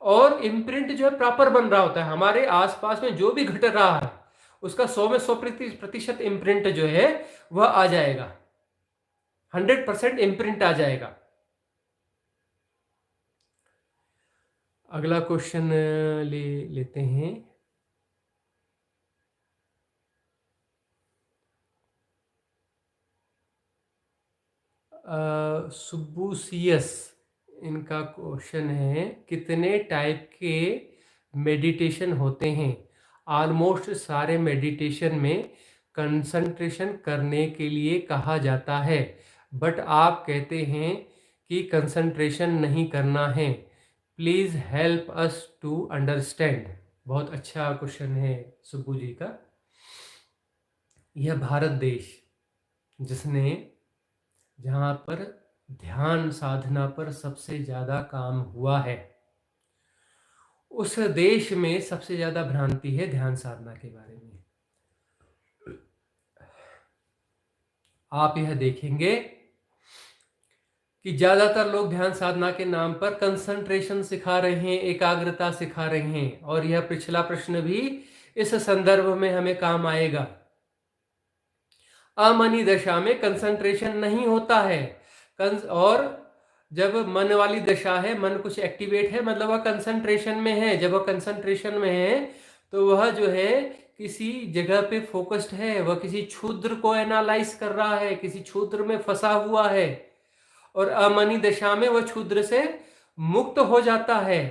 और इम्प्रिंट जो है प्रॉपर बन रहा होता है। हमारे आसपास में जो भी घट रहा है उसका 100 में 100% इम्प्रिंट जो है वह आ जाएगा, 100% इम्प्रिंट आ जाएगा। अगला क्वेश्चन लेते हैं। सुब्बू सीएस, इनका क्वेश्चन है कितने टाइप के मेडिटेशन होते हैं? ऑलमोस्ट सारे मेडिटेशन में कंसंट्रेशन करने के लिए कहा जाता है, बट आप कहते हैं कि कंसंट्रेशन नहीं करना है। Please help us to understand. बहुत अच्छा क्वेश्चन है सुब्बू जी का। यह भारत देश जिसने जहाँ पर ध्यान साधना पर सबसे ज़्यादा काम हुआ है, उस देश में सबसे ज़्यादा भ्रांति है ध्यान साधना के बारे में। आप यह देखेंगे कि ज़्यादातर लोग ध्यान साधना के नाम पर कंसंट्रेशन सिखा रहे हैं, एकाग्रता सिखा रहे हैं, और यह पिछला प्रश्न भी इस संदर्भ में हमें काम आएगा। अमनी दशा में कंसंट्रेशन नहीं होता है, और जब मन वाली दशा है, मन कुछ एक्टिवेट है, मतलब वह कंसंट्रेशन में है। जब वह कंसंट्रेशन में है तो वह जो है किसी जगह पे फोकस्ड है, वह किसी क्षुद्र को एनालाइज कर रहा है, किसी क्षुद्र में फंसा हुआ है, और अमनी दशा में वह क्षुद्र से मुक्त हो जाता है।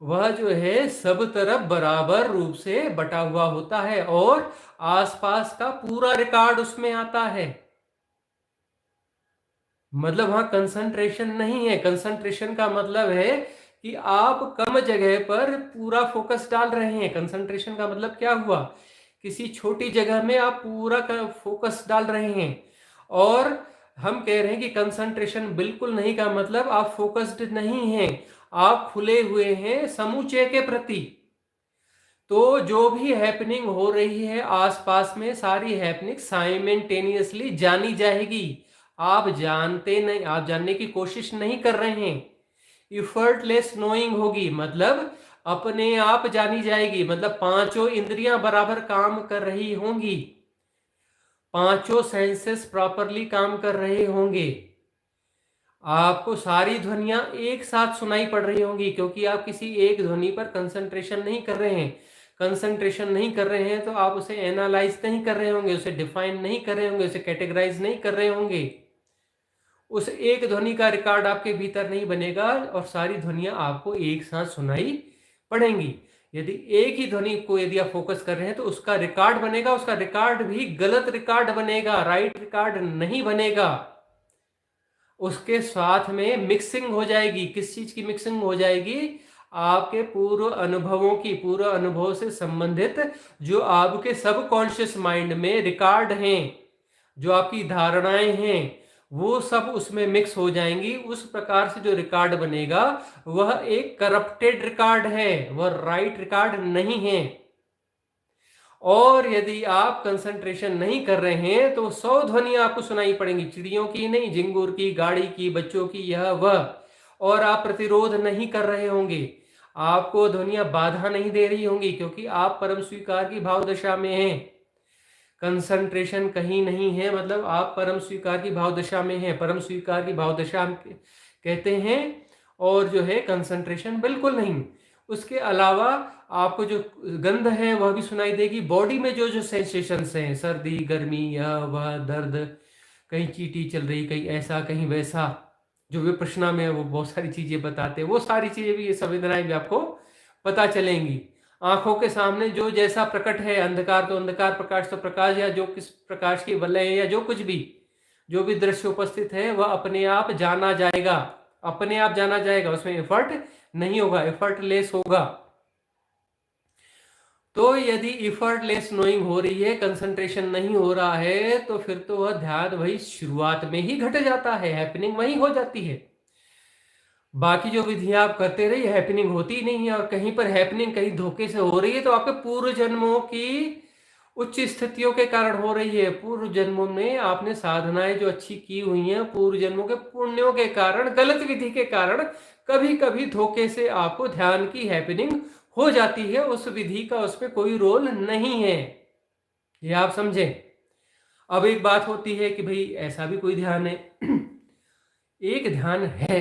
वह जो है सब तरफ बराबर रूप से बटा हुआ होता है और आसपास का पूरा रिकॉर्ड उसमें आता है। मतलब वहां कंसंट्रेशन नहीं है। कंसंट्रेशन का मतलब है कि आप कम जगह पर पूरा फोकस डाल रहे हैं। कंसंट्रेशन का मतलब क्या हुआ? किसी छोटी जगह में आप पूरा फोकस डाल रहे हैं। और हम कह रहे हैं कि कंसंट्रेशन बिल्कुल नहीं का मतलब आप फोकस्ड नहीं हैं, आप खुले हुए हैं समूचे के प्रति। तो जो भी हैपनिंग हो रही है आसपास में, सारी हैपनिंग साइमल्टेनियसली जानी जाएगी। आप जानते नहीं, आप जानने की कोशिश नहीं कर रहे हैं। इफर्टलेस नोइंग होगी, मतलब अपने आप जानी जाएगी। मतलब पांचों इंद्रियां बराबर काम कर रही होंगी, पांचों सेंसेस प्रॉपरली काम कर रहे होंगे। आपको सारी ध्वनियां एक साथ सुनाई पड़ रही होंगी, क्योंकि आप किसी एक ध्वनि पर कंसंट्रेशन नहीं कर रहे हैं। कंसंट्रेशन नहीं कर रहे हैं तो आप उसे एनालाइज नहीं कर रहे होंगे, उसे डिफाइन नहीं कर रहे होंगे, उसे कैटेगराइज नहीं कर रहे होंगे। उस एक ध्वनि का रिकॉर्ड आपके भीतर नहीं बनेगा और सारी ध्वनियां आपको एक साथ सुनाई पड़ेंगी। यदि एक ही ध्वनि को यदि आप फोकस कर रहे हैं तो उसका रिकॉर्ड बनेगा, उसका रिकॉर्ड भी गलत रिकॉर्ड बनेगा, राइट रिकॉर्ड नहीं बनेगा। उसके साथ में मिक्सिंग हो जाएगी। किस चीज की मिक्सिंग हो जाएगी? आपके पूर्व अनुभवों की, पूर्व अनुभव से संबंधित जो आपके सबकॉन्शियस माइंड में रिकॉर्ड हैं, जो आपकी धारणाएं हैं, वो सब उसमें मिक्स हो जाएंगी। उस प्रकार से जो रिकॉर्ड बनेगा वह एक करप्टेड रिकॉर्ड है, वह राइट रिकॉर्ड नहीं है। और यदि आप कंसंट्रेशन नहीं कर रहे हैं तो 100 ध्वनियां आपको सुनाई पड़ेंगी, चिड़ियों की नहीं, झिंगुर की, गाड़ी की, बच्चों की, यह वह। और आप प्रतिरोध नहीं कर रहे होंगे, आपको ध्वनियां बाधा नहीं दे रही होंगी, क्योंकि आप परम स्वीकार की भाव दशा में हैं। कंसंट्रेशन कहीं नहीं है, मतलब आप परम स्वीकार की भाव दशा में हैं। परम स्वीकार की भाव दशा हम कहते हैं, और जो है कंसंट्रेशन बिल्कुल नहीं। उसके अलावा आपको जो गंध है वह भी सुनाई देगी। बॉडी में जो जो सेंसेशंस हैं, सर्दी, गर्मी, यह वह, दर्द, कहीं चींटी चल रही, कहीं ऐसा, कहीं वैसा, जो विपश्यना में है वो बहुत सारी चीजें बताते हैं, वो सारी चीजें भी, ये संवेदनाएं भी आपको पता चलेंगी। आंखों के सामने जो जैसा प्रकट है, अंधकार तो अंधकार, प्रकाश तो प्रकाश, या जो किस प्रकाश की वलय है, या जो कुछ भी, जो भी दृश्य उपस्थित है वह अपने आप जाना जाएगा, अपने आप जाना जाएगा। उसमें एफर्ट नहीं होगा, एफर्टलेस होगा। तो यदि एफर्टलेस नोइंग हो रही है, कंसंट्रेशन नहीं हो रहा है, तो फिर तो वह ध्यान वही शुरुआत में ही घट जाता है, हैपनिंग वही हो जाती है। बाकी जो विधियां आप करते रहिए, हैपनिंग होती नहीं है। और कहीं पर हैपनिंग कहीं धोखे से हो रही है तो आपके पूर्व जन्मों की उच्च स्थितियों के कारण हो रही है। पूर्व जन्मों में आपने साधनाएं जो अच्छी की हुई हैं, पूर्व जन्मों के पुण्यों के कारण, गलत विधि के कारण कभी कभी धोखे से आपको ध्यान की हैपनिंग हो जाती है। उस विधि का उस पर कोई रोल नहीं है। ये आप समझें। अब एक बात होती है कि भाई ऐसा भी कोई ध्यान है एक ध्यान है,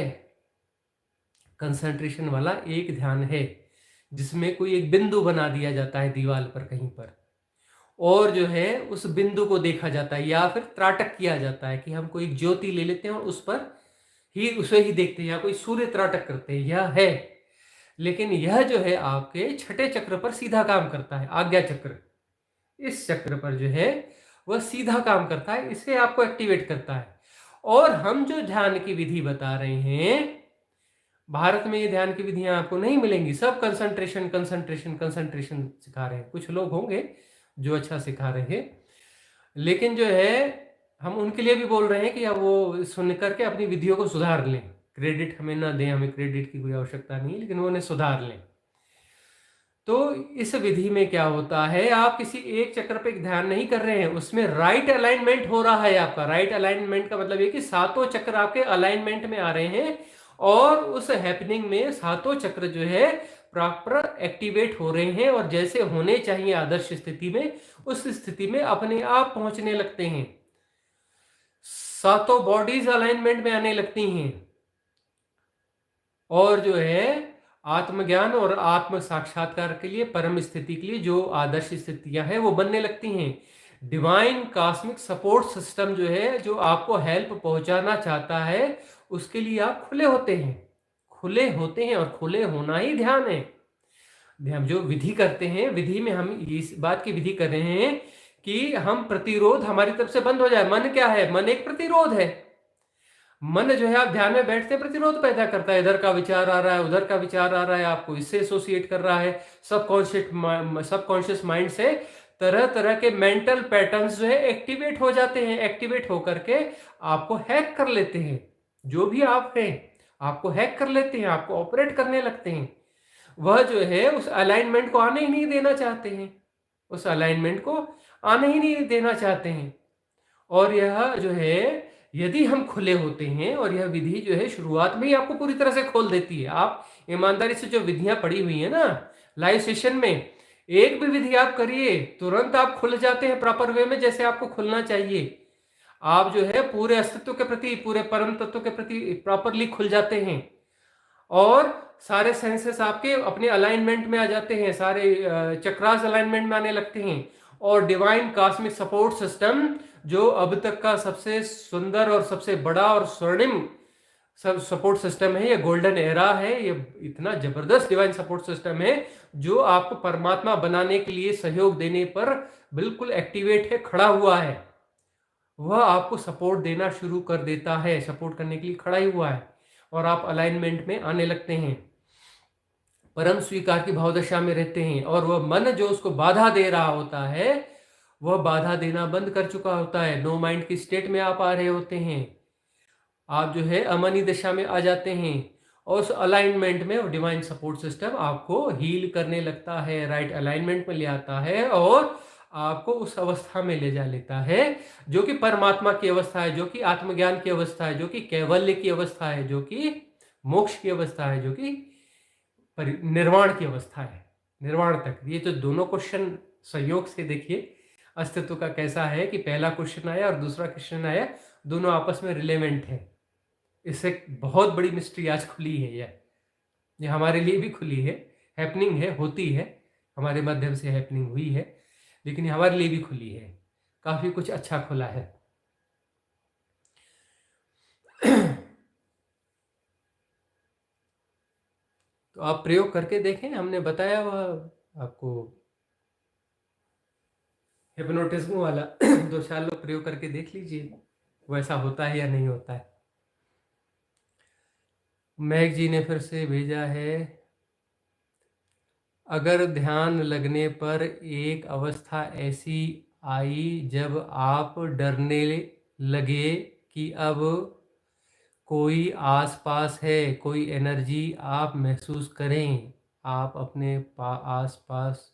कंसंट्रेशन वाला एक ध्यान है, जिसमें कोई एक बिंदु बना दिया जाता है दीवार पर कहीं पर, और जो है उस बिंदु को देखा जाता है, या फिर त्राटक किया जाता है कि हम कोई ज्योति ले लेते हैं और उस पर ही उसे ही देखते हैं, या कोई सूर्य त्राटक करते हैं, यह है। लेकिन यह जो है आपके छठे चक्र पर सीधा काम करता है, आज्ञा चक्र। इस चक्र पर जो है वह सीधा काम करता है, इसे आपको एक्टिवेट करता है। और हम जो ध्यान की विधि बता रहे हैं, भारत में ये ध्यान की विधियां आपको नहीं मिलेंगी। सब कंसंट्रेशन कंसंट्रेशन कंसंट्रेशन सिखा रहे हैं। कुछ लोग होंगे जो अच्छा सिखा रहे हैं, लेकिन जो है हम उनके लिए भी बोल रहे हैं कि अब वो सुन करके अपनी विधियों को सुधार लें। क्रेडिट हमें ना दें, हमें क्रेडिट की कोई आवश्यकता नहीं है, लेकिन वो उन्हें सुधार लें। तो इस विधि में क्या होता है, आप किसी एक चक्र पे ध्यान नहीं कर रहे हैं, उसमें राइट अलाइनमेंट हो रहा है आपका। राइट अलाइनमेंट का मतलब ये कि सातों चक्र आपके अलाइनमेंट में आ रहे हैं, और उस हैपनिंग में सातों चक्र जो है प्रॉपर एक्टिवेट हो रहे हैं, और जैसे होने चाहिए आदर्श स्थिति में, उस स्थिति में अपने आप पहुंचने लगते हैं। सातों बॉडीज अलाइनमेंट में आने लगती हैं, और जो है आत्मज्ञान और आत्म साक्षात्कार के लिए, परम स्थिति के लिए जो आदर्श स्थितियां हैं वो बनने लगती हैं। डिवाइन कॉस्मिक सपोर्ट सिस्टम जो है, जो आपको हेल्प पहुंचाना चाहता है, उसके लिए आप खुले होते हैं। खुले होते हैं, और खुले होना ही ध्यान है। हम जो विधि करते हैं, विधि में हम इस बात की विधि कर रहे हैं कि हम प्रतिरोध हमारी तरफ से बंद हो जाए। मन क्या है? मन एक प्रतिरोध है। मन जो है, आप ध्यान में बैठते प्रतिरोध पैदा करता है। इधर का विचार आ रहा है, उधर का विचार आ रहा है, आपको इससे एसोसिएट कर रहा है। सबकॉन्शियस माइंड से तरह तरह के मेंटल पैटर्न्स जो है एक्टिवेट हो जाते हैं। एक्टिवेट होकर के आपको हैक कर लेते हैं। जो भी आप हैं, आपको हैक कर लेते हैं, आपको ऑपरेट करने लगते हैं। वह जो है उस अलाइनमेंट को आने ही नहीं देना चाहते हैं, उस अलाइनमेंट को आने ही नहीं देना चाहते हैं। और यह जो है, यदि हम खुले होते हैं, और यह विधि जो है शुरुआत में ही आपको पूरी तरह से खोल देती है। आप ईमानदारी से जो विधियां पड़ी हुई है ना लाइव सेशन में, एक भी विधि आप करिए, तुरंत आप खुल जाते हैं प्रॉपर वे में, जैसे आपको खुलना चाहिए। आप जो है पूरे अस्तित्व के प्रति, पूरे परम तत्व के प्रति प्रॉपरली खुल जाते हैं, और सारे सेंसेस आपके अपने अलाइनमेंट में आ जाते हैं, सारे चक्रास अलाइनमेंट में आने लगते हैं। और डिवाइन कॉस्मिक सपोर्ट सिस्टम, जो अब तक का सबसे सुंदर और सबसे बड़ा और स्वर्णिम सब सपोर्ट सिस्टम है, ये गोल्डन एरा है, ये इतना जबरदस्त डिवाइन सपोर्ट सिस्टम है, जो आपको परमात्मा बनाने के लिए सहयोग देने पर बिल्कुल एक्टिवेट है, खड़ा हुआ है। वह आपको सपोर्ट देना शुरू कर देता है, सपोर्ट करने के लिए खड़ा ही हुआ है, और आप अलाइनमेंट में आने लगते हैं, परम स्वीकार की भावदशा में रहते हैं। और वह मन जो उसको बाधा दे रहा होता है, वह बाधा देना बंद कर चुका होता है। नो माइंड की स्टेट में आप आ रहे होते हैं, आप जो है अमनी दशा में आ जाते हैं, और उस अलाइनमेंट में डिवाइन सपोर्ट सिस्टम आपको हील करने लगता है, राइट अलाइनमेंट में ले आता है, और आपको उस अवस्था में ले जा लेता है जो कि परमात्मा की अवस्था है, जो कि आत्मज्ञान की अवस्था है, जो कि कैवल्य की अवस्था है, जो कि मोक्ष की अवस्था है, जो कि निर्वाण की अवस्था है, निर्वाण तक। ये तो दोनों क्वेश्चन संयोग से देखिए अस्तित्व का कैसा है कि पहला क्वेश्चन आया और दूसरा क्वेश्चन आया, दोनों आपस में रिलेवेंट है। इससे बहुत बड़ी मिस्ट्री आज खुली है। ये हमारे लिए भी खुली है, हैपनिंग है, होती है, हमारे माध्यम से हैपनिंग हुई है, लेकिन हमारे लिए भी खुली है। काफी कुछ अच्छा खुला है। तो आप प्रयोग करके देखें, हमने बताया वह आपको हिप्नोटिज्म वाला 2-4 लोग प्रयोग करके देख लीजिए, वैसा होता है या नहीं होता है। मैग जी ने फिर से भेजा है, अगर ध्यान लगने पर एक अवस्था ऐसी आई जब आप डरने लगे कि अब कोई आसपास है, कोई एनर्जी आप महसूस करें आप अपने आसपास,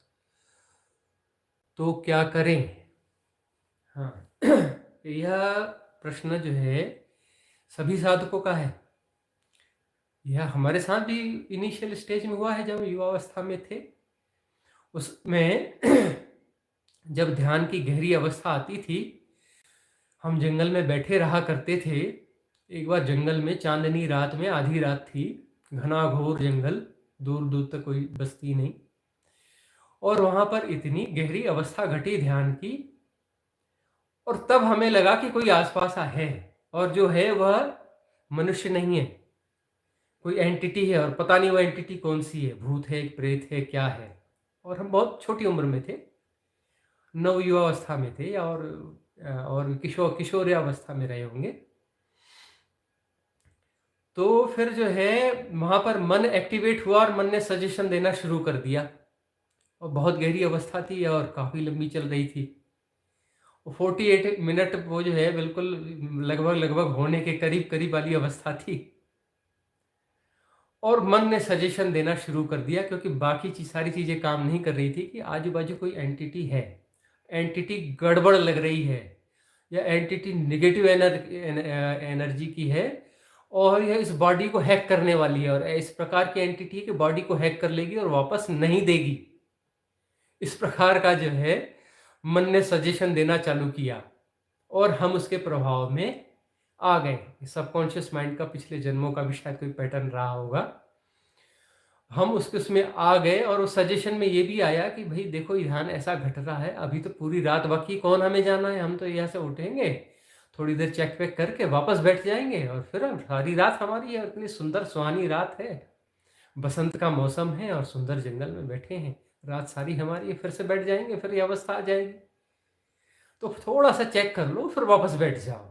तो क्या करें? हाँ यह प्रश्न जो है सभी साधकों का है। यह हमारे साथ भी इनिशियल स्टेज में हुआ है, जब युवावस्था में थे। उसमें जब ध्यान की गहरी अवस्था आती थी, हम जंगल में बैठे रहा करते थे। एक बार जंगल में चांदनी रात में, आधी रात थी, घना घोर जंगल, दूर दूर तक कोई बस्ती नहीं, और वहां पर इतनी गहरी अवस्था घटी ध्यान की, और तब हमें लगा कि कोई आसपास है, और जो है वह मनुष्य नहीं है, कोई एंटिटी है, और पता नहीं वो एंटिटी कौन सी है, भूत है, प्रेत है, क्या है। और हम बहुत छोटी उम्र में थे, नव युवावस्था में थे, और किशोर अवस्था में रहे होंगे। तो फिर जो है वहां पर मन एक्टिवेट हुआ और मन ने सजेशन देना शुरू कर दिया, और बहुत गहरी अवस्था थी और काफी लंबी चल रही थी। 48 मिनट वो जो है बिल्कुल लगभग होने के करीब करीब वाली अवस्था थी, और मन ने सजेशन देना शुरू कर दिया, क्योंकि बाकी सारी चीजें काम नहीं कर रही थी कि आजू बाजू कोई एंटिटी है, एंटिटी गड़बड़ लग रही है, या एंटिटी नेगेटिव एनर्जी की है, और यह इस बॉडी को हैक करने वाली है, और इस प्रकार की एंटिटी की बॉडी को हैक कर लेगी और वापस नहीं देगी। इस प्रकार का जो है मन ने सजेशन देना चालू किया, और हम उसके प्रभाव में आ गए। सबकॉन्शियस माइंड का पिछले जन्मों का भी शायद कोई पैटर्न रहा होगा। हम उसमें आ गए, और उस सजेशन में ये भी आया कि भाई देखो, ध्यान ऐसा घट रहा है, अभी तो पूरी रात बाकी, कौन हमें जाना है, हम तो यहाँ से उठेंगे, थोड़ी देर चेक वेक करके वापस बैठ जाएंगे, और फिर हम सारी रात हमारी है, इतनी सुंदर सुहानी रात है, बसंत का मौसम है, और सुंदर जंगल में बैठे हैं, रात सारी हमारी है, फिर से बैठ जाएंगे, फिर ये अवस्था आ जाएगी, तो थोड़ा सा चेक कर लो, फिर वापस बैठ जाओ।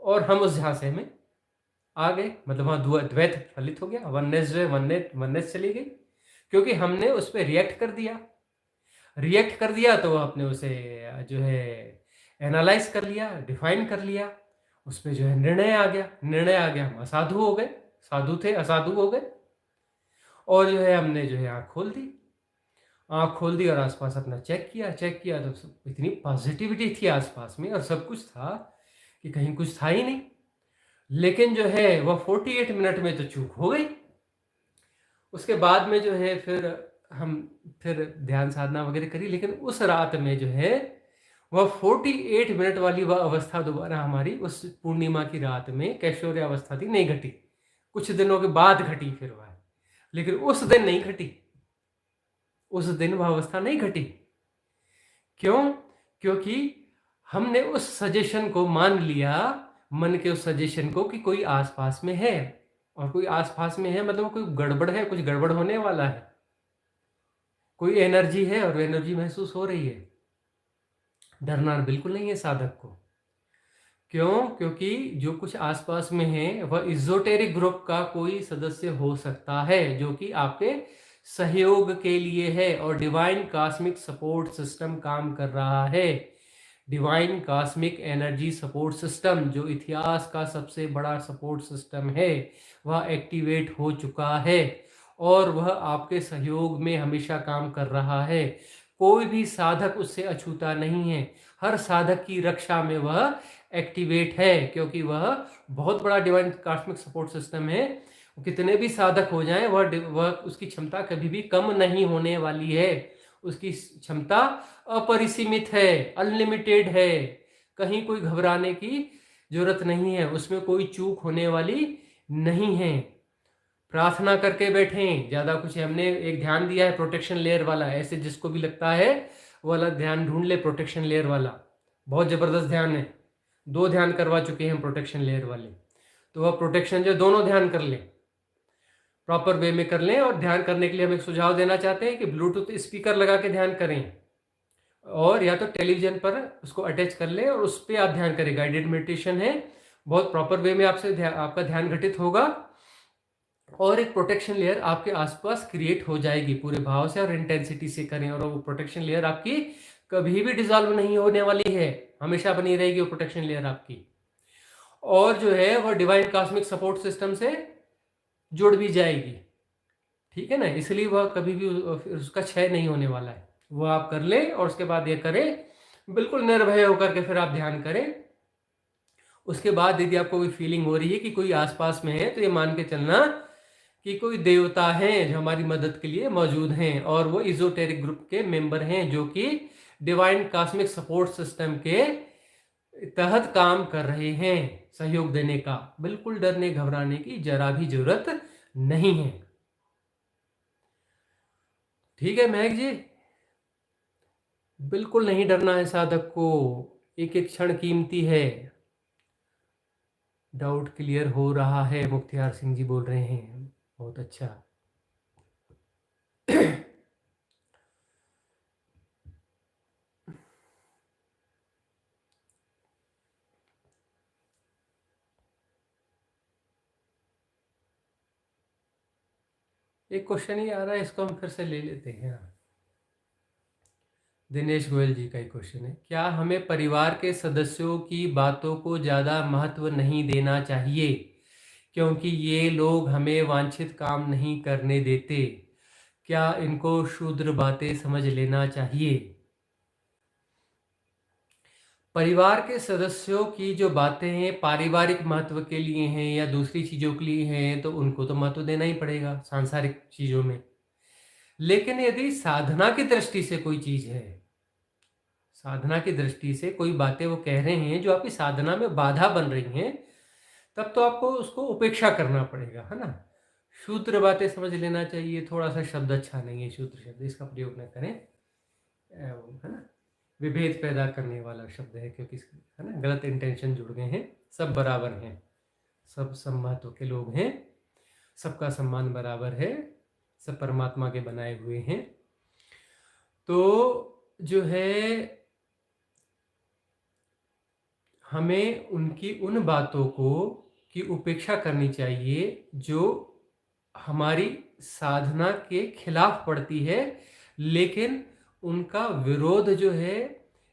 और हम उस झांसे में आ गए, मतलब वहां द्वैत फलित हो गया, वननेस चली गई, क्योंकि हमने उस पर रिएक्ट कर दिया, तो आपने उसे जो है एनालाइज कर लिया, डिफाइन कर लिया, उसमें जो है निर्णय आ गया, हम असाधु हो गए, साधु थे असाधु हो गए, और जो है हमने जो है आंख खोल दी और आसपास अपना चेक किया, तो इतनी पॉजिटिविटी थी आसपास में, और सब कुछ था कि कहीं कुछ था ही नहीं। लेकिन जो है वह 48 मिनट में तो चूक हो गई। उसके बाद में जो है फिर ध्यान साधना वगैरह करी, लेकिन उस रात में जो है वह 48 मिनट वाली वह अवस्था दोबारा हमारी उस पूर्णिमा की रात में, कैशोर्य अवस्था थी, नहीं घटी, कुछ दिनों के बाद घटी फिर वह, लेकिन उस दिन नहीं घटी, उस दिन वह अवस्था नहीं घटी। क्यों? क्योंकि हमने उस सजेशन को मान लिया, मन के उस सजेशन को, कि कोई आसपास में है, और कोई आसपास में है मतलब कोई गड़बड़ है, कुछ गड़बड़ होने वाला है, कोई एनर्जी है, और एनर्जी महसूस हो रही है। डरना बिल्कुल नहीं है साधक को। क्यों? क्योंकि जो कुछ आसपास में है वह इजोटेरिक ग्रुप का कोई सदस्य हो सकता है, जो कि आपके सहयोग के लिए है, और डिवाइन कॉस्मिक सपोर्ट सिस्टम काम कर रहा है। Divine cosmic energy support system, जो इतिहास का सबसे बड़ा सपोर्ट सिस्टम है, वह एक्टिवेट हो चुका है, और वह आपके सहयोग में हमेशा काम कर रहा है। कोई भी साधक उससे अछूता नहीं है, हर साधक की रक्षा में वह एक्टिवेट है, क्योंकि वह बहुत बड़ा डिवाइन कॉस्मिक सपोर्ट सिस्टम है। कितने भी साधक हो जाएं, वह उसकी क्षमता कभी भी कम नहीं होने वाली है। उसकी क्षमता अपरिसीमित है, अनलिमिटेड है, कहीं कोई घबराने की जरूरत नहीं है, उसमें कोई चूक होने वाली नहीं है। प्रार्थना करके बैठें, ज्यादा कुछ है। हमने एक ध्यान दिया है प्रोटेक्शन लेयर वाला, ऐसे जिसको भी लगता है वो वाला ध्यान ढूंढ ले, प्रोटेक्शन लेयर वाला बहुत जबरदस्त ध्यान है। 2 ध्यान करवा चुके हैं प्रोटेक्शन लेयर वाले, तो वह प्रोटेक्शन जो दोनों ध्यान कर लें, प्रॉपर वे में कर लें। और ध्यान करने के लिए हम एक सुझाव देना चाहते हैं कि ब्लूटूथ स्पीकर लगा के ध्यान करें, और या तो टेलीविजन पर उसको अटैच कर लें और उस पर आप ध्यान करें। गाइडेड मेडिटेशन है, बहुत प्रॉपर वे में आपका ध्यान घटित होगा, और एक प्रोटेक्शन लेयर आपके आसपास क्रिएट हो जाएगी। पूरे भाव से और इंटेंसिटी से करें, और वो प्रोटेक्शन लेयर आपकी कभी भी डिसॉल्व नहीं होने वाली है, हमेशा बनी रहेगी वो प्रोटेक्शन लेयर आपकी। और जो है वह डिवाइन कॉस्मिक सपोर्ट सिस्टम से जुड़ भी जाएगी, ठीक है ना, इसलिए वह कभी भी उसका क्षय नहीं होने वाला है। वो आप कर लें, और उसके बाद ये करें, बिल्कुल निर्भय होकर के फिर आप ध्यान करें। उसके बाद यदि आपको कोई फीलिंग हो रही है कि कोई आसपास में है, तो ये मान के चलना कि कोई देवता हैं जो हमारी मदद के लिए मौजूद हैं, और वो इजोटेरिक ग्रुप के मेंबर हैं, जो कि डिवाइन कॉस्मिक सपोर्ट सिस्टम के तहत काम कर रहे हैं। सहयोग देने का, बिल्कुल डरने घबराने की जरा भी जरूरत नहीं है। ठीक है महक जी, बिल्कुल नहीं डरना है साधक को, एक एक क्षण कीमती है। डाउट क्लियर हो रहा है, मुख्तियार सिंह जी बोल रहे हैं, बहुत अच्छा। एक क्वेश्चन ही आ रहा है, इसको हम फिर से ले लेते हैं। दिनेश गोयल जी का एक क्वेश्चन है, क्या हमें परिवार के सदस्यों की बातों को ज़्यादा महत्व नहीं देना चाहिए क्योंकि ये लोग हमें वांछित काम नहीं करने देते? क्या इनको क्षुद्र बातें समझ लेना चाहिए? परिवार के सदस्यों की जो बातें हैं पारिवारिक महत्व के लिए हैं या दूसरी चीज़ों के लिए हैं, तो उनको तो महत्व देना ही पड़ेगा सांसारिक चीज़ों में। लेकिन यदि साधना की दृष्टि से कोई चीज़ है, साधना की दृष्टि से कोई बातें वो कह रहे हैं जो आपकी साधना में बाधा बन रही हैं, तब तो आपको उसको उपेक्षा करना पड़ेगा, है ना। शूद्र बातें समझ लेना चाहिए, थोड़ा सा शब्द अच्छा नहीं है शूद्र शब्द, इसका प्रयोग न करें, है ना। विभेद पैदा करने वाला शब्द है, क्योंकि है ना गलत इंटेंशन जुड़ गए हैं। सब बराबर हैं, सब महत्व के लोग हैं, सबका सम्मान बराबर है, सब परमात्मा के बनाए हुए हैं। तो जो है हमें उनकी उन बातों को की उपेक्षा करनी चाहिए जो हमारी साधना के खिलाफ पड़ती है, लेकिन उनका विरोध जो है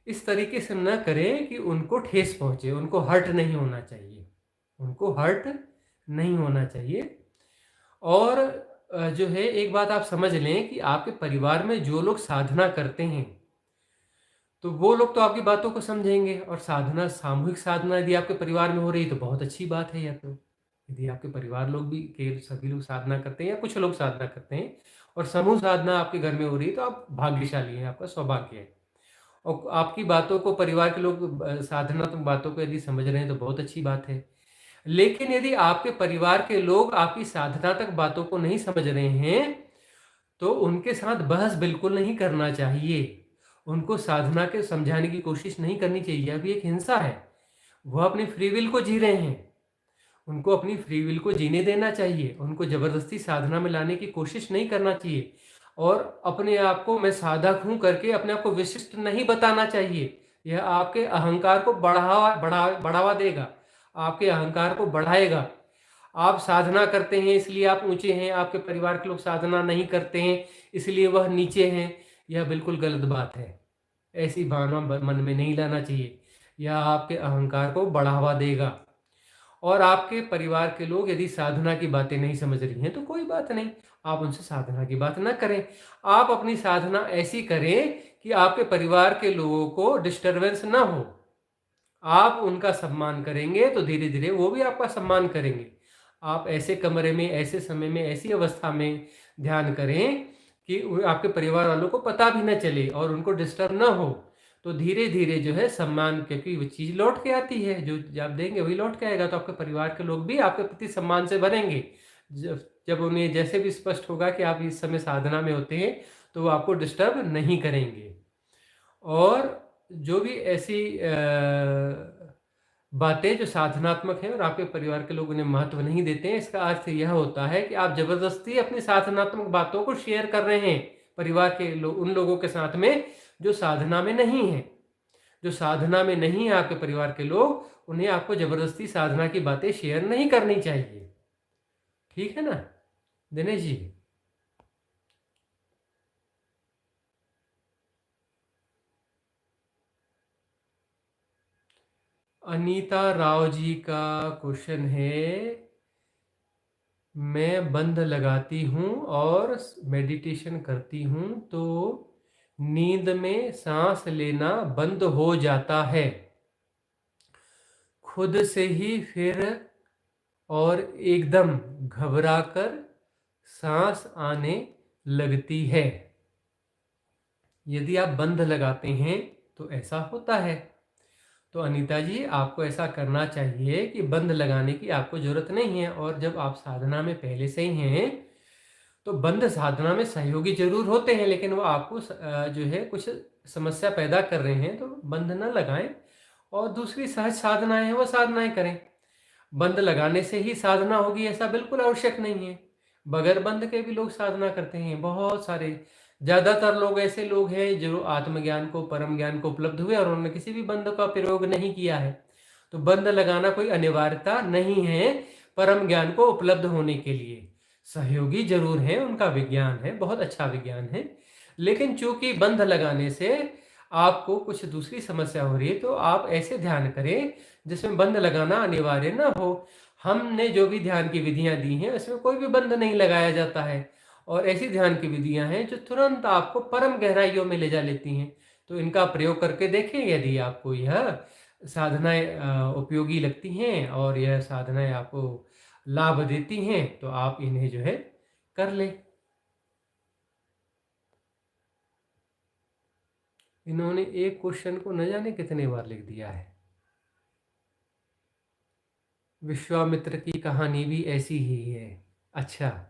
इस तरीके से न करें कि उनको ठेस पहुंचे, उनको हर्ट नहीं होना चाहिए, उनको हर्ट नहीं होना चाहिए। और जो है एक बात आप समझ लें कि आपके परिवार में जो लोग साधना करते हैं तो वो लोग तो आपकी बातों को समझेंगे, और साधना, सामूहिक साधना यदि आपके परिवार में हो रही है तो बहुत अच्छी बात है। या तो यदि आपके परिवार लोग भी के सभी लोग साधना करते हैं या कुछ लोग साधना करते हैं और समूह साधना आपके घर में हो रही है, तो आप भाग्यशाली हैं, आपका सौभाग्य है। और आपकी बातों को परिवार के लोग साधनात्मक बातों को यदि समझ रहे हैं तो बहुत अच्छी बात है। लेकिन यदि आपके परिवार के लोग आपकी साधनात्मक बातों को नहीं समझ रहे हैं तो उनके साथ बहस बिल्कुल नहीं करना चाहिए, उनको साधना के समझाने की कोशिश नहीं करनी चाहिए। अभी एक हिंसा है, वह अपनी फ्री विल को जी रहे हैं, उनको अपनी फ्री विल को जीने देना चाहिए, उनको जबरदस्ती साधना में लाने की कोशिश नहीं करना चाहिए। और अपने आप को मैं साधक हूं करके अपने आप को विशिष्ट नहीं बताना चाहिए, यह आपके अहंकार को बढ़ावा देगा, आपके अहंकार को बढ़ाएगा। आप साधना करते हैं इसलिए आप ऊंचे हैं, आपके परिवार के लोग साधना नहीं करते हैं इसलिए वह नीचे हैं, यह बिल्कुल गलत बात है। ऐसी भावना मन में नहीं लाना चाहिए, यह आपके अहंकार को बढ़ावा देगा। और आपके परिवार के लोग यदि साधना की बातें नहीं समझ रही हैं तो कोई बात नहीं, आप उनसे साधना की बात ना करें। आप अपनी साधना ऐसी करें कि आपके परिवार के लोगों को डिस्टरबेंस ना हो। आप उनका सम्मान करेंगे तो धीरे धीरे वो भी आपका सम्मान करेंगे। आप ऐसे कमरे में, ऐसे समय में, ऐसी अवस्था में ध्यान करें कि आपके परिवार वालों को पता भी न चले और उनको डिस्टर्ब ना हो। तो धीरे धीरे जो है सम्मान, क्योंकि वो चीज़ लौट के आती है, जो आप देंगे वही लौट के आएगा। तो आपके परिवार के लोग भी आपके प्रति सम्मान से भरेंगे। जब उन्हें जैसे भी स्पष्ट होगा कि आप इस समय साधना में होते हैं तो वो आपको डिस्टर्ब नहीं करेंगे। और जो भी ऐसी बातें जो साधनात्मक हैं और आपके परिवार के लोग उन्हें महत्व नहीं देते हैं, इसका अर्थ यह होता है कि आप जबरदस्ती अपनी साधनात्मक बातों को शेयर कर रहे हैं परिवार के उन लोगों के साथ में जो साधना में नहीं है। जो साधना में नहीं है आपके परिवार के लोग, उन्हें आपको जबरदस्ती साधना की बातें शेयर नहीं करनी चाहिए। ठीक है ना दिनेश जी? अनीता राव जी का क्वेश्चन है, मैं बंद लगाती हूँ और मेडिटेशन करती हूँ तो नींद में सांस लेना बंद हो जाता है खुद से ही, फिर और एकदम घबराकर सांस आने लगती है। यदि आप बंध लगाते हैं तो ऐसा होता है। तो अनीता जी, आपको ऐसा करना चाहिए कि बंध लगाने की आपको ज़रूरत नहीं है। और जब आप साधना में पहले से ही हैं, तो बंध साधना में सहयोगी ज़रूर होते हैं, लेकिन वो आपको जो है कुछ समस्या पैदा कर रहे हैं, तो बंध न लगाएं और दूसरी सहज साधनाएं हैं वो साधनाएं करें। बंध लगाने से ही साधना होगी ऐसा बिल्कुल आवश्यक नहीं है। बगैर बंध के भी लोग साधना करते हैं, बहुत सारे। ज़्यादातर लोग ऐसे लोग हैं जो आत्मज्ञान को, परम ज्ञान को उपलब्ध हुए और उन्होंने किसी भी बंध का प्रयोग नहीं किया है। तो बंध लगाना कोई अनिवार्यता नहीं है परम ज्ञान को उपलब्ध होने के लिए। सहयोगी जरूर है, उनका विज्ञान है, बहुत अच्छा विज्ञान है, लेकिन चूंकि बंध लगाने से आपको कुछ दूसरी समस्या हो रही है, तो आप ऐसे ध्यान करें जिसमें बंध लगाना अनिवार्य ना हो। हमने जो भी ध्यान की विधियां दी हैं उसमें कोई भी बंध नहीं लगाया जाता है, और ऐसी ध्यान की विधियां हैं जो तुरंत आपको परम गहराइयों में ले जा लेती हैं। तो इनका प्रयोग करके देखें। यदि आपको यह साधनाएं उपयोगी लगती हैं और यह साधनाएं आपको लाभ देती हैं, तो आप इन्हें जो है कर लें। इन्होंने एक क्वेश्चन को न जाने कितने बार लिख दिया है। विश्वामित्र की कहानी भी ऐसी ही है। अच्छा,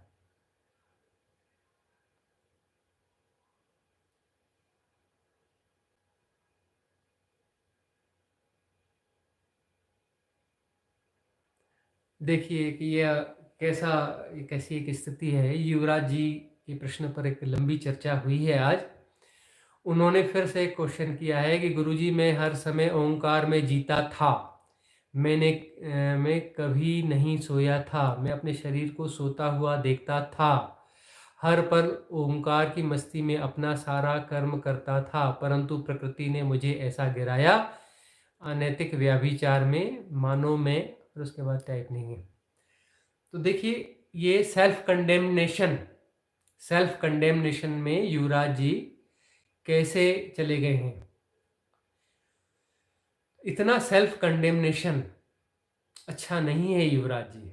देखिए कि यह कैसी एक स्थिति है। युवराज जी के प्रश्न पर एक लंबी चर्चा हुई है आज। उन्होंने फिर से एक क्वेश्चन किया है कि गुरुजी, मैं हर समय ओंकार में जीता था। मैं कभी नहीं सोया था। मैं अपने शरीर को सोता हुआ देखता था। हर पल ओंकार की मस्ती में अपना सारा कर्म करता था, परंतु प्रकृति ने मुझे ऐसा गिराया अनैतिक व्याभिचार में, मानो मैं। फिर उसके बाद टाइप नहीं है। तो देखिए, ये सेल्फ कंडेमनेशन में युवराज जी कैसे चले गए हैं। इतना सेल्फ कंडेमनेशन अच्छा नहीं है युवराज जी।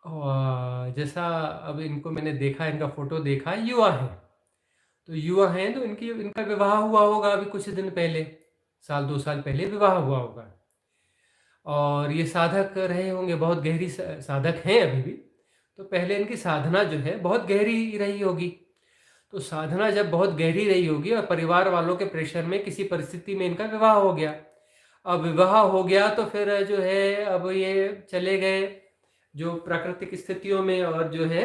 और जैसा अब इनको मैंने देखा, इनका फोटो देखा, युवा हैं। तो युवा हैं तो इनका विवाह हुआ होगा अभी कुछ दिन पहले, साल 2 साल पहले विवाह हुआ होगा। और ये साधक रहे होंगे, बहुत गहरी साधक हैं अभी भी। तो पहले इनकी साधना जो है बहुत गहरी रही होगी। तो साधना जब बहुत गहरी रही होगी और परिवार वालों के प्रेशर में किसी परिस्थिति में इनका विवाह हो गया। अब विवाह हो गया तो फिर जो है अब ये चले गए जो प्राकृतिक स्थितियों में, और जो है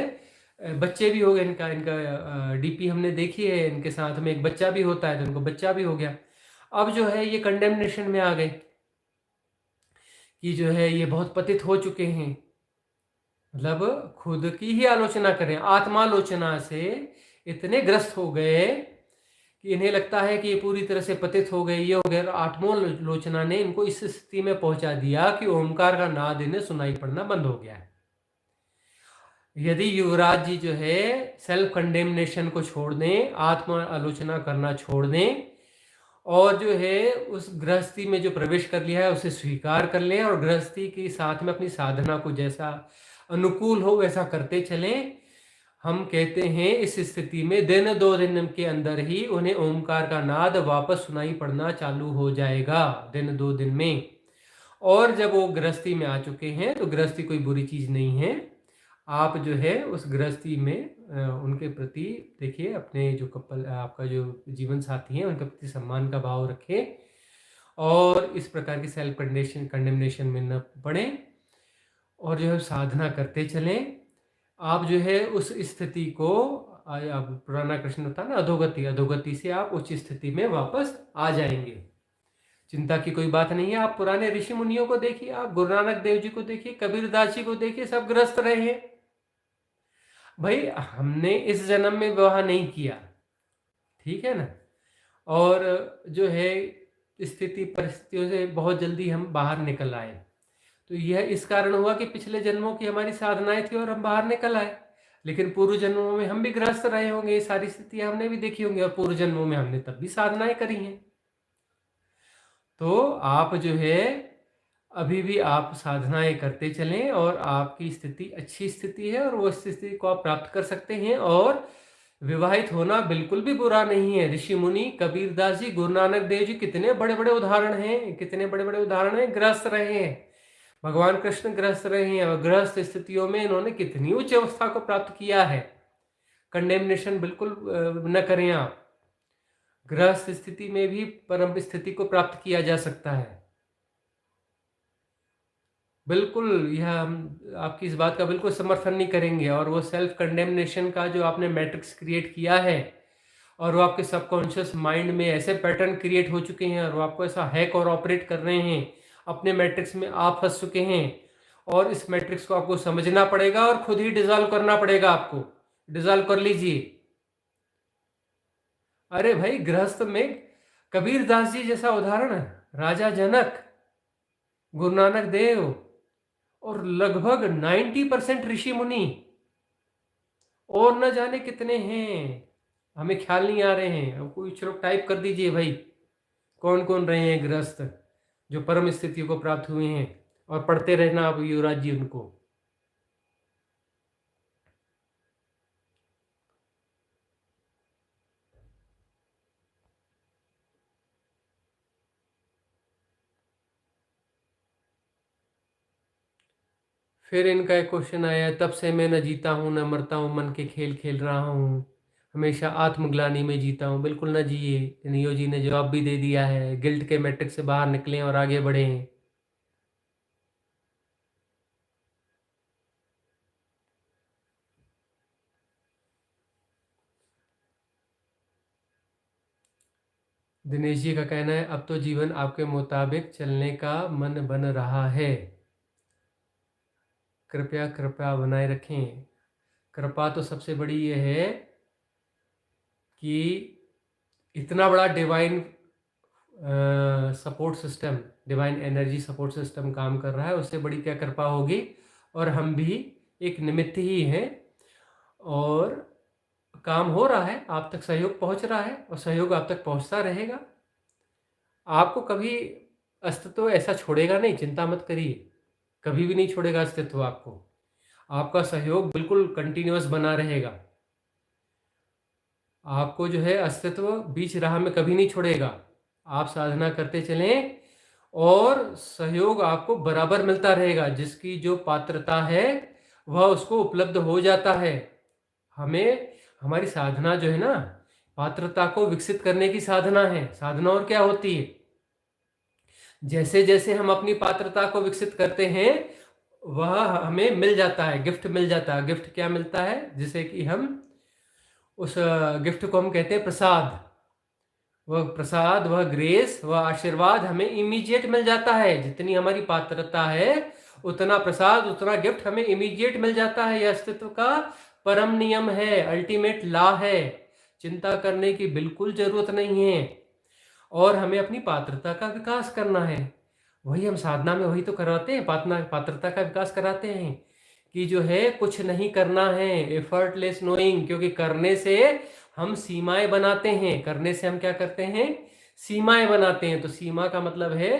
बच्चे भी हो गए। इनका इनका डीपी हमने देखी है, इनके साथ में एक बच्चा भी होता है, तो इनको बच्चा भी हो गया। अब जो है ये कंडेमनेशन में आ गए कि जो है ये बहुत पतित हो चुके हैं। मतलब खुद की ही आलोचना करें, आत्मालोचना से इतने ग्रस्त हो गए कि इन्हें लगता है कि ये पूरी तरह से पतित हो गए, ये हो गए। आत्मालोचना ने इनको इस स्थिति में पहुंचा दिया कि ओमकार का नाद इन्हें सुनाई पड़ना बंद हो गया है। यदि युवराज जी जो है सेल्फ कंडेमनेशन को छोड़ दें, आत्मा आलोचना करना छोड़ दें, और जो है उस गृहस्थी में जो प्रवेश कर लिया है उसे स्वीकार कर लें, और गृहस्थी के साथ में अपनी साधना को जैसा अनुकूल हो वैसा करते चलें, हम कहते हैं इस स्थिति में दिन 2 दिन के अंदर ही उन्हें ओमकार का नाद वापस सुनाई पड़ना चालू हो जाएगा, दिन 2 दिन में। और जब वो गृहस्थी में आ चुके हैं तो गृहस्थी कोई बुरी चीज नहीं है। आप जो है उस गृहस्थी में उनके प्रति देखिए, अपने जो कपल आपका जो जीवन साथी है उनके प्रति सम्मान का भाव रखें, और इस प्रकार की सेल्फ कंडेमनेशन में न पड़े, और जो है साधना करते चलें। आप जो है उस स्थिति को, अब पुराना कृष्ण था ना, अधोगति, अधोगति से आप उच्च स्थिति में वापस आ जाएंगे। चिंता की कोई बात नहीं है। आप पुराने ऋषि मुनियों को देखिए, आप गुरु नानक देव जी को देखिए, कबीरदास जी को देखिए, सब ग्रस्त रहे हैं। भाई हमने इस जन्म में विवाह नहीं किया, ठीक है ना, और जो है स्थिति परिस्थितियों से बहुत जल्दी हम बाहर निकल आए। तो यह इस कारण हुआ कि पिछले जन्मों की हमारी साधनाएं थी और हम बाहर निकल आए। लेकिन पूर्व जन्मों में हम भी ग्रस्त रहे होंगे, ये सारी स्थितियां हमने भी देखी होंगी, और पूर्व जन्मों में हमने तब भी साधनाएं करी हैं। तो आप जो है अभी भी आप साधनाएं करते चलें, और आपकी स्थिति अच्छी स्थिति है और वो स्थिति को आप प्राप्त कर सकते हैं। और विवाहित होना बिल्कुल भी बुरा नहीं है। ऋषि मुनि, कबीरदास जी, गुरु नानक देव जी, कितने बड़े बड़े उदाहरण हैं, कितने बड़े बड़े उदाहरण हैं, गृहस्थ रहे हैं। भगवान कृष्ण गृहस्थ रहे हैं और गृहस्थ स्थितियों में इन्होंने कितनी उच्च अवस्था को प्राप्त किया है। कंडेमनेशन बिल्कुल न करें आप। गृहस्थ स्थिति में भी परम स्थिति को प्राप्त किया जा सकता है। बिल्कुल, यह हम आपकी इस बात का बिल्कुल समर्थन नहीं करेंगे। और वो सेल्फ कंडेमनेशन का जो आपने मैट्रिक्स क्रिएट किया है और वो आपके सबकॉन्शियस माइंड में ऐसे पैटर्न क्रिएट हो चुके हैं और वो आपको ऐसा हैक और ऑपरेट कर रहे हैं, अपने मैट्रिक्स में आप फंस चुके हैं। और इस मैट्रिक्स को आपको समझना पड़ेगा और खुद ही डिजॉल्व करना पड़ेगा। आपको डिजॉल्व कर लीजिए। अरे भाई, गृहस्थ में कबीरदास जी जैसा उदाहरण है, राजा जनक, गुरु नानक देव और लगभग 90% ऋषि मुनि, और न जाने कितने हैं, हमें ख्याल नहीं आ रहे हैं। अब कुछ लोग टाइप कर दीजिए भाई, कौन कौन रहे हैं गृहस्थ जो परम स्थितियों को प्राप्त हुए हैं, और पढ़ते रहना आप युवराज जी उनको। फिर इनका एक क्वेश्चन आया, तब से मैं न जीता हूँ न मरता हूँ, मन के खेल खेल रहा हूँ, हमेशा आत्मग्लानि में जीता हूँ। बिल्कुल न जिए। नियो जी ने जवाब भी दे दिया है, गिल्ट के मैट्रिक्स से बाहर निकलें और आगे बढ़ें। दिनेश जी का कहना है, अब तो जीवन आपके मुताबिक चलने का मन बन रहा है, कृपया कृपया बनाए रखें। कृपा तो सबसे बड़ी ये है कि इतना बड़ा divine support system, divine energy support system काम कर रहा है, उससे बड़ी क्या कृपा होगी। और हम भी एक निमित्त ही हैं और काम हो रहा है, आप तक सहयोग पहुंच रहा है और सहयोग आप तक पहुंचता रहेगा। आपको कभी अस्तित्व ऐसा छोड़ेगा नहीं, चिंता मत करिए, कभी भी नहीं छोड़ेगा अस्तित्व आपको। आपका सहयोग बिल्कुल कंटिन्यूअस बना रहेगा। आपको जो है अस्तित्व बीच राह में कभी नहीं छोड़ेगा। आप साधना करते चलें और सहयोग आपको बराबर मिलता रहेगा। जिसकी जो पात्रता है वह उसको उपलब्ध हो जाता है। हमें हमारी साधना जो है ना, पात्रता को विकसित करने की साधना है। साधना और क्या होती है, जैसे जैसे हम अपनी पात्रता को विकसित करते हैं वह हमें मिल जाता है, गिफ्ट मिल जाता है। गिफ्ट क्या मिलता है, जिसे कि हम उस गिफ्ट को हम कहते हैं प्रसाद। वह प्रसाद, वह ग्रेस, वह आशीर्वाद हमें इमीडिएट मिल जाता है। जितनी हमारी पात्रता है उतना प्रसाद, उतना गिफ्ट हमें इमीडिएट मिल जाता है। यह अस्तित्व का परम नियम है, अल्टीमेट लॉ है। चिंता करने की बिल्कुल जरूरत नहीं है। और हमें अपनी पात्रता का विकास करना है। वही हम साधना में वही तो कराते हैं, पात्रता का विकास कराते हैं कि जो है कुछ नहीं करना है, एफर्टलेस नोइंग। क्योंकि करने से हम सीमाएं बनाते हैं, करने से हम क्या करते हैं, सीमाएं बनाते हैं। तो सीमा का मतलब है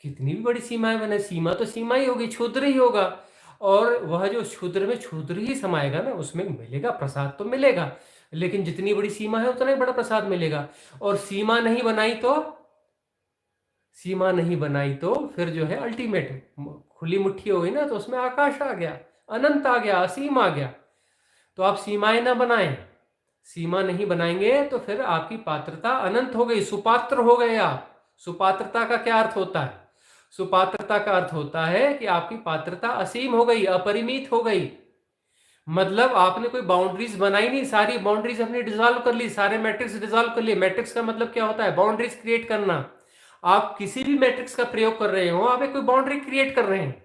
कितनी भी बड़ी सीमाएं बने, सीमा तो सीमा ही होगी, क्षुद्र ही होगा। और वह जो क्षुद्र में क्षुद्र ही समाएगा ना, उसमें मिलेगा प्रसाद तो मिलेगा, लेकिन जितनी बड़ी सीमा है उतना ही बड़ा प्रसाद मिलेगा। और सीमा नहीं बनाई तो, सीमा नहीं बनाई तो फिर जो है अल्टीमेट खुली मुट्ठी हो गई ना, तो उसमें आकाश आ गया, अनंत आ गया, असीम आ गया। तो आप सीमाएं ना बनाएं। सीमा नहीं बनाएंगे तो फिर आपकी पात्रता अनंत हो गई, सुपात्र हो गए आप। सुपात्रता का क्या अर्थ होता है, सुपात्रता का अर्थ होता है कि आपकी पात्रता असीम हो गई, अपरिमित हो गई। मतलब आपने कोई बाउंड्रीज बनाई नहीं, सारी बाउंड्रीज अपने डिसॉल्व कर ली, सारे मैट्रिक्स डिसॉल्व कर लिए। मैट्रिक्स का मतलब क्या होता है, बाउंड्रीज क्रिएट करना। आप किसी भी मैट्रिक्स का प्रयोग कर रहे हो, आप एक कोई बाउंड्री क्रिएट कर रहे हैं।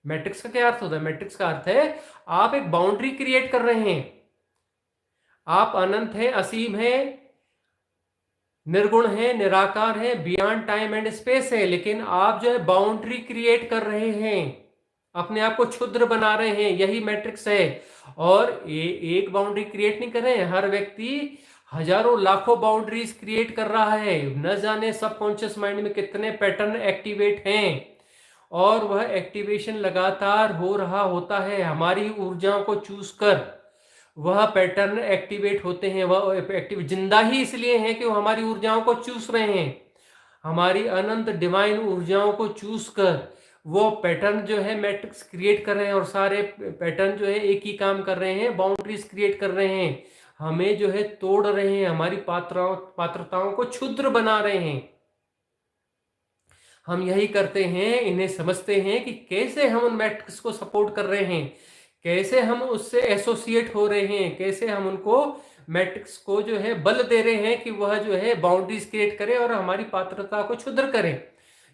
मैट्रिक्स का क्या अर्थ होता है, मैट्रिक्स का अर्थ है आप एक बाउंड्री क्रिएट कर रहे हैं। आप अनंत है, असीम है, निर्गुण है, निराकार है, बियॉन्ड टाइम एंड स्पेस है, लेकिन आप जो है बाउंड्री क्रिएट कर रहे हैं, अपने आप को क्षुद्र बना रहे हैं। यही मैट्रिक्स है। और एक बाउंड्री क्रिएट नहीं कर रहे हैं, हर व्यक्ति हजारों लाखों बाउंड्रीज क्रिएट कर रहा है। न जाने सबकॉन्शियस माइंड में कितने पैटर्न एक्टिवेट हैं, और वह एक्टिवेशन लगातार हो रहा होता है हमारी ऊर्जाओं को चूस कर। वह पैटर्न एक्टिवेट होते हैं, वह एक्टिव जिंदा ही इसलिए हैं कि वो हमारी ऊर्जाओं को चूस रहे हैं, हमारी अनंत डिवाइन ऊर्जाओं को चूस कर वो पैटर्न जो है मैट्रिक्स क्रिएट कर रहे हैं, और सारे पैटर्न जो है एक ही काम कर रहे हैं, बाउंड्रीज क्रिएट कर रहे हैं, हमें जो है तोड़ रहे हैं, हमारी पात्रताओं को क्षुद्र बना रहे हैं। हम यही करते हैं, इन्हें समझते हैं कि कैसे हम उन मैट्रिक्स को सपोर्ट कर रहे हैं, कैसे हम उससे एसोसिएट हो रहे हैं, कैसे हम उनको मैट्रिक्स को जो है बल दे रहे हैं कि वह जो है बाउंड्रीज क्रिएट करे और हमारी पात्रता को क्षुद्र करें।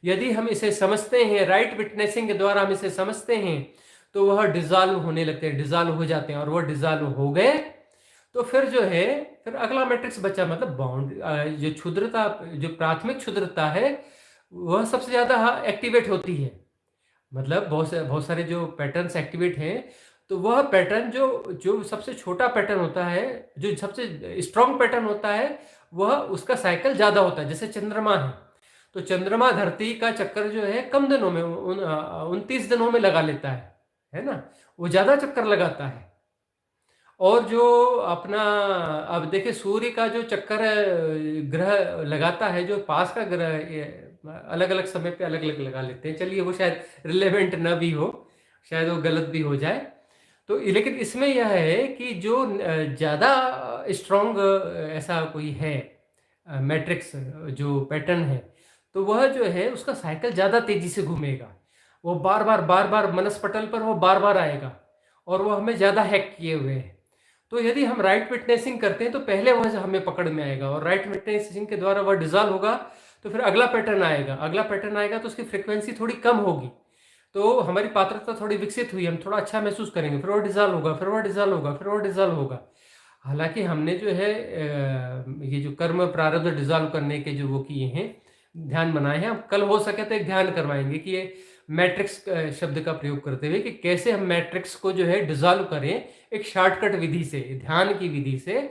यदि हम इसे समझते हैं, राइट विटनेसिंग के द्वारा हम इसे समझते हैं, तो वह डिजॉल्व होने लगते हैं, डिजॉल्व हो जाते हैं, और वह डिजॉल्व हो गए तो फिर जो है फिर अगला मैट्रिक्स बचा, मतलब बाउंड जो क्षुद्रता, जो प्राथमिक क्षुद्रता है वह सबसे ज्यादा एक्टिवेट होती है। मतलब बहुत सारे जो पैटर्न्स एक्टिवेट हैं, तो वह पैटर्न जो जो सबसे छोटा पैटर्न होता है, जो सबसे स्ट्रॉन्ग पैटर्न होता है, वह उसका साइकिल ज्यादा होता है। जैसे चंद्रमा है, तो चंद्रमा धरती का चक्कर जो है कम दिनों में 29 दिनों में लगा लेता है ना, वो ज्यादा चक्कर लगाता है। और जो अपना, अब देखिए सूर्य का जो चक्कर ग्रह लगाता है, जो पास का ग्रह अलग अलग समय पे अलग अलग लगा लेते हैं, चलिए वो शायद रिलेवेंट न भी हो, शायद वो गलत भी हो जाए। तो लेकिन इसमें यह है कि जो ज़्यादा स्ट्रॉन्ग ऐसा कोई है मैट्रिक्स जो पैटर्न है, तो वह जो है उसका साइकिल ज़्यादा तेजी से घूमेगा, वो बार बार मनस्पटल पर वो बार बार आएगा, और वो हमें ज़्यादा हैक किए हुए है। तो यदि हम राइट विटनेसिंग करते हैं तो पहले वह हमें पकड़ में आएगा, और राइट विटनेसिंग के द्वारा वह डिजॉल्व होगा, तो फिर अगला पैटर्न आएगा, अगला पैटर्न आएगा तो उसकी फ्रिक्वेंसी थोड़ी कम होगी, तो हमारी पात्रता थोड़ी विकसित हुई, हम थोड़ा अच्छा महसूस करेंगे, फिर वो डिजॉल्व होगा, फिर वो डिजॉल्व होगा, फिर वो डिजॉल्व होगा। हालांकि हमने जो है ये जो कर्म प्रारब्ध डिजॉल्व करने के जो वो किए हैं, ध्यान बनाए हैं, हम कल हो सके तो एक ध्यान करवाएंगे कि ये मैट्रिक्स शब्द का प्रयोग करते हुए कि कैसे हम मैट्रिक्स को जो है डिजॉल्व करें, एक शॉर्टकट विधि से, ध्यान की विधि से,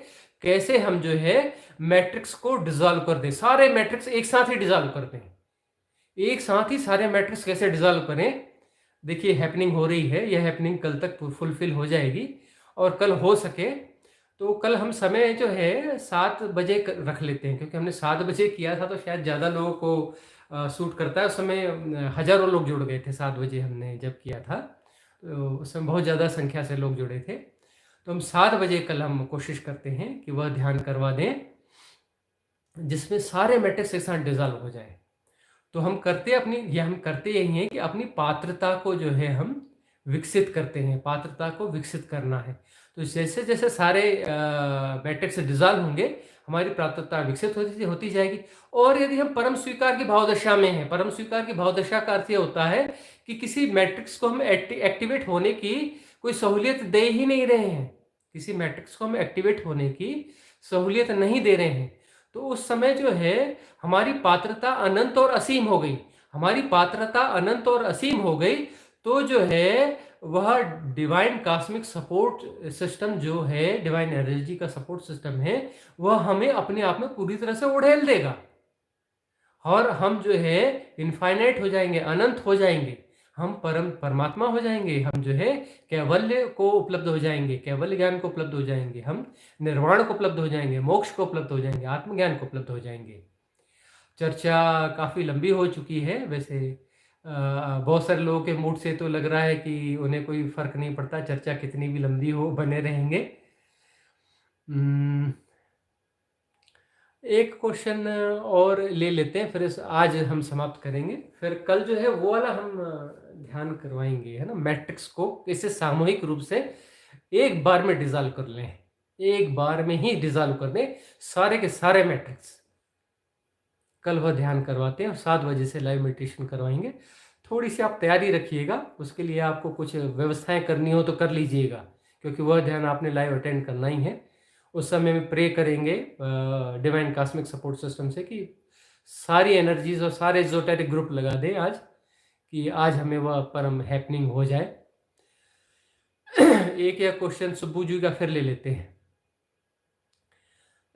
कैसे हम जो है मैट्रिक्स को डिजॉल्व कर दें, सारे मैट्रिक्स एक साथ ही डिजॉल्व कर दें, एक साथ ही सारे मैट्रिक्स कैसे डिजॉल्व करें। देखिए हैपनिंग हो रही है, यह हैपनिंग कल तक फुलफिल हो जाएगी, और कल हो सके तो कल हम समय जो है 7 बजे रख लेते हैं, क्योंकि हमने 7 बजे किया था तो शायद ज़्यादा लोगों को सूट करता है। उस समय हज़ारों लोग जुड़ गए थे, 7 बजे हमने जब किया था, तो उस समय बहुत ज़्यादा संख्या से लोग जुड़े थे। तो हम 7 बजे कल हम कोशिश करते हैं कि वह ध्यान करवा दें जिसमें सारे मैट्रिक्स एक साथ डिजॉल्व हो जाए। तो हम करते यही हैं कि अपनी पात्रता को जो है हम विकसित करते हैं, पात्रता को विकसित करना है। तो जैसे जैसे सारे मैट्रिक्स डिजॉल्व होंगे, हमारी पात्रता विकसित होती जाएगी। और यदि हम परम स्वीकार की भावदशा में हैं, परम स्वीकार की भावदशा का अर्थ यह होता है कि किसी मैट्रिक्स को हम एक्टिवेट होने की कोई सहूलियत दे ही नहीं रहे हैं, किसी मैट्रिक्स को हम एक्टिवेट होने की सहूलियत नहीं दे रहे हैं, तो उस समय जो है हमारी पात्रता अनंत और असीम हो गई। हमारी पात्रता अनंत और असीम हो गई तो जो है वह डिवाइन कॉस्मिक सपोर्ट सिस्टम जो है, डिवाइन एनर्जी का सपोर्ट सिस्टम है, वह हमें अपने आप में पूरी तरह से उड़ेल देगा, और हम जो है इनफाइनाइट हो जाएंगे, अनंत हो जाएंगे, हम परमात्मा हो जाएंगे, हम जो है कैवल्य को उपलब्ध हो जाएंगे, कैवल्य ज्ञान को उपलब्ध हो जाएंगे, हम निर्वाण को उपलब्ध हो जाएंगे, मोक्ष को उपलब्ध हो जाएंगे, आत्मज्ञान को उपलब्ध हो जाएंगे। चर्चा काफ़ी लंबी हो चुकी है वैसे, बहुत सारे लोगों के मूड से तो लग रहा है कि उन्हें कोई फर्क नहीं पड़ता, चर्चा कितनी भी लंबी हो बने रहेंगे। एक क्वेश्चन और ले लेते हैं, फिर आज हम समाप्त करेंगे, फिर कल जो है वो वाला हम ध्यान करवाएंगे, है ना, मैट्रिक्स को कैसे सामूहिक रूप से एक बार में डिजॉल्व कर लें, एक बार में ही डिजॉल्व कर दें सारे के सारे मैट्रिक्स। कल वह ध्यान करवाते हैं और 7 बजे से लाइव मेडिटेशन करवाएंगे। थोड़ी सी आप तैयारी रखिएगा, उसके लिए आपको कुछ व्यवस्थाएं करनी हो तो कर लीजिएगा, क्योंकि वह ध्यान आपने लाइव अटेंड करना ही है। उस समय में प्रे करेंगे डिवाइन कॉस्मिक सपोर्ट सिस्टम से कि सारी एनर्जीज और सारे एजोटेरिक ग्रुप लगा दें आज, कि आज हमें वह परम हैपनिंग हो जाए। एक या क्वेश्चन सुब्बू जी का फिर ले लेते हैं।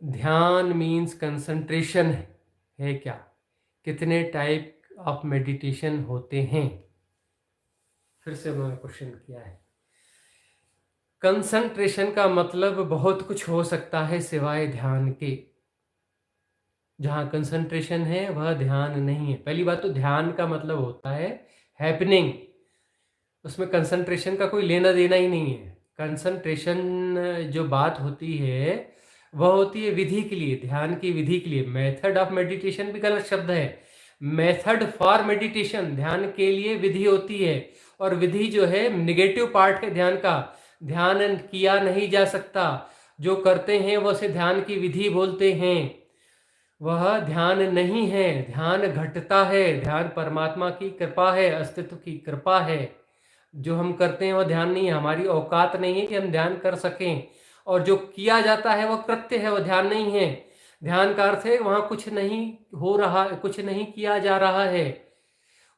ध्यान मीन्स कंसंट्रेशन है क्या? कितने टाइप ऑफ मेडिटेशन होते हैं? फिर से उन्होंने क्वेश्चन किया है। कंसंट्रेशन का मतलब बहुत कुछ हो सकता है सिवाय ध्यान के। जहाँ कंसंट्रेशन है वह ध्यान नहीं है। पहली बात तो ध्यान का मतलब होता है हैपनिंग, उसमें कंसंट्रेशन का कोई लेना देना ही नहीं है। कंसंट्रेशन जो बात होती है वह होती है विधि के लिए, ध्यान की विधि के लिए। मेथड ऑफ मेडिटेशन भी गलत शब्द है। मेथड फॉर मेडिटेशन, ध्यान के लिए विधि होती है। और विधि जो है निगेटिव पार्ट है ध्यान का। ध्यान किया नहीं जा सकता, जो करते हैं वो उसे ध्यान की विधि बोलते हैं। वह ध्यान नहीं है, ध्यान घटता है। ध्यान परमात्मा की कृपा है, अस्तित्व की कृपा है। जो हम करते हैं वह ध्यान नहीं है, हमारी औकात नहीं है कि हम ध्यान कर सकें। और जो किया जाता है वह कृत्य है, वह ध्यान नहीं है। ध्यान का अर्थ है वहाँ कुछ नहीं हो रहा, कुछ नहीं किया जा रहा है,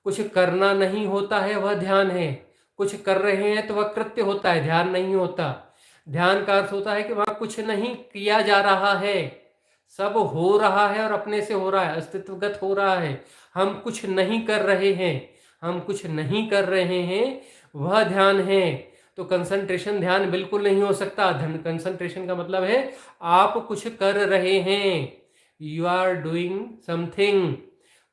कुछ करना नहीं होता है, वह ध्यान है। कुछ कर रहे हैं तो वह कृत्य होता है, ध्यान नहीं होता। ध्यान का अर्थ होता है कि वहाँ कुछ नहीं किया जा रहा है, सब हो रहा है और अपने से हो रहा है, अस्तित्वगत हो रहा है। हम कुछ नहीं कर रहे हैं, हम कुछ नहीं कर रहे हैं, वह ध्यान है। तो कंसंट्रेशन ध्यान बिल्कुल नहीं हो सकता। कंसंट्रेशन का मतलब है आप कुछ कर रहे हैं, यू आर डूइंग समथिंग।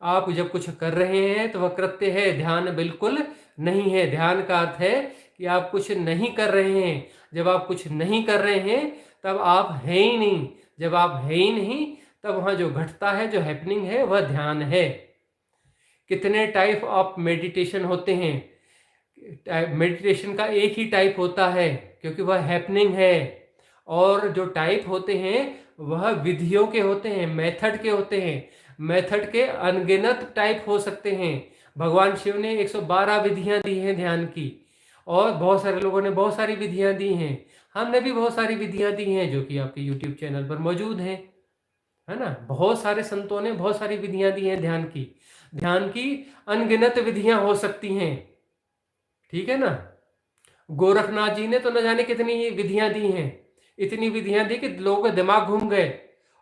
आप जब कुछ कर रहे हैं तो वह कृत्य है, ध्यान बिल्कुल नहीं है। ध्यान का अर्थ है कि आप कुछ नहीं कर रहे हैं। जब आप कुछ नहीं कर रहे हैं तब आप हैं ही नहीं। जब आप हैं ही नहीं तब वहाँ जो घटता है, जो हैपनिंग है, वह ध्यान है। कितने टाइप ऑफ मेडिटेशन होते हैं? मेडिटेशन का एक ही टाइप होता है क्योंकि वह हैपनिंग है। और जो टाइप होते हैं वह विधियों के होते हैं, मेथड के होते हैं। मेथड के अनगिनत टाइप हो सकते हैं। भगवान शिव ने 112 विधियां दी हैं ध्यान की, और बहुत सारे लोगों ने बहुत सारी विधियां दी हैं। हमने भी बहुत सारी विधियां दी हैं जो कि आपके YouTube चैनल पर मौजूद हैं, है ना। बहुत सारे संतों ने बहुत सारी विधियां दी हैं ध्यान की। ध्यान की अनगिनत विधियां हो सकती हैं, ठीक है ना। गोरखनाथ जी ने तो न जाने कितनी विधियां दी हैं। इतनी विधियां दी कि लोगों के दिमाग घूम गए।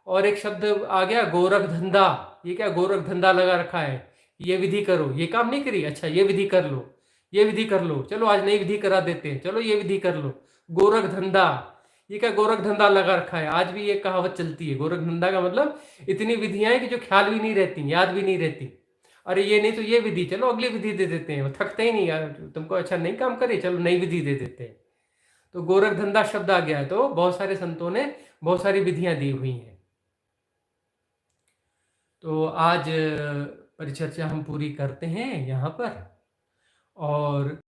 और एक शब्द आ गया, गोरख धंधा। ये क्या गोरख धंधा लगा रखा है, ये विधि करो, ये काम नहीं करी, अच्छा ये विधि कर लो, ये विधि कर लो, चलो आज नई विधि करा देते हैं, चलो ये विधि कर लो। गोरख धंधा, ये क्या गोरख धंधा लगा रखा है। आज भी ये कहावत चलती है। गोरख धंधा का मतलब इतनी विधियां हैं कि जो ख्याल भी नहीं रहती, याद भी नहीं रहती। अरे ये नहीं तो ये विधि, चलो अगली विधि दे देते हैं, वो थकते ही नहीं यार, तुमको अच्छा नहीं काम करे, चलो नई विधि दे देते हैं। तो गोरख धंधा शब्द आ गया है। तो बहुत सारे संतों ने बहुत सारी विधियां दी हुई हैं। तो आज परिचर्चा हम पूरी करते हैं यहाँ पर। और